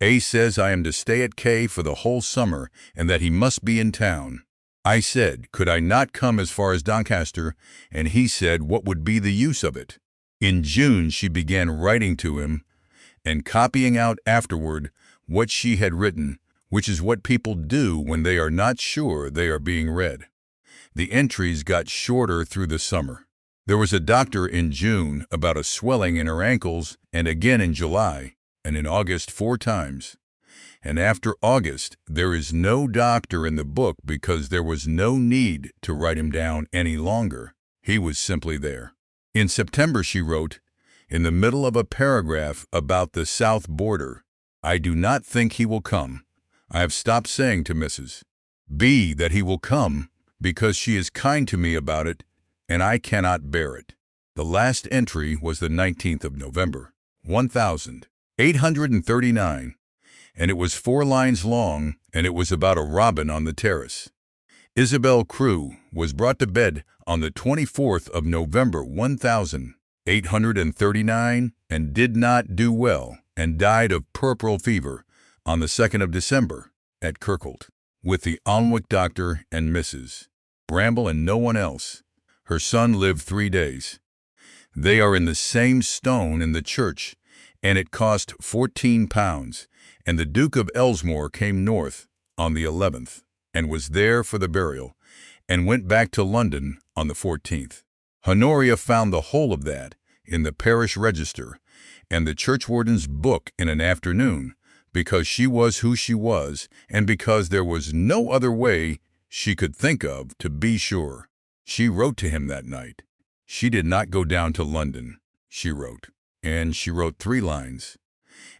"A says I am to stay at K for the whole summer, and that he must be in town. I said, could I not come as far as Doncaster, and he said what would be the use of it." In June she began writing to him, and copying out afterward what she had written, which is what people do when they are not sure they are being read. The entries got shorter through the summer. There was a doctor in June about a swelling in her ankles, and again in July, and in August 4 times. And after August, there is no doctor in the book because there was no need to write him down any longer. He was simply there. In September she wrote, in the middle of a paragraph about the south border, "I do not think he will come. I have stopped saying to Mrs. B that he will come because she is kind to me about it, and I cannot bear it." The last entry was the 19th of November, 1839, and it was 4 lines long, and it was about a robin on the terrace. Isabel Crewe was brought to bed on the 24th of November, 1839, and did not do well, and died of puerperal fever on the 2nd of December at Kirkholt, with the Alnwick doctor and Mrs. Bramble and no one else. Her son lived 3 days. They are in the same stone in the church, and it cost £14, and the Duke of Ellesmere came north on the 11th, and was there for the burial, and went back to London on the 14th. Honoria found the whole of that in the parish register and the churchwarden's book in an afternoon, because she was who she was, and because there was no other way she could think of to be sure. She wrote to him that night. She did not go down to London, she wrote, and she wrote 3 lines.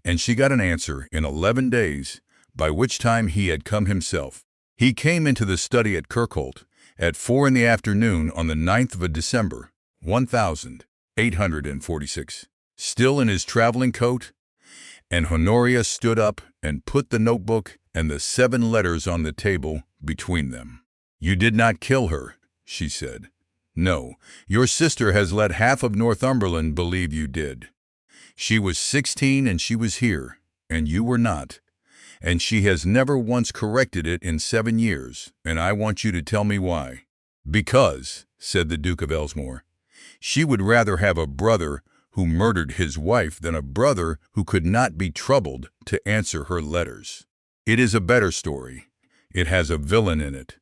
And she got an answer in 11 days, by which time he had come himself. He came into the study at Kirkholt at 4 in the afternoon on the 9th of December, 1846, still in his traveling coat, and Honoria stood up and put the notebook and the 7 letters on the table between them. "You did not kill her," she said. "No, your sister has let half of Northumberland believe you did. She was 16 and she was here, and you were not. And she has never once corrected it in 7 years, and I want you to tell me why." "Because," said the Duke of Ellesmere, "she would rather have a brother who murdered his wife than a brother who could not be troubled to answer her letters. It is a better story. It has a villain in it."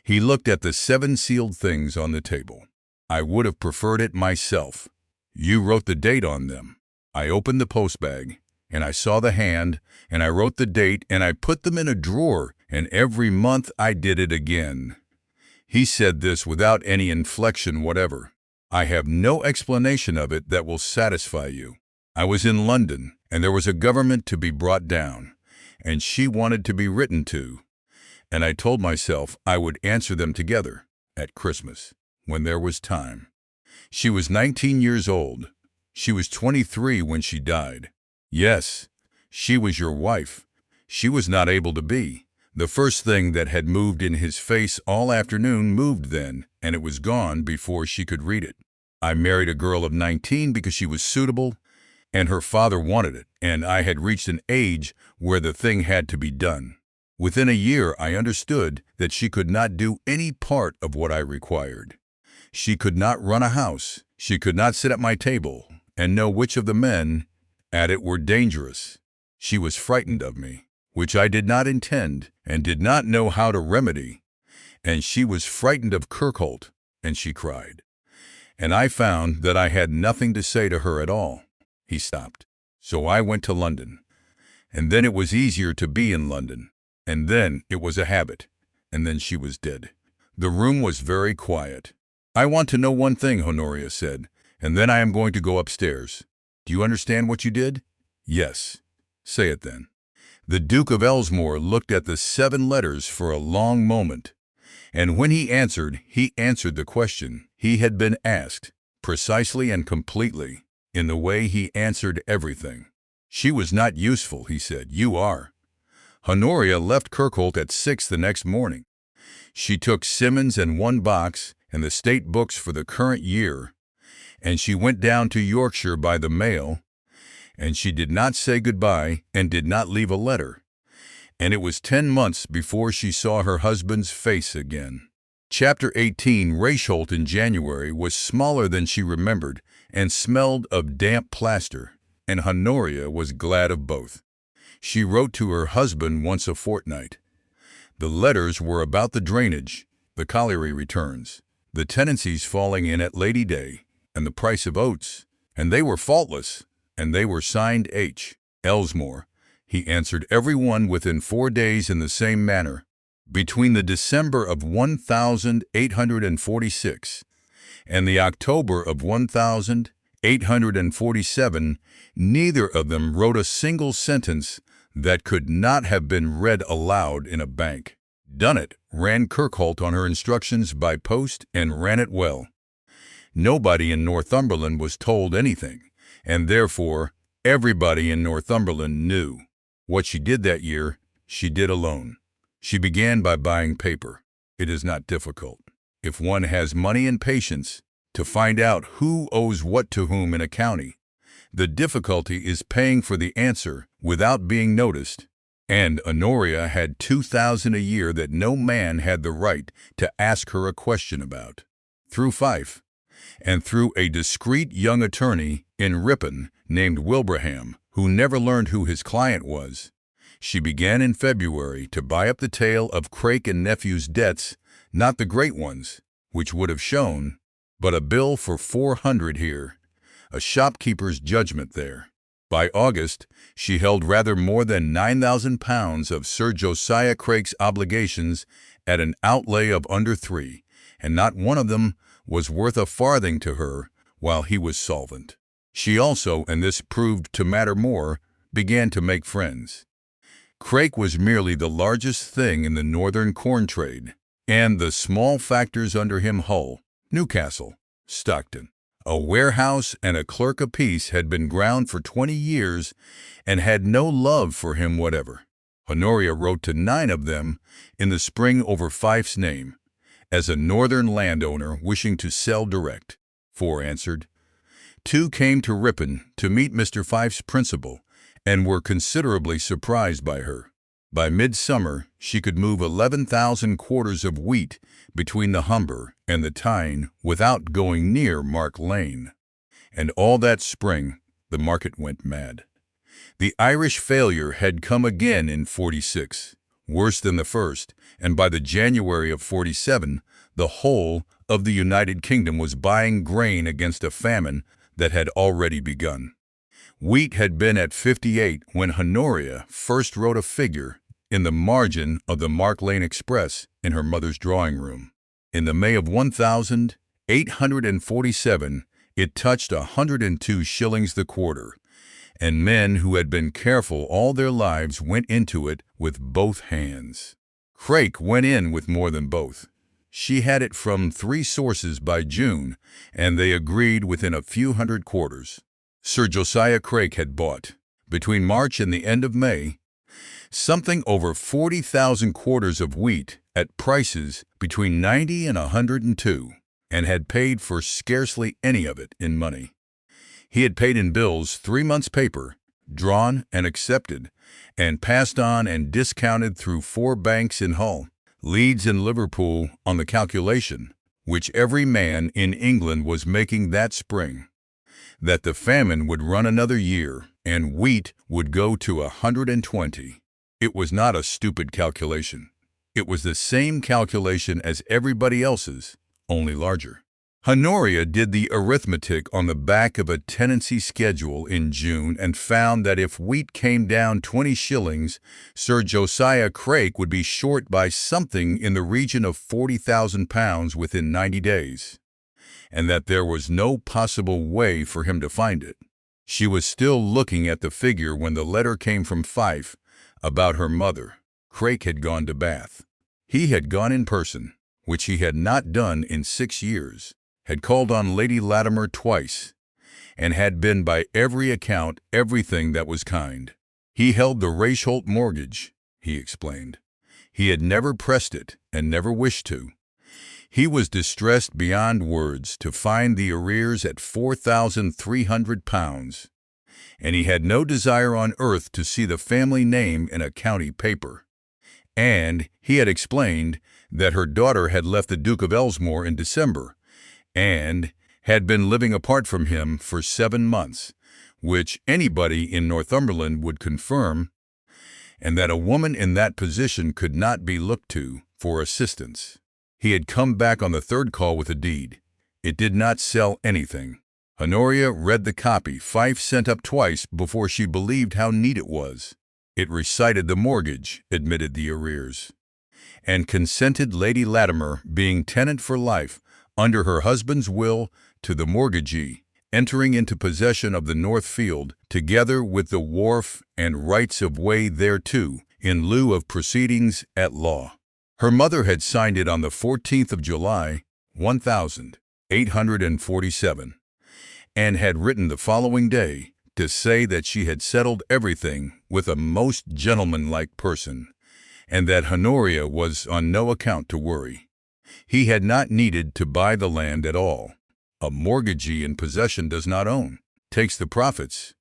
He looked at the 7 sealed things on the table. "I would have preferred it myself. You wrote the date on them." I opened the postbag, and I saw the hand, and I wrote the date, and I put them in a drawer, and every month I did it again. He said this without any inflection whatever. "I have no explanation of it that will satisfy you. I was in London, and there was a government to be brought down, and she wanted to be written to, and I told myself I would answer them together at Christmas, when there was time. She was 19 years old. She was 23 when she died. Yes, she was your wife. She was not able to be. The first thing that had moved in his face all afternoon moved then, and it was gone before she could read it. I married a girl of 19 because she was suitable, and her father wanted it, and I had reached an age where the thing had to be done. Within a year I understood that she could not do any part of what I required. She could not run a house. She could not sit at my table and know which of the men at it were dangerous. She was frightened of me, which I did not intend and did not know how to remedy. And she was frightened of Kirkholt, and she cried. And I found that I had nothing to say to her at all." He stopped. "So I went to London. And then it was easier to be in London. And then it was a habit. And then she was dead." The room was very quiet. "I want to know one thing," Honoria said, "and then I am going to go upstairs. Do you understand what you did?" "Yes." "Say it then." The Duke of Ellesmere looked at the 7 letters for a long moment, and when he answered the question he had been asked, precisely and completely, in the way he answered everything. "She was not useful," he said. "You are." Honoria left Kirkholt at 6 the next morning. She took Simmons and 1 box and the state books for the current year, and she went down to Yorkshire by the mail, and she did not say goodbye and did not leave a letter, and it was 10 months before she saw her husband's face again. Chapter 18. Reichold in January was smaller than she remembered and smelled of damp plaster, and Honoria was glad of both. She wrote to her husband once a fortnight. The letters were about the drainage, the colliery returns, the tenancies falling in at Lady Day, and the price of oats, and they were faultless, and they were signed H. Ellesmere. He answered every one within 4 days in the same manner. Between the December of 1846 and the October of 1847, neither of them wrote a single sentence that could not have been read aloud in a bank. Dunnett ran Kirkholt on her instructions by post and ran it well. Nobody in Northumberland was told anything, and therefore everybody in Northumberland knew. What she did that year, she did alone. She began by buying paper. It is not difficult, if one has money and patience, to find out who owes what to whom in a county. The difficulty is paying for the answer without being noticed, and Honoria had $2,000 a year that no man had the right to ask her a question about. Through Fife, and through a discreet young attorney in Ripon named Wilbraham, who never learned who his client was, she began in February to buy up the tale of Craik and Nephew's debts, not the great ones, which would have shown, but a bill for $400 here, a shopkeeper's judgment there. By August, she held rather more than £9,000 of Sir Josiah Craik's obligations at an outlay of under $3, and not one of them was worth a farthing to her while he was solvent. She also, and this proved to matter more, began to make friends. Craik was merely the largest thing in the northern corn trade, and the small factors under him, Hull, Newcastle, Stockton, a warehouse and a clerk apiece, had been ground for 20 years and had no love for him whatever. Honoria wrote to 9 of them in the spring over Fife's name, as a northern landowner wishing to sell direct. 4 answered. 2 came to Ripon to meet Mr. Fife's principal, and were considerably surprised by her. By midsummer, she could move 11,000 quarters of wheat between the Humber and the Tyne without going near Mark Lane. And all that spring, the market went mad. The Irish failure had come again in 46, worse than the first, and by the January of 47, the whole of the United Kingdom was buying grain against a famine that had already begun. Wheat had been at 58 when Honoria first wrote a figure in the margin of the Mark Lane Express in her mother's drawing room. In the May of 1847, it touched 102 shillings the quarter, and men who had been careful all their lives went into it with both hands. Craik went in with more than both. She had it from 3 sources by June, and they agreed within a few hundred quarters. Sir Josiah Craik had bought, between March and the end of May, something over 40,000 quarters of wheat at prices between 90 and 102, and had paid for scarcely any of it in money. He had paid in bills 3 months' paper, drawn and accepted, and passed on and discounted through 4 banks in Hull, Leeds, and Liverpool on the calculation, which every man in England was making that spring, that the famine would run another year and wheat would go to 120. It was not a stupid calculation. It was the same calculation as everybody else's, only larger. Honoria did the arithmetic on the back of a tenancy schedule in June and found that if wheat came down 20 shillings, Sir Josiah Craik would be short by something in the region of £40,000 within 90 days, and that there was no possible way for him to find it. She was still looking at the figure when the letter came from Fife about her mother. Craik had gone to Bath. He had gone in person, which he had not done in 6 years, had called on Lady Latimer twice, and had been by every account everything that was kind. He held the Regency mortgage, he explained. He had never pressed it and never wished to. He was distressed beyond words to find the arrears at £4,300, and he had no desire on earth to see the family name in a county paper. And he had explained that her daughter had left the Duke of Ellesmere in December, and had been living apart from him for 7 months, which anybody in Northumberland would confirm, and that a woman in that position could not be looked to for assistance. He had come back on the 3rd call with a deed. It did not sell anything. Honoria read the copy Fife sent up twice before she believed how neat it was. It recited the mortgage, admitted the arrears, and consented Lady Latimer being tenant for life under her husband's will to the mortgagee, entering into possession of the North Field, together with the wharf and rights of way thereto, in lieu of proceedings at law. Her mother had signed it on the 14th of July, 1847, and had written the following day to say that she had settled everything with a most gentlemanlike person, and that Honoria was on no account to worry. He had not needed to buy the land at all. A mortgagee in possession does not own, takes the profits,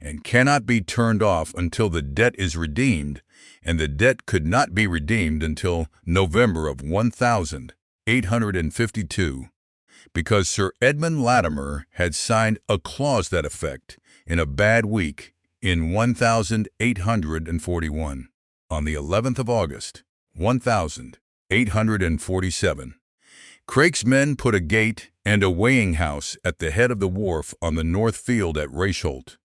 and cannot be turned off until the debt is redeemed, and the debt could not be redeemed until November of 1852, because Sir Edmund Latimer had signed a clause that effect in a bad week in 1841. On the 11th of August, 1847, Crake's men put a gate and a weighing house at the head of the wharf on the North Field at Reichold,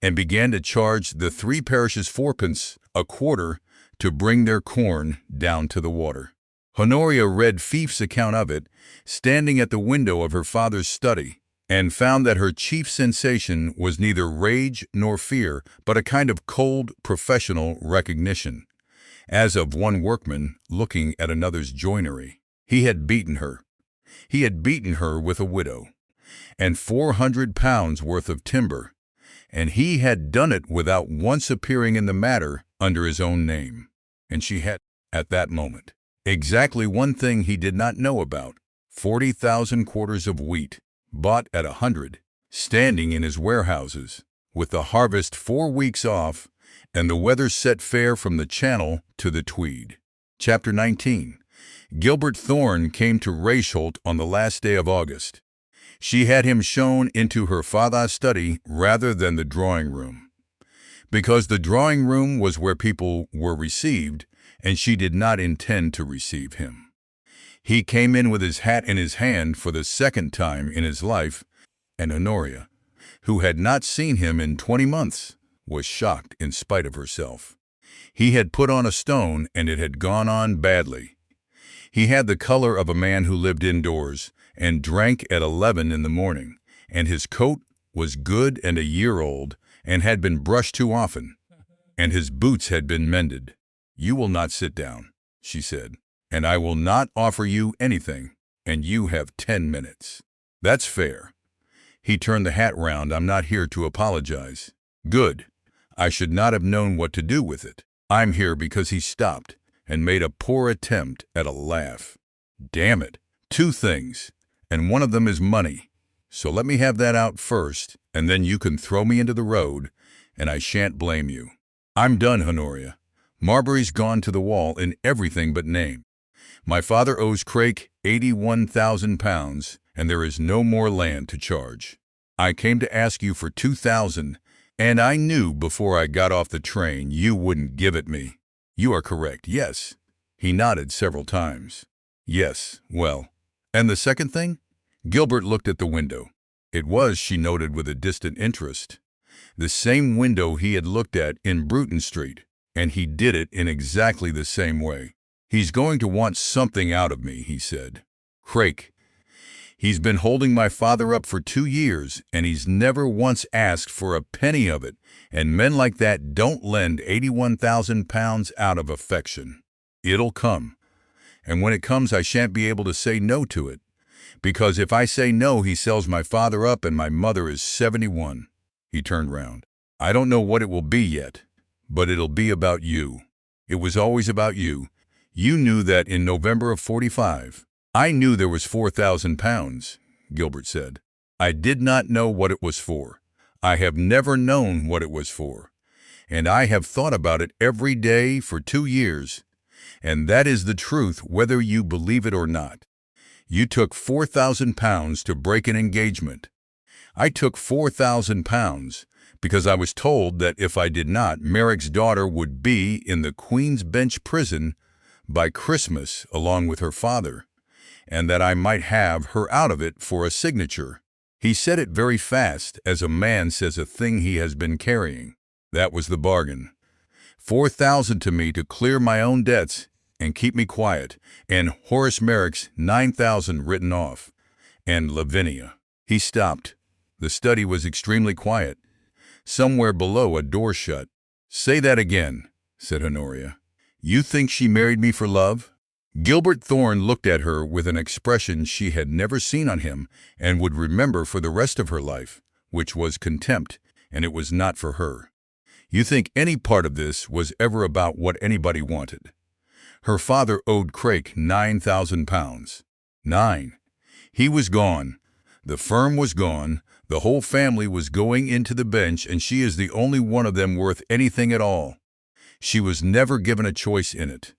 and began to charge the three parishes fourpence a quarter to bring their corn down to the water. Honoria read Fief's account of it, standing at the window of her father's study, and found that her chief sensation was neither rage nor fear, but a kind of cold, professional recognition, as of one workman looking at another's joinery. He had beaten her. He had beaten her with a widow, and £400 worth of timber, and he had done it without once appearing in the matter under his own name. And she had, at that moment, exactly one thing he did not know about: 40,000 quarters of wheat, bought at 100, standing in his warehouses, with the harvest 4 weeks off, and the weather set fair from the Channel to the Tweed. Chapter 19. Gilbert Thorne came to Reichold on the last day of August. She had him shown into her father's study rather than the drawing-room, because the drawing-room was where people were received, and she did not intend to receive him. He came in with his hat in his hand for the second time in his life, and Honoria, who had not seen him in 20 months, was shocked in spite of herself. He had put on a stone, and it had gone on badly. He had the color of a man who lived indoors and drank at 11 in the morning, and his coat was good and a year old and had been brushed too often, and his boots had been mended. "You will not sit down," she said, "and I will not offer you anything, and you have 10 minutes. That's fair." He turned the hat round. "I'm not here to apologize." "Good. I should not have known what to do with it. I'm here because," he stopped and made a poor attempt at a laugh. "Damn it. 2 things, and one of them is money. So let me have that out first, and then you can throw me into the road, and I shan't blame you. I'm done, Honoria. Marbury's gone to the wall in everything but name. My father owes Crake £81,000, and there is no more land to charge. I came to ask you for 2,000, and I knew before I got off the train you wouldn't give it me. You are correct, yes." He nodded several times. "Yes, well, and the second thing?" Gilbert looked at the window. It was, she noted with a distant interest, the same window he had looked at in Bruton Street, and he did it in exactly the same way. "He's going to want something out of me," he said. "Crake. He's been holding my father up for 2 years, and he's never once asked for a penny of it, and men like that don't lend £81,000 out of affection. It'll come, and when it comes I shan't be able to say no to it, because if I say no he sells my father up, and my mother is 71. He turned round. "I don't know what it will be yet, but it'll be about you. It was always about you. You knew that in November of 45. "I knew there was £4,000, Gilbert said. "I did not know what it was for. I have never known what it was for, and I have thought about it every day for 2 years, and that is the truth whether you believe it or not. You took £4,000 to break an engagement. I took £4,000 because I was told that if I did not, Merrick's daughter would be in the Queen's Bench prison by Christmas along with her father, and that I might have her out of it for a signature." He said it very fast, as a man says a thing he has been carrying. "That was the bargain. 4,000 to me to clear my own debts and keep me quiet, and Horace Merrick's 9,000 written off, and Lavinia. He stopped. The study was extremely quiet. Somewhere below, a door shut. "Say that again," said Honoria. "You think she married me for love?" Gilbert Thorne looked at her with an expression she had never seen on him and would remember for the rest of her life, which was contempt, and it was not for her. "You think any part of this was ever about what anybody wanted? Her father owed Craik £9,000. 9. He was gone. The firm was gone. The whole family was going into the bench, and she is the only one of them worth anything at all. She was never given a choice in it.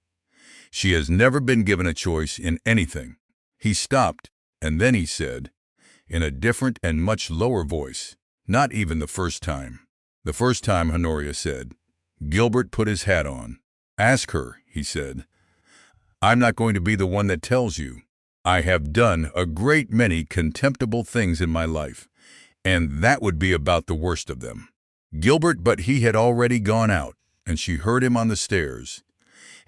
She has never been given a choice in anything." He stopped, and then he said, in a different and much lower voice, "Not even the first time." "The first time," Honoria said. Gilbert put his hat on. "Ask her," he said. "I'm not going to be the one that tells you. I have done a great many contemptible things in my life, and that would be about the worst of them." But he had already gone out, and she heard him on the stairs,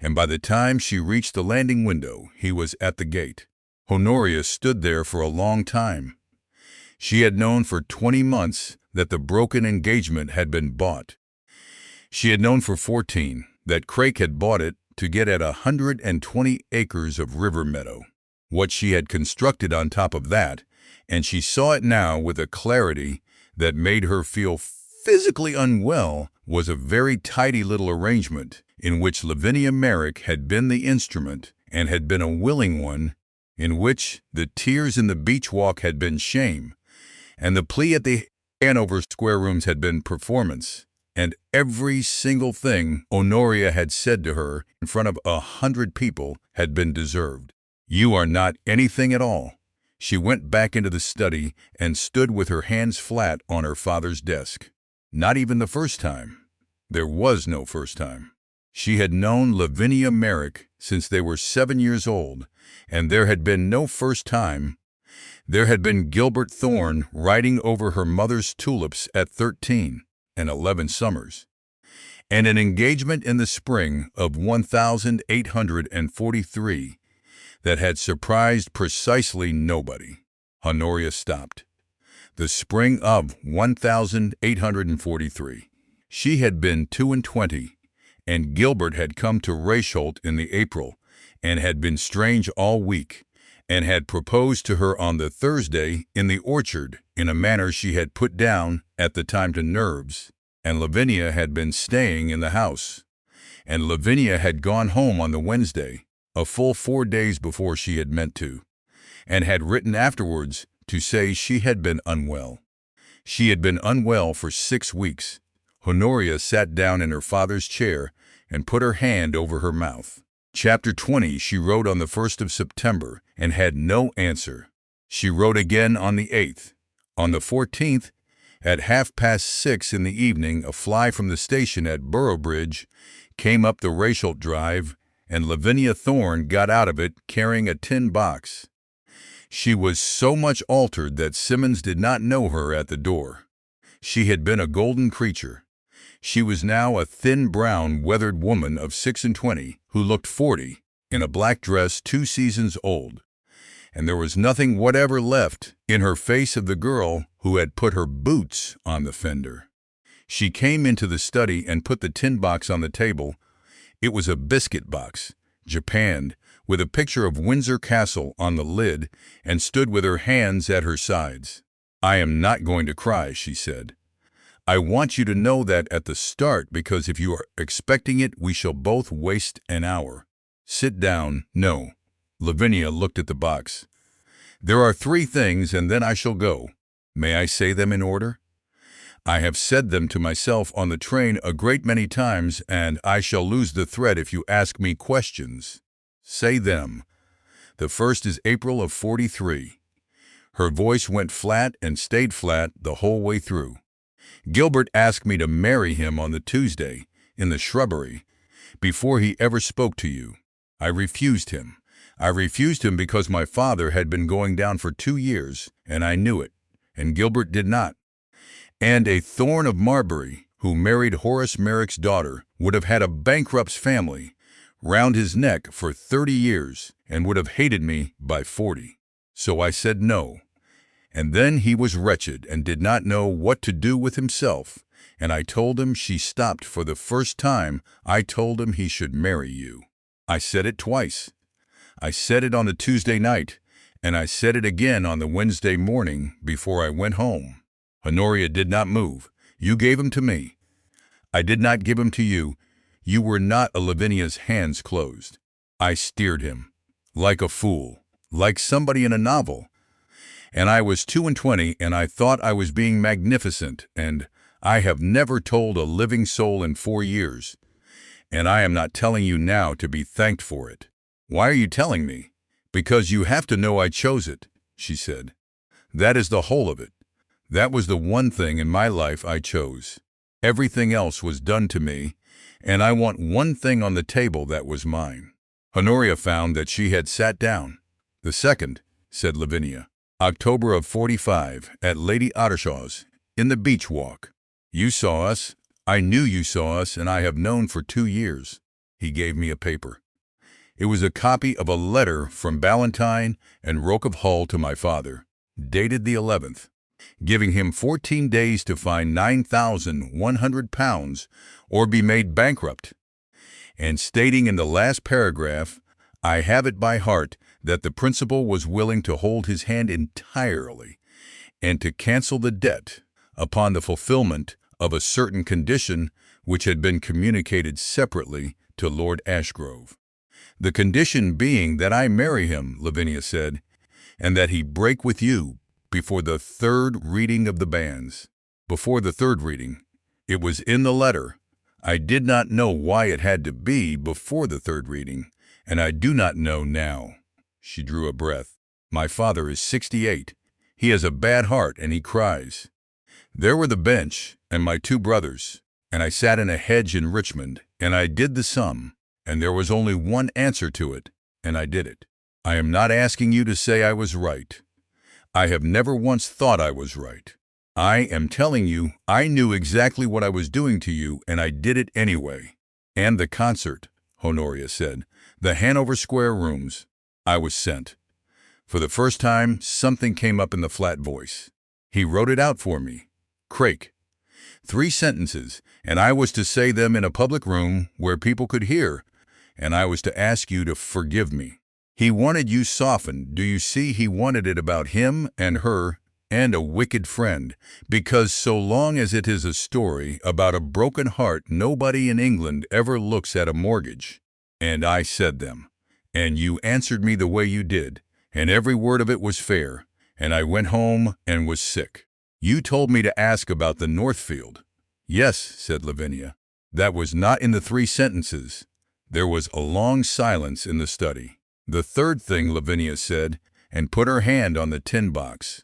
and by the time she reached the landing window, he was at the gate. Honoria stood there for a long time. She had known for 20 months that the broken engagement had been bought. She had known for 14 that Craik had bought it to get at 120 acres of river meadow. What she had constructed on top of that, and she saw it now with a clarity that made her feel physically unwell, was a very tidy little arrangement in which Lavinia Merrick had been the instrument and had been a willing one, in which the tears in the beach walk had been shame, and the plea at the Hanover Square Rooms had been performance, and every single thing Honoria had said to her in front of 100 people had been deserved. "You are not anything at all." She went back into the study and stood with her hands flat on her father's desk. Not even the first time. There was no first time. She had known Lavinia Merrick since they were 7 years old, and there had been no first time. There had been Gilbert Thorne riding over her mother's tulips at 13 and 11 summers, and an engagement in the spring of 1843 that had surprised precisely nobody. Honoria stopped. The spring of 1843. She had been 22, and Gilbert had come to Raysholt in the April, and had been strange all week, and had proposed to her on the Thursday in the orchard in a manner she had put down at the time to nerves, and Lavinia had been staying in the house, and Lavinia had gone home on the Wednesday, a full 4 days before she had meant to, and had written afterwards to say she had been unwell. She had been unwell for 6 weeks. Honoria sat down in her father's chair and put her hand over her mouth. Chapter 20 she wrote on the 1st of September and had no answer. She wrote again on the 8th. On the 14th, at 6:30 in the evening, a fly from the station at Boroughbridge came up the Raysholt Drive, and Lavinia Thorne got out of it carrying a tin box. She was so much altered that Simmons did not know her at the door. She had been a golden creature. She was now a thin, brown, weathered woman of 26 who looked 40, in a black dress 2 seasons old, and there was nothing whatever left in her face of the girl who had put her boots on the fender. She came into the study and put the tin box on the table. It was a biscuit box, japanned, with a picture of Windsor Castle on the lid, and stood with her hands at her sides. "I am not going to cry," she said. "I want you to know that at the start, because if you are expecting it, we shall both waste an hour. Sit down." "No." Lavinia looked at the box. "There are 3 things, and then I shall go. May I say them in order? I have said them to myself on the train a great many times, and I shall lose the thread if you ask me questions." "Say them." "The first is April of 43. Her voice went flat and stayed flat the whole way through. "Gilbert asked me to marry him on the Tuesday, in the shrubbery, before he ever spoke to you. I refused him. I refused him because my father had been going down for 2 years, and I knew it, and Gilbert did not. And a Thorne of Marbury, who married Horace Merrick's daughter, would have had a bankrupt's family, round his neck for 30 years and would have hated me by 40. So I said no. And then he was wretched and did not know what to do with himself, and I told him she stopped for the first time. I told him he should marry you. I said it twice. I said it on the Tuesday night, and I said it again on the Wednesday morning before I went home. Honoria did not move. You gave him to me. I did not give him to you. You were not a Lavinia's hands closed. I steered him. Like a fool. Like somebody in a novel. And I was 22 and I thought I was being magnificent, and I have never told a living soul in 4 years. And I am not telling you now to be thanked for it. Why are you telling me? Because you have to know I chose it, she said. That is the whole of it. That was the one thing in my life I chose. Everything else was done to me, and I want one thing on the table that was mine. Honoria found that she had sat down. The second, said Lavinia. October of 45, at Lady Ottershaw's, in the beach walk. You saw us. I knew you saw us, and I have known for 2 years. He gave me a paper. It was a copy of a letter from Ballantyne and Roke of Hull to my father, dated the 11th, giving him 14 days to find £9,100 or be made bankrupt, and stating in the last paragraph, I have it by heart, that the principal was willing to hold his hand entirely and to cancel the debt upon the fulfillment of a certain condition which had been communicated separately to Lord Ashgrove. The condition being that I marry him, Lavinia said, and that he break with you before the third reading of the banns. Before the third reading. It was in the letter. I did not know why it had to be before the third reading, and I do not know now. She drew a breath. My father is 68. He has a bad heart, and he cries. There were the bench, and my 2 brothers, and I sat in a hedge in Richmond, and I did the sum, and there was only one answer to it, and I did it. I am not asking you to say I was right. I have never once thought I was right. I am telling you I knew exactly what I was doing to you, and I did it anyway. And the concert, Honoria said, the Hanover Square rooms. I was sent. For the first time, something came up in the flat voice. He wrote it out for me. Crake. 3 sentences, and I was to say them in a public room where people could hear, and I was to ask you to forgive me. He wanted you softened. Do you see? He wanted it about him and her and a wicked friend, because so long as it is a story about a broken heart, nobody in England ever looks at a mortgage. And I said them. And you answered me the way you did, and every word of it was fair, and I went home and was sick. You told me to ask about the Northfield. Yes, said Lavinia. That was not in the 3 sentences. There was a long silence in the study. The third thing, Lavinia said, and put her hand on the tin box.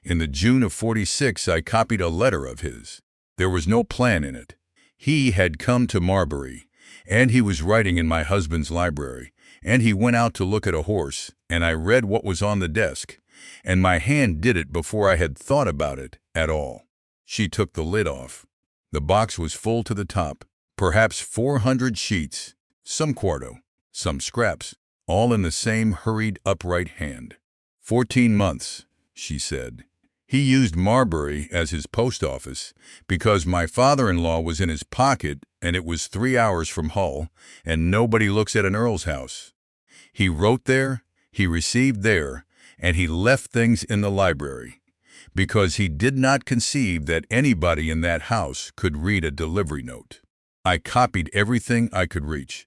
In the June of 46, I copied a letter of his. There was no plan in it. He had come to Marbury, and he was writing in my husband's library, and he went out to look at a horse, and I read what was on the desk, and my hand did it before I had thought about it at all. She took the lid off. The box was full to the top, perhaps 400 sheets, some quarto, some scraps, all in the same hurried, upright hand. 14 months, she said. He used Marbury as his post office because my father-in-law was in his pocket and it was 3 hours from Hull, and nobody looks at an earl's house. He wrote there, he received there, and he left things in the library because he did not conceive that anybody in that house could read a delivery note. I copied everything I could reach.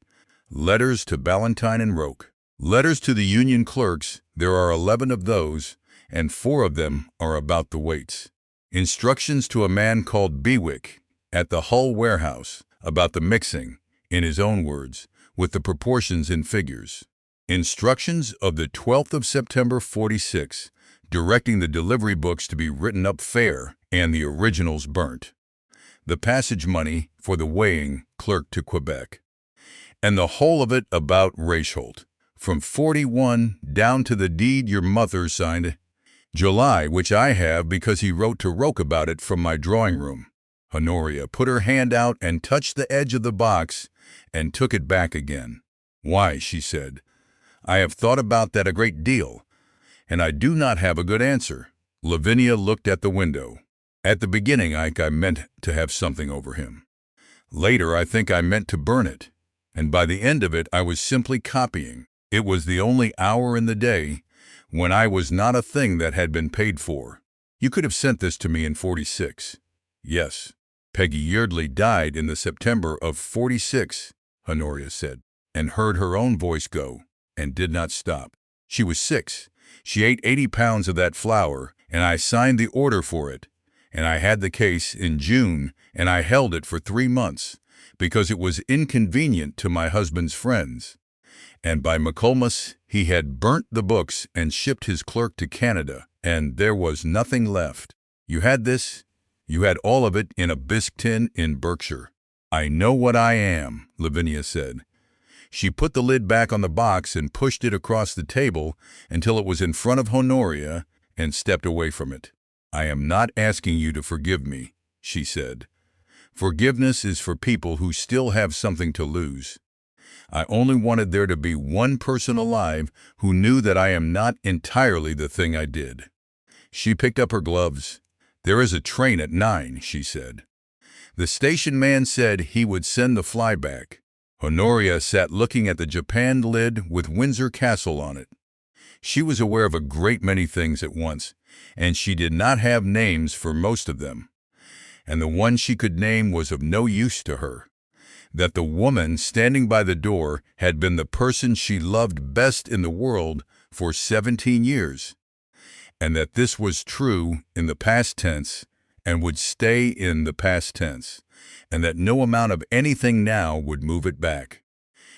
Letters to Ballantyne and Roke. Letters to the union clerks, there are 11 of those, and 4 of them are about the weights. Instructions to a man called Bewick at the Hull warehouse about the mixing, in his own words, with the proportions in figures. Instructions of the 12th of September 46, directing the delivery books to be written up fair and the originals burnt. The passage money for the weighing clerk to Quebec. And the whole of it about Raisholt, from 41 down to the deed your mother signed July, which I have because he wrote to Roke about it from my drawing room. Honoria put her hand out and touched the edge of the box and took it back again. "Why," she said, "I have thought about that a great deal, and I do not have a good answer." Lavinia looked at the window. "At the beginning, Ike, I meant to have something over him. Later, I think I meant to burn it. And by the end of it, I was simply copying. It was the only hour in the day when I was not a thing that had been paid for. You could have sent this to me in 46. Yes. Peggy Yeardley died in the September of 46, Honoria said, and heard her own voice go, and did not stop. She was 6. She ate 80 pounds of that flour, and I signed the order for it. And I had the case in June, and I held it for 3 months, because it was inconvenient to my husband's friends. And by Michaelmas, he had burnt the books and shipped his clerk to Canada, and there was nothing left. You had this? You had all of it in a bisque tin in Berkshire. I know what I am, Lavinia said. She put the lid back on the box and pushed it across the table until it was in front of Honoria and stepped away from it. I am not asking you to forgive me, she said. Forgiveness is for people who still have something to lose. I only wanted there to be one person alive who knew that I am not entirely the thing I did. She picked up her gloves. There is a train at 9, she said. The station man said he would send the flyback. Honoria sat looking at the japanned lid with Windsor Castle on it. She was aware of a great many things at once, and she did not have names for most of them. And the one she could name was of no use to her. That the woman standing by the door had been the person she loved best in the world for 17 years. And that this was true in the past tense and would stay in the past tense, and that no amount of anything now would move it back.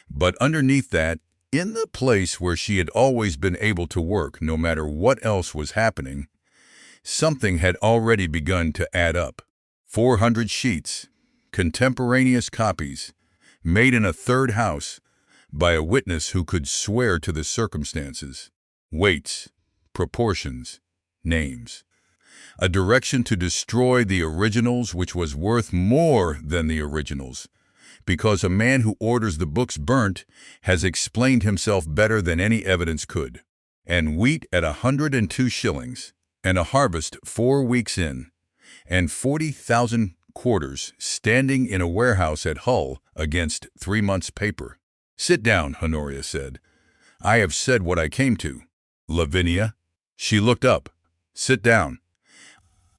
But underneath that, in the place where she had always been able to work no matter what else was happening, something had already begun to add up. 400 sheets, contemporaneous copies, made in a third house by a witness who could swear to the circumstances, weights, proportions, names. A direction to destroy the originals, which was worth more than the originals, because a man who orders the books burnt has explained himself better than any evidence could. And wheat at 102 shillings, and a harvest 4 weeks in, and 40,000 quarters standing in a warehouse at Hull against 3 months' paper. Sit down, Honoria said. I have said what I came to. Lavinia? She looked up. Sit down.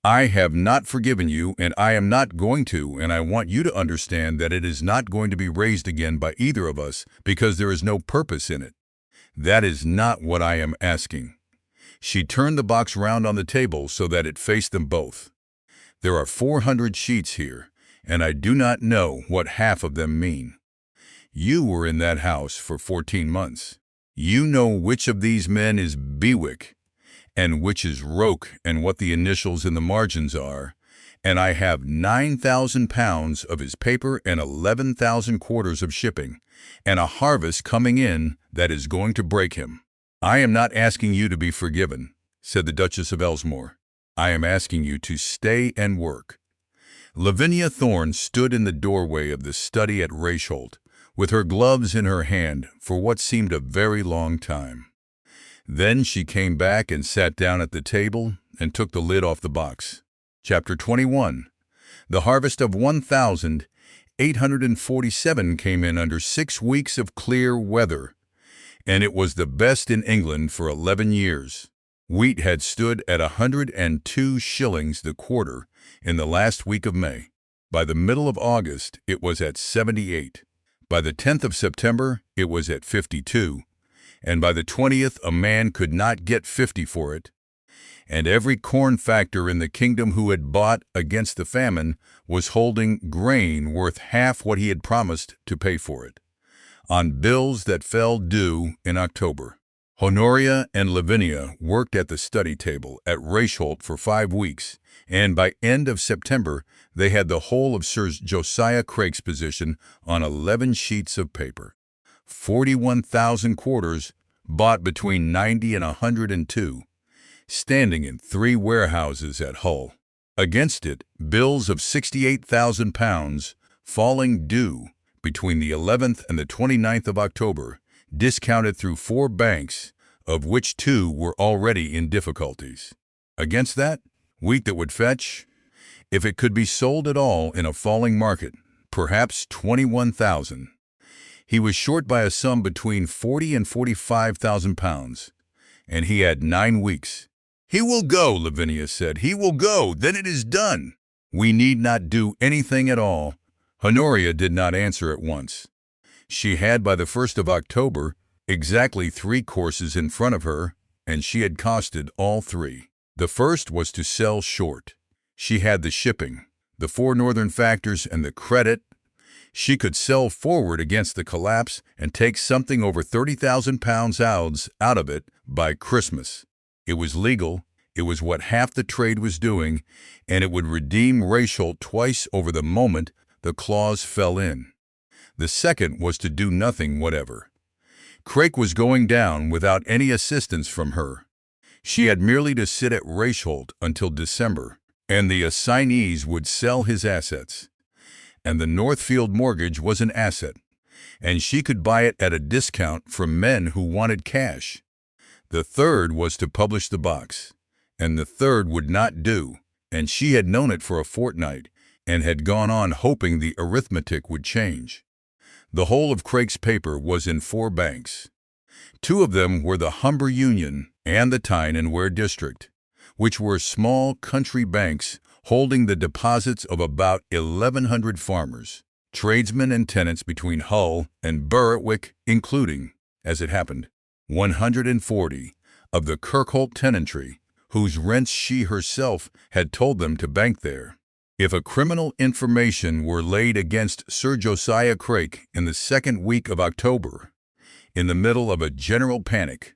I have not forgiven you, and I am not going to, and I want you to understand that it is not going to be raised again by either of us because there is no purpose in it. That is not what I am asking. She turned the box round on the table so that it faced them both. There are 400 sheets here, and I do not know what half of them mean. You were in that house for 14 months. You know which of these men is Bewick, and which is Roke, and what the initials in the margins are, and I have 9,000 pounds of his paper and 11,000 quarters of shipping, and a harvest coming in that is going to break him. I am not asking you to be forgiven, said the Duchess of Ellesmere. I am asking you to stay and work. Lavinia Thorne stood in the doorway of the study at Reichold, with her gloves in her hand for what seemed a very long time. Then she came back and sat down at the table and took the lid off the box. Chapter 21. The harvest of 1,847 came in under 6 weeks of clear weather, and it was the best in England for 11 years. Wheat had stood at 102 shillings the quarter in the last week of May. By the middle of August, it was at 78. By the 10th of September, it was at 52. And by the 20th, a man could not get 50 for it. And every corn factor in the kingdom who had bought against the famine was holding grain worth half what he had promised to pay for it, on bills that fell due in October. Honoria and Lavinia worked at the study table at Reichold for 5 weeks, and by end of September, they had the whole of Sir Josiah Craik's position on 11 sheets of paper. 41,000 quarters bought between 90 and 102, standing in 3 warehouses at Hull. Against it, bills of 68,000 pounds falling due, between the 11th and the 29th of October, discounted through 4 banks, of which 2 were already in difficulties. Against that, wheat that would fetch, if it could be sold at all in a falling market, perhaps 21,000. He was short by a sum between 40 and 45,000 pounds, and he had 9 weeks. "He will go," Lavinia said. "He will go. Then it is done. We need not do anything at all." Honoria did not answer at once. She had, by the 1st of October, exactly 3 courses in front of her, and she had costed all 3. The first was to sell short. She had the shipping, the 4 northern factors, and the credit. She could sell forward against the collapse and take something over 30,000 pounds out of it by Christmas. It was legal, it was what half the trade was doing, and it would redeem Rachel twice over the moment the clause fell in. The second was to do nothing whatever. Craik was going down without any assistance from her. She had merely to sit at Rachel until December, and the assignees would sell his assets. And the Northfield mortgage was an asset, and she could buy it at a discount from men who wanted cash. The third was to publish the box, and the third would not do, and she had known it for a fortnight, and had gone on hoping the arithmetic would change. The whole of Craik's paper was in 4 banks. 2 of them were the Humber Union and the Tyne and Wear District, which were small country banks holding the deposits of about 1,100 farmers, tradesmen and tenants between Hull and Berwick, including, as it happened, 140 of the Kirkholt tenantry, whose rents she herself had told them to bank there. If a criminal information were laid against Sir Josiah Craik in the 2nd week of October, in the middle of a general panic,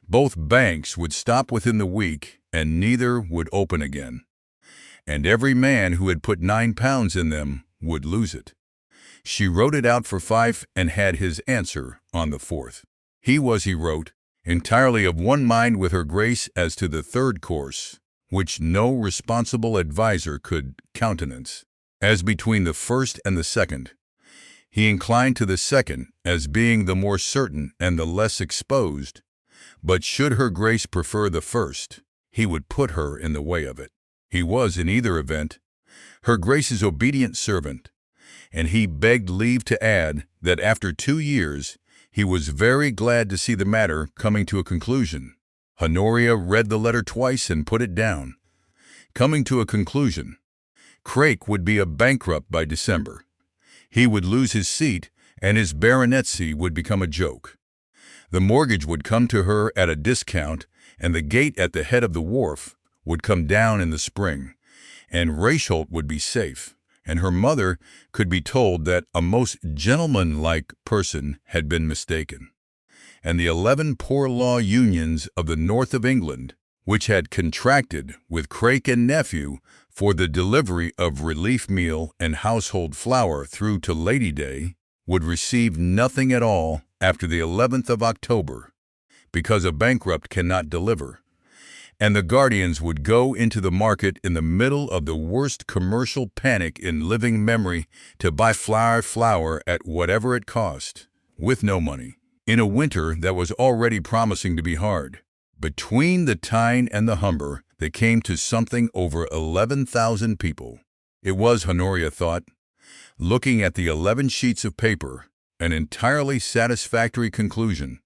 both banks would stop within the week and neither would open again. And every man who had put £9 in them would lose it. She wrote it out for Fife and had his answer on the 4th. He was, he wrote, entirely of one mind with her Grace as to the 3rd course, which no responsible adviser could countenance. As between the 1st and the 2nd, he inclined to the 2nd as being the more certain and the less exposed, but should her Grace prefer the 1st, he would put her in the way of it. He was, in either event, her Grace's obedient servant, and he begged leave to add that after 2 years he was very glad to see the matter coming to a conclusion. Honoria read the letter twice and put it down. Coming to a conclusion. Craik would be a bankrupt by December. He would lose his seat, and his baronetcy would become a joke. The mortgage would come to her at a discount, and the gate at the head of the wharf would come down in the spring, and Rachel would be safe, and her mother could be told that a most gentlemanlike person had been mistaken. And the 11 poor law unions of the north of England, which had contracted with Craik and nephew for the delivery of relief meal and household flour through to Lady Day, would receive nothing at all after the 11th of October, because a bankrupt cannot deliver. And the guardians would go into the market in the middle of the worst commercial panic in living memory to buy flour at whatever it cost, with no money, in a winter that was already promising to be hard. Between the Tyne and the Humber, they came to something over 11,000 people. It was, Honoria thought, looking at the 11 sheets of paper, an entirely satisfactory conclusion,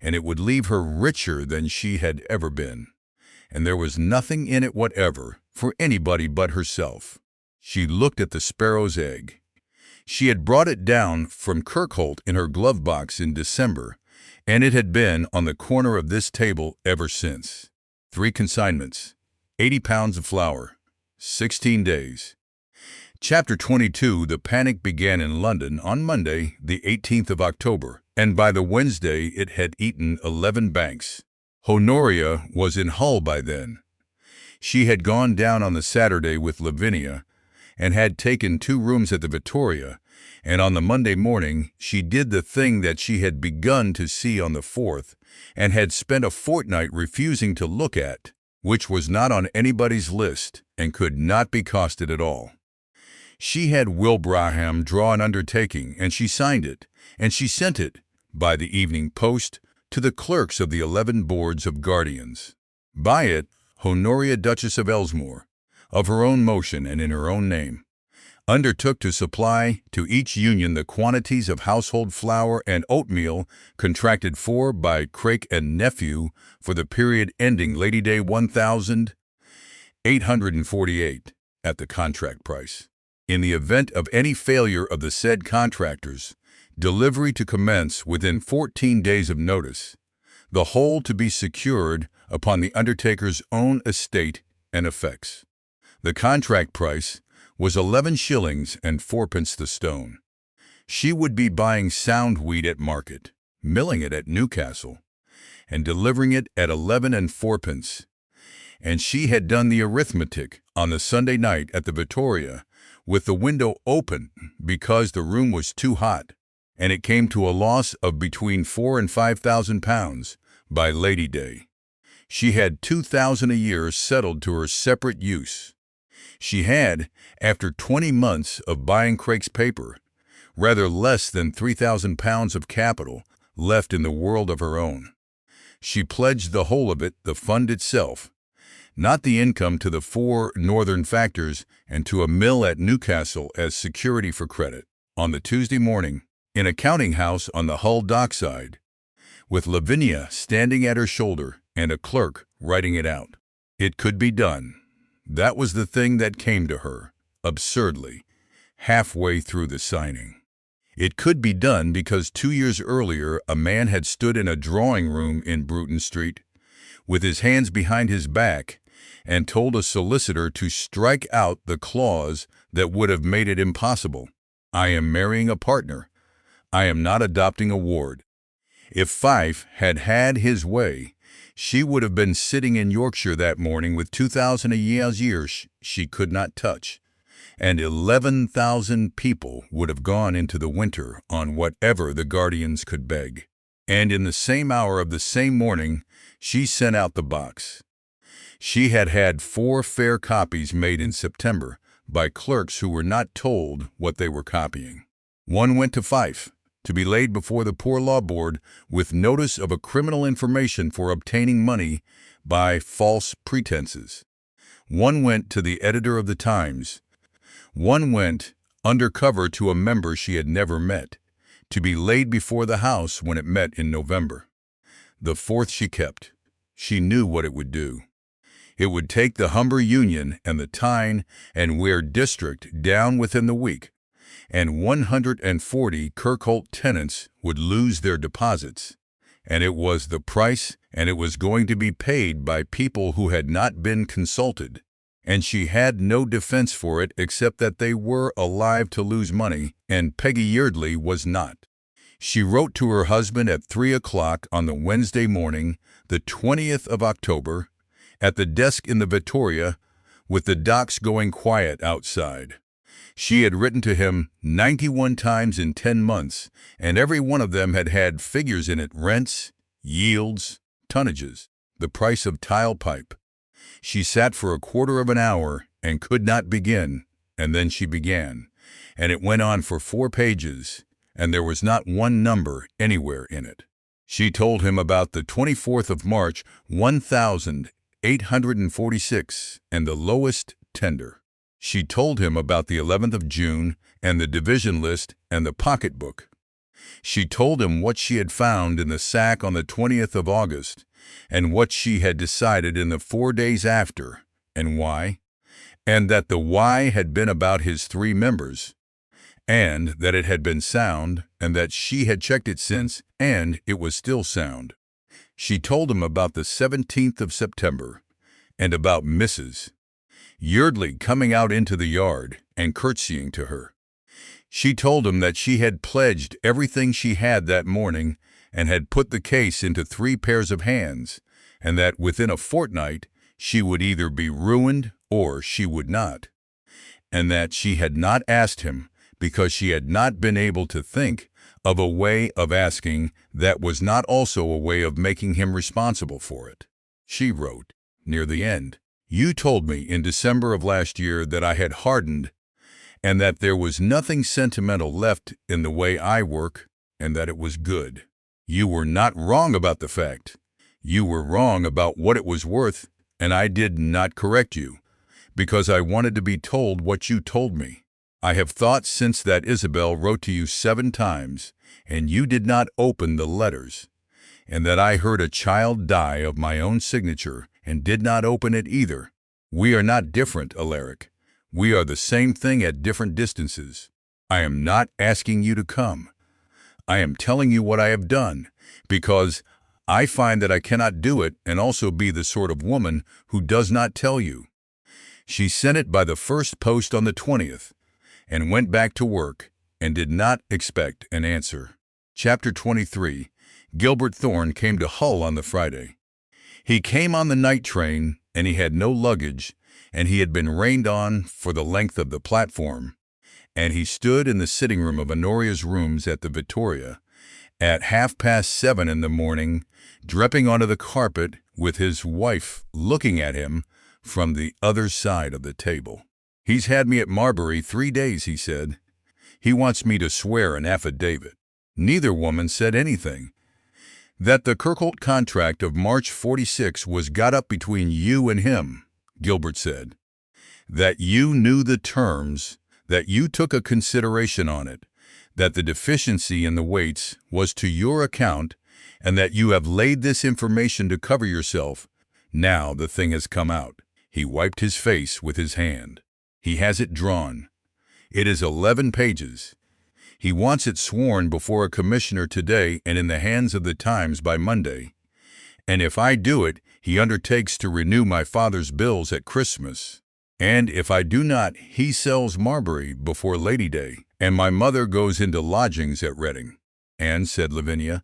and it would leave her richer than she had ever been. And there was nothing in it whatever for anybody but herself. She looked at the sparrow's egg. She had brought it down from Kirkholt in her glove box in December, and it had been on the corner of this table ever since. 3 consignments, 80 pounds of flour, 16 days. Chapter 22. The panic began in London on Monday, the 18th of October, and by the Wednesday it had eaten 11 banks. Honoria was in Hull by then. She had gone down on the Saturday with Lavinia and had taken 2 rooms at the Victoria, and on the Monday morning she did the thing that she had begun to see on the 4th and had spent a fortnight refusing to look at, which was not on anybody's list and could not be costed at all. She had Wilbraham draw an undertaking, and she signed it, and she sent it, by the evening post, to the clerks of the 11 boards of guardians. By it, Honoria, Duchess of Ellesmere, of her own motion and in her own name, undertook to supply to each union the quantities of household flour and oatmeal contracted for by Craik and Nephew for the period ending Lady Day 1848 at the contract price. In the event of any failure of the said contractors, delivery to commence within 14 days of notice, the whole to be secured upon the undertaker's own estate and effects. The contract price was 11 shillings and 4pence the stone. She would be buying sound wheat at market, milling it at Newcastle, and delivering it at 11 and 4pence. And she had done the arithmetic on the Sunday night at the Victoria, with the window open because the room was too hot, and it came to a loss of between £4,000 and £5,000 by Lady Day. She had £2,000 a year settled to her separate use. She had, after 20 months of buying Craik's paper, rather less than £3,000 of capital left in the world of her own. She pledged the whole of it, the fund itself, not the income, to the 4 northern factors and to a mill at Newcastle as security for credit. On the Tuesday morning, in a counting house on the Hull dockside, with Lavinia standing at her shoulder and a clerk writing it out. It could be done. That was the thing that came to her, absurdly, halfway through the signing. It could be done because 2 years earlier a man had stood in a drawing room in Bruton Street, with his hands behind his back, and told a solicitor to strike out the clause that would have made it impossible. I am marrying a partner. I am not adopting a ward. If Fife had had his way, she would have been sitting in Yorkshire that morning with 2,000 a year she could not touch, and 11,000 people would have gone into the winter on whatever the guardians could beg. And in the same hour of the same morning, she sent out the box. She had had 4 fair copies made in September by clerks who were not told what they were copying. One went to Fife, to be laid before the Poor Law Board with notice of a criminal information for obtaining money by false pretenses. One went to the editor of the Times. One went under cover to a member she had never met, to be laid before the House when it met in November. The 4th she kept. She knew what it would do. It would take the Humber Union and the Tyne and Wear district down within the week, and 140 Kirkholt tenants would lose their deposits. And it was the price, and it was going to be paid by people who had not been consulted. And she had no defense for it except that they were alive to lose money, and Peggy Yeardley was not. She wrote to her husband at 3 o'clock on the Wednesday morning, the 20th of October, at the desk in the Victoria, with the docks going quiet outside. She had written to him 91 times in 10 months, and every one of them had had figures in it: rents, yields, tonnages, the price of tile pipe. She sat for a quarter of an hour and could not begin, and then she began, and it went on for 4 pages, and there was not one number anywhere in it. She told him about the 24th of March, 1,846, and the lowest tender. She told him about the 11th of June, and the division list, and the pocketbook. She told him what she had found in the sack on the 20th of August, and what she had decided in the 4 days after, and why, and that the why had been about his 3 members, and that it had been sound, and that she had checked it since, and it was still sound. She told him about the 17th of September, and about Mrs. Yeardley coming out into the yard and curtsying to her. She told him that she had pledged everything she had that morning and had put the case into 3 pairs of hands, and that within a fortnight she would either be ruined or she would not, and that she had not asked him because she had not been able to think of a way of asking that was not also a way of making him responsible for it. She wrote, near the end, "You told me in December of last year that I had hardened and that there was nothing sentimental left in the way I work, and that it was good. You were not wrong about the fact. You were wrong about what it was worth, and I did not correct you, because I wanted to be told what you told me. I have thought since that Isabel wrote to you 7 times, and you did not open the letters, and that I heard a child die of my own signature and did not open it either. We are not different, Alaric. We are the same thing at different distances. I am not asking you to come. I am telling you what I have done, because I find that I cannot do it and also be the sort of woman who does not tell you. She sent it by the first post on the 20th, and went back to work, and did not expect an answer. Chapter 23. Gilbert Thorne came to Hull on the Friday. He came on the night train, and he had no luggage, and he had been rained on for the length of the platform, and he stood in the sitting room of Honoria's rooms at the Victoria at 7:30 in the morning, dripping onto the carpet with his wife looking at him from the other side of the table. "He's had me at Marbury 3 days," he said. "He wants me to swear an affidavit." Neither woman said anything. "That the Kirkholt contract of March 46 was got up between you and him," Gilbert said. "That you knew the terms, that you took a consideration on it, that the deficiency in the weights was to your account, and that you have laid this information to cover yourself. Now the thing has come out." He wiped his face with his hand. "He has it drawn. It is 11 pages. He wants it sworn before a commissioner today and in the hands of the Times by Monday. And if I do it, he undertakes to renew my father's bills at Christmas. And if I do not, he sells Marbury before Lady Day, and my mother goes into lodgings at Reading." "And," said Lavinia.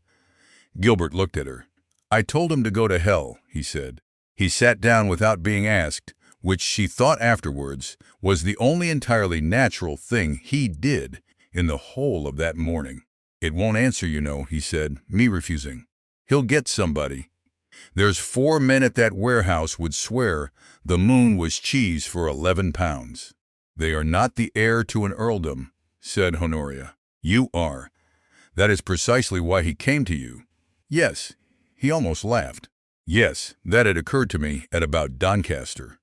Gilbert looked at her. "I told him to go to hell," he said. He sat down without being asked, which she thought afterwards was the only entirely natural thing he did in the whole of that morning. "It won't answer, you know," he said, "me refusing. He'll get somebody. There's 4 men at that warehouse would swear the moon was cheese for 11 pounds. "They are not the heir to an earldom," said Honoria. "You are. That is precisely why he came to you." "Yes." He almost laughed. "Yes, that had occurred to me at about Doncaster.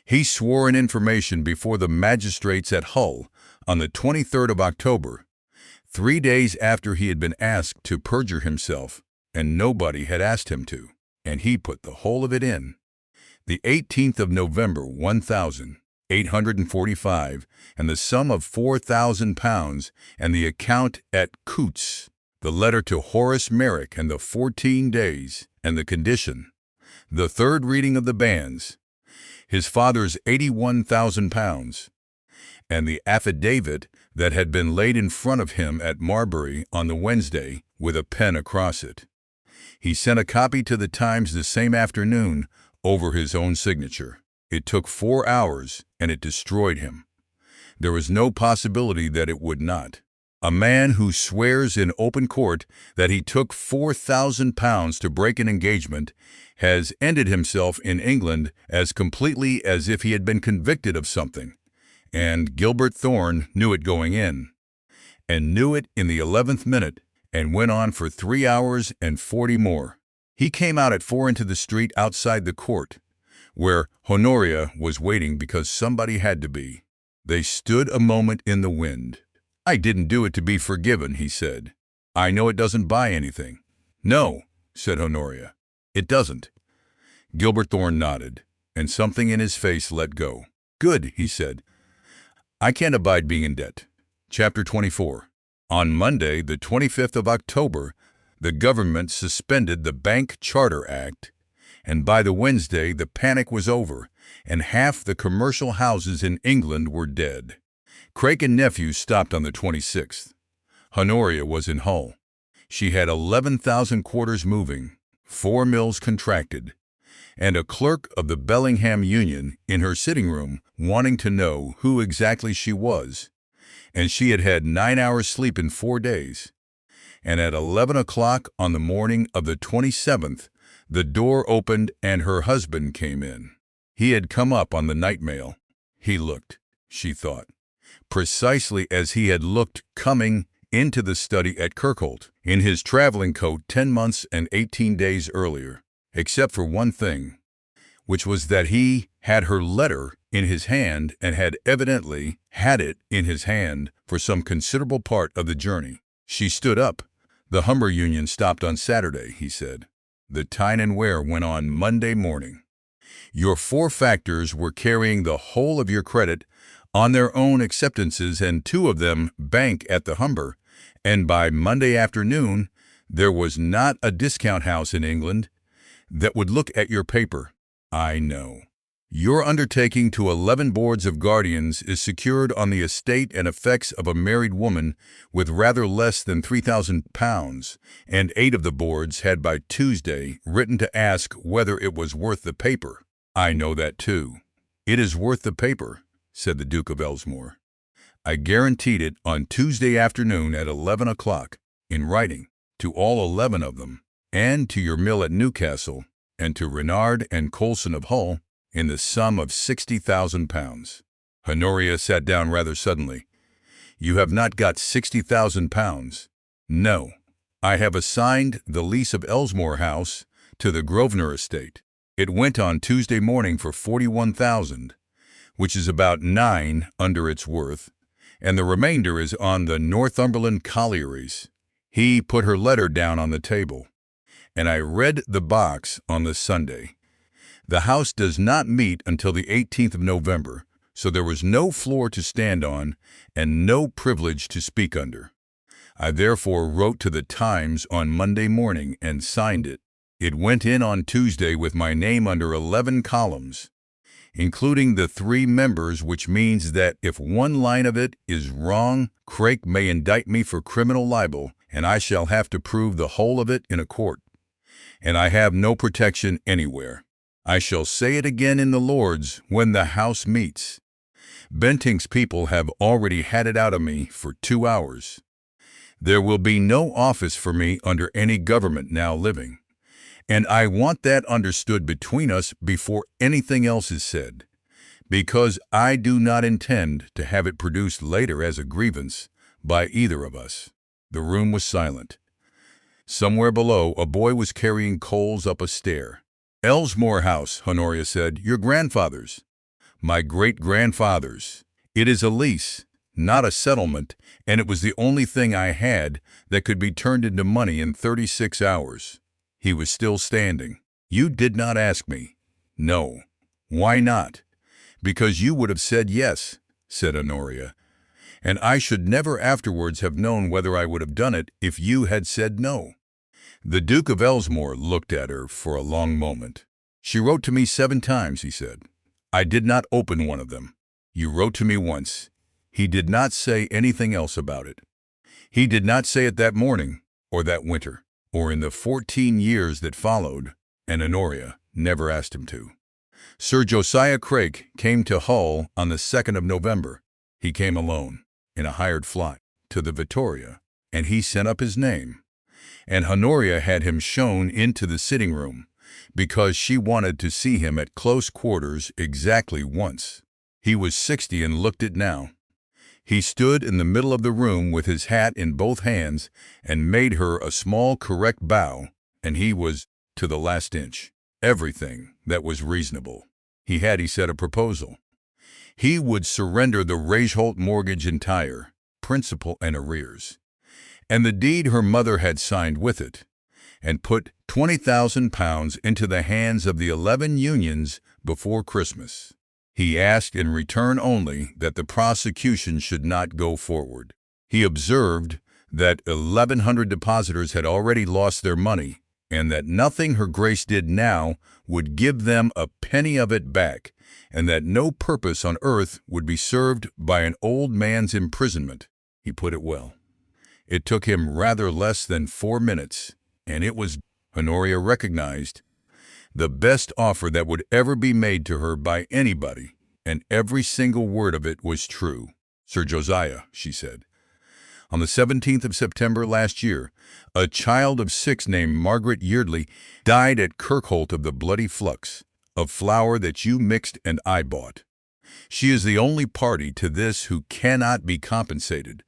He swore an information before the magistrates at Hull on the 23rd of October, 3 days after he had been asked to perjure himself, and nobody had asked him to, and he put the whole of it in. The 18th of November, 1845, and the sum of 4,000 pounds, and the account at Coutts, the letter to Horace Merrick, and the 14 days, and the condition, the 3rd reading of the banns, his father's 81,000 pounds, and the affidavit that had been laid in front of him at Marbury on the Wednesday with a pen across it. He sent a copy to the Times the same afternoon over his own signature. It took 4 hours, and it destroyed him. There was no possibility that it would not. A man who swears in open court that he took 4,000 pounds to break an engagement has ended himself in England as completely as if he had been convicted of something. And Gilbert Thorne knew it going in, and knew it in the 11th minute, and went on for 3 hours and 40 more. He came out at 4 into the street outside the court, where Honoria was waiting because somebody had to be. They stood a moment in the wind. "I didn't do it to be forgiven," he said. "I know it doesn't buy anything." "No," said Honoria, "it doesn't." Gilbert Thorne nodded, and something in his face let go. "Good," he said. "I can't abide being in debt." Chapter 24. On Monday, the 25th of October, the government suspended the Bank Charter Act, and by the Wednesday the panic was over, and half the commercial houses in England were dead. Craik and Nephew stopped on the 26th. Honoria was in Hull. She had 11,000 quarters moving, 4 mills contracted, and a clerk of the Bellingham Union in her sitting room wanting to know who exactly she was, and she had had 9 hours sleep in 4 days. And at 11 o'clock on the morning of the 27th, the door opened and her husband came in. He had come up on the night mail. He looked, she thought. precisely as he had looked coming into the study at Kirkholt, in his traveling coat 10 months and 18 days earlier, except for one thing, which was that he had her letter in his hand and had evidently had it in his hand for some considerable part of the journey. She stood up. The Humber Union stopped on Saturday, he said. The Tyne and Wear went on Monday morning. Your four factors were carrying the whole of your credit on their own acceptances, and two of them bank at the Humber, and by Monday afternoon there was not a discount house in England that would look at your paper. I know. Your undertaking to 11 boards of guardians is secured on the estate and effects of a married woman with rather less than £3,000, and 8 of the boards had by Tuesday written to ask whether it was worth the paper. I know that too. It is worth the paper, said the Duke of Ellesmere. I guaranteed it on Tuesday afternoon at 11 o'clock, in writing, to all 11 of them, and to your mill at Newcastle, and to Renard and Colson of Hull, in the sum of £60,000. Honoria sat down rather suddenly. You have not got £60,000. No, I have assigned the lease of Ellesmere House to the Grosvenor estate. It went on Tuesday morning for £41,000, which is about 9 under its worth, and the remainder is on the Northumberland collieries. He put her letter down on the table, and I read the box on the Sunday. The house does not meet until the 18th of November, so there was no floor to stand on and no privilege to speak under. I therefore wrote to the Times on Monday morning and signed it. It went in on Tuesday with my name under 11 columns, including the 3 members, which means that if one line of it is wrong, Craik may indict me for criminal libel, and I shall have to prove the whole of it in a court. And I have no protection anywhere. I shall say it again in the Lords when the House meets. Bentinck's people have already had it out of me for 2 hours. There will be no office for me under any government now living, and I want that understood between us before anything else is said, because I do not intend to have it produced later as a grievance by either of us. The room was silent. Somewhere below, a boy was carrying coals up a stair. Ellesmere House, Honoria said, your grandfather's. My great-grandfather's. It is a lease, not a settlement, and it was the only thing I had that could be turned into money in 36 hours. He was still standing. You did not ask me. No. Why not? Because you would have said yes, said Honoria, and I should never afterwards have known whether I would have done it if you had said no. The Duke of Ellesmere looked at her for a long moment. She wrote to me 7 times, he said. I did not open one of them. You wrote to me once. He did not say anything else about it. He did not say it that morning, or that winter, or in the 14 years that followed, and Honoria never asked him to. Sir Josiah Craik came to Hull on the 2nd of November. He came alone, in a hired fly, to the Victoria, and he sent up his name. And Honoria had him shown into the sitting room, because she wanted to see him at close quarters exactly once. He was 60 and looked it now. He stood in the middle of the room with his hat in both hands and made her a small correct bow, and he was, to the last inch, everything that was reasonable. He had, he said, a proposal. He would surrender the Regency mortgage entire, principal and arrears, and the deed her mother had signed with it, and put £20,000 into the hands of the 11 unions before Christmas. He asked in return only that the prosecution should not go forward. He observed that 1,100 depositors had already lost their money, and that nothing her Grace did now would give them a penny of it back, and that no purpose on earth would be served by an old man's imprisonment. He put it well. It took him rather less than 4 minutes, and it was, Honoria recognized, the best offer that would ever be made to her by anybody, and every single word of it was true. Sir Josiah, she said, on the 17th of September last year, a child of 6 named Margaret Yeardley died at Kirkholt of the bloody flux, of flour that you mixed and I bought. She is the only party to this who cannot be compensated,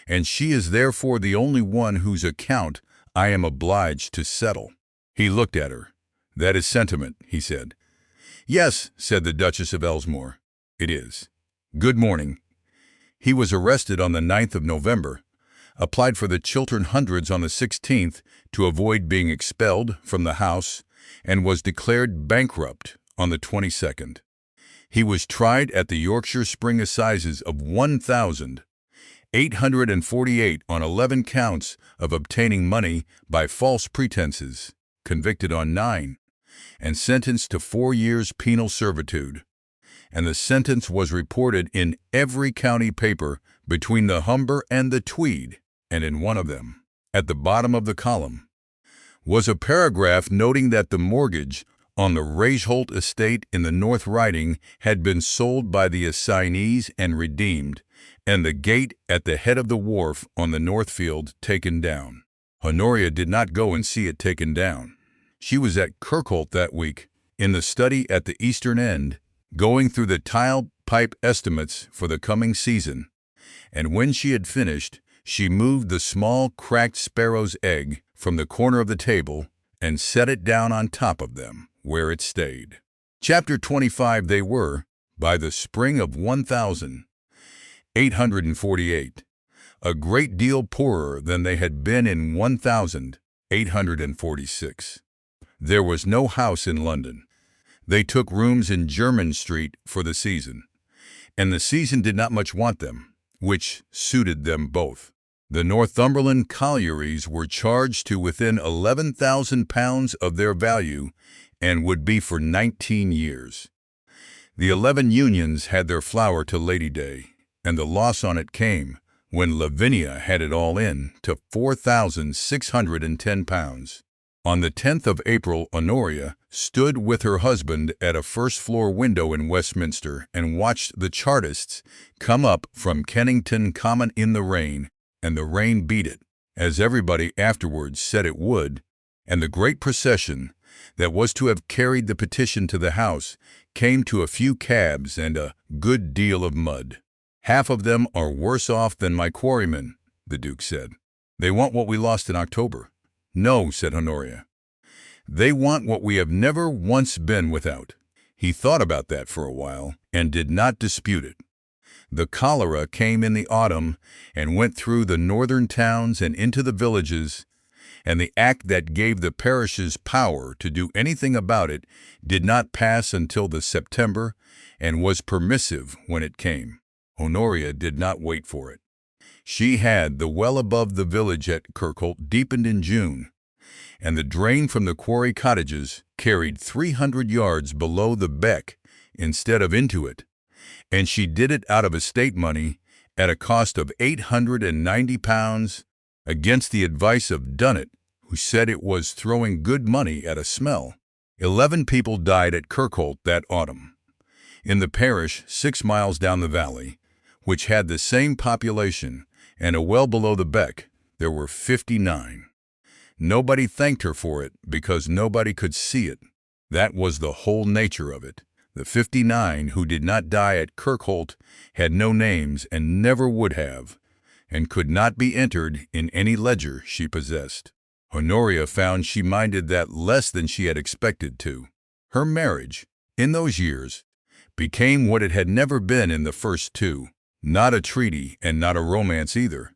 and she is therefore the only one whose account I am obliged to settle." He looked at her. "That is sentiment," he said. "Yes," said the Duchess of Ellesmere. "It is. Good morning." He was arrested on the 9th of November, applied for the Chiltern Hundreds on the 16th to avoid being expelled from the House, and was declared bankrupt on the 22nd. He was tried at the Yorkshire Spring Assizes of 1,848 on 11 counts of obtaining money by false pretenses, convicted on 9, and sentenced to 4 years' penal servitude. And the sentence was reported in every county paper between the Humber and the Tweed, and in one of them, at the bottom of the column, was a paragraph noting that the mortgage on the Regency estate in the North Riding had been sold by the assignees and redeemed, and the gate at the head of the wharf on the Northfield taken down. Honoria did not go and see it taken down. She was at Kirkholt that week, in the study at the eastern end, going through the tile pipe estimates for the coming season, and when she had finished, she moved the small cracked sparrow's egg from the corner of the table and set it down on top of them, where it stayed. Chapter 25. They were, by the spring of 1,848, a great deal poorer than they had been in 1,846. There was no house in London. They took rooms in Jermyn Street for the season, and the season did not much want them, which suited them both. The Northumberland collieries were charged to within £11,000 of their value, and would be for 19 years. The 11 unions had their flower to Lady Day, and the loss on it came, when Lavinia had it all in, to £4,610. On the 10th of April, Honoria stood with her husband at a first-floor window in Westminster and watched the Chartists come up from Kennington Common in the rain, and the rain beat it, as everybody afterwards said it would, and the great procession that was to have carried the petition to the House came to a few cabs and a good deal of mud. "Half of them are worse off than my quarrymen," the Duke said. "They want what we lost in October." "No," said Honoria. "They want what we have never once been without." He thought about that for a while and did not dispute it. The cholera came in the autumn and went through the northern towns and into the villages, and the act that gave the parishes power to do anything about it did not pass until the September, and was permissive when it came. Honoria did not wait for it. She had the well above the village at Kirkholt deepened in June, and the drain from the quarry cottages carried 300 yards below the beck instead of into it, and she did it out of estate money at a cost of £890, against the advice of Dunnett, who said it was throwing good money at a smell. 11 people died at Kirkholt that autumn. In the parish 6 miles down the valley, which had the same population and a well below the beck, there were 59. Nobody thanked her for it because nobody could see it. That was the whole nature of it. The 59 who did not die at Kirkholt had no names and never would have, and could not be entered in any ledger she possessed. Honoria found she minded that less than she had expected to. Her marriage, in those years, became what it had never been in the first two. Not a treaty and not a romance either,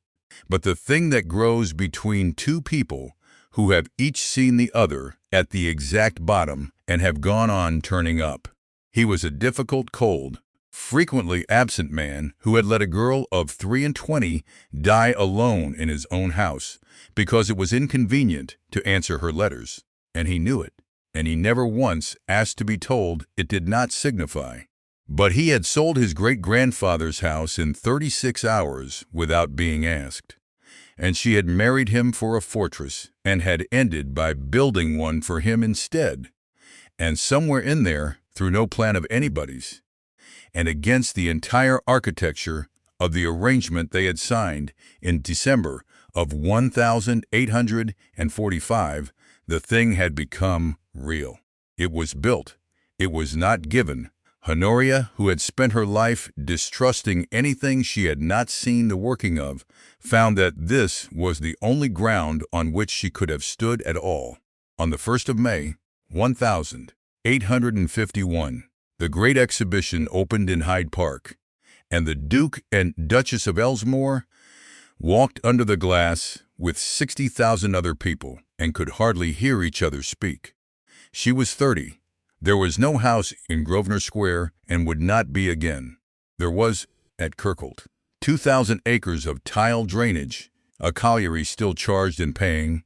but the thing that grows between two people who have each seen the other at the exact bottom and have gone on turning up. He was a difficult, cold, frequently absent man who had let a girl of 23 die alone in his own house because it was inconvenient to answer her letters, and he knew it, and he never once asked to be told it did not signify. But he had sold his great-grandfather's house in 36 hours without being asked, and she had married him for a fortress and had ended by building one for him instead, and somewhere in there, through no plan of anybody's, and against the entire architecture of the arrangement they had signed in December of 1845, the thing had become real. It was built. It was not given. Honoria, who had spent her life distrusting anything she had not seen the working of, found that this was the only ground on which she could have stood at all. On the 1st of May, 1851, the Great Exhibition opened in Hyde Park, and the Duke and Duchess of Ellesmere walked under the glass with 60,000 other people and could hardly hear each other speak. She was 30. There was no house in Grosvenor Square and would not be again. There was, at Kirkholt, 2,000 acres of tile drainage, a colliery still charged and paying,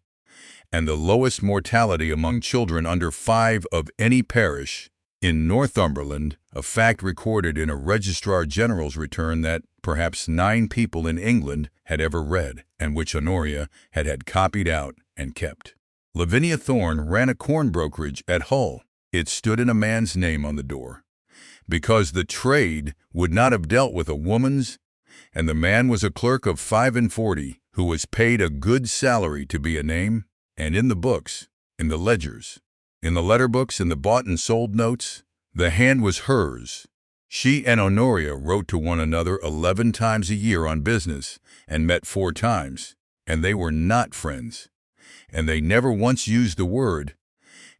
and the lowest mortality among children under 5 of any parish in Northumberland, a fact recorded in a Registrar General's return that perhaps 9 people in England had ever read, and which Honoria had had copied out and kept. Lavinia Thorne ran a corn brokerage at Hull. It stood in a man's name on the door, because the trade would not have dealt with a woman's, and the man was a clerk of 45 who was paid a good salary to be a name, and in the books, in the ledgers, in the letter books, in the bought and sold notes, the hand was hers. She and Honoria wrote to one another 11 times a year on business and met 4 times, and they were not friends, and they never once used the word,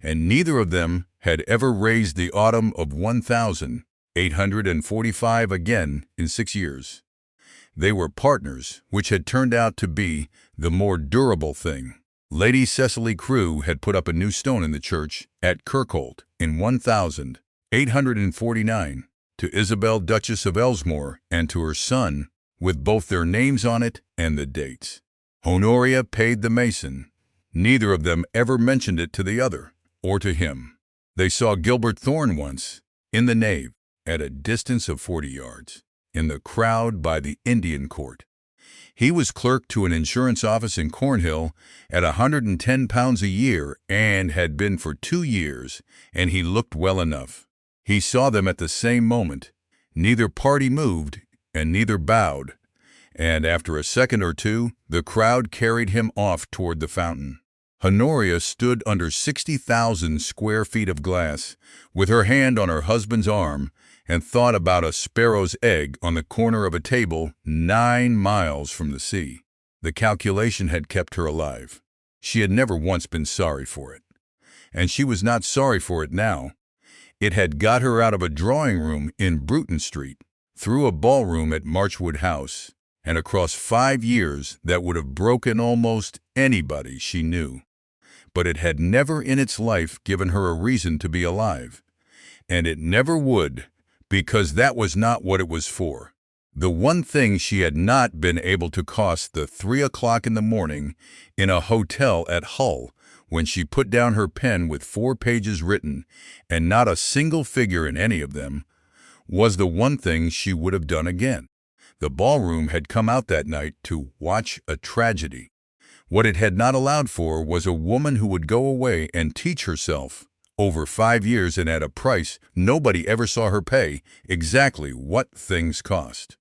and neither of them had ever raised the autumn of 1845 again in 6 years. They were partners, which had turned out to be the more durable thing. Lady Cecily Crewe had put up a new stone in the church at Kirkholt in 1849 to Isabel, Duchess of Ellesmere, and to her son, with both their names on it and the dates. Honoria paid the mason. Neither of them ever mentioned it to the other, or to him. They saw Gilbert Thorne once, in the nave, at a distance of 40 yards, in the crowd by the Indian Court. He was clerk to an insurance office in Cornhill at £110 a year and had been for 2 years, and he looked well enough. He saw them at the same moment. Neither party moved, and neither bowed, and after a second or two, the crowd carried him off toward the fountain. Honoria stood under 60,000 square feet of glass, with her hand on her husband's arm, and thought about a sparrow's egg on the corner of a table 9 miles from the sea. The calculation had kept her alive. She had never once been sorry for it. And she was not sorry for it now. It had got her out of a drawing room in Bruton Street, through a ballroom at Marchwood House, and across 5 years that would have broken almost anybody she knew. But it had never in its life given her a reason to be alive. And it never would, because that was not what it was for. The one thing she had not been able to cost the 3 o'clock in the morning in a hotel at Hull, when she put down her pen with 4 pages written, and not a single figure in any of them, was the one thing she would have done again. The ballroom had come out that night to watch a tragedy. What it had not allowed for was a woman who would go away and teach herself, over 5 years and at a price nobody ever saw her pay, exactly what things cost.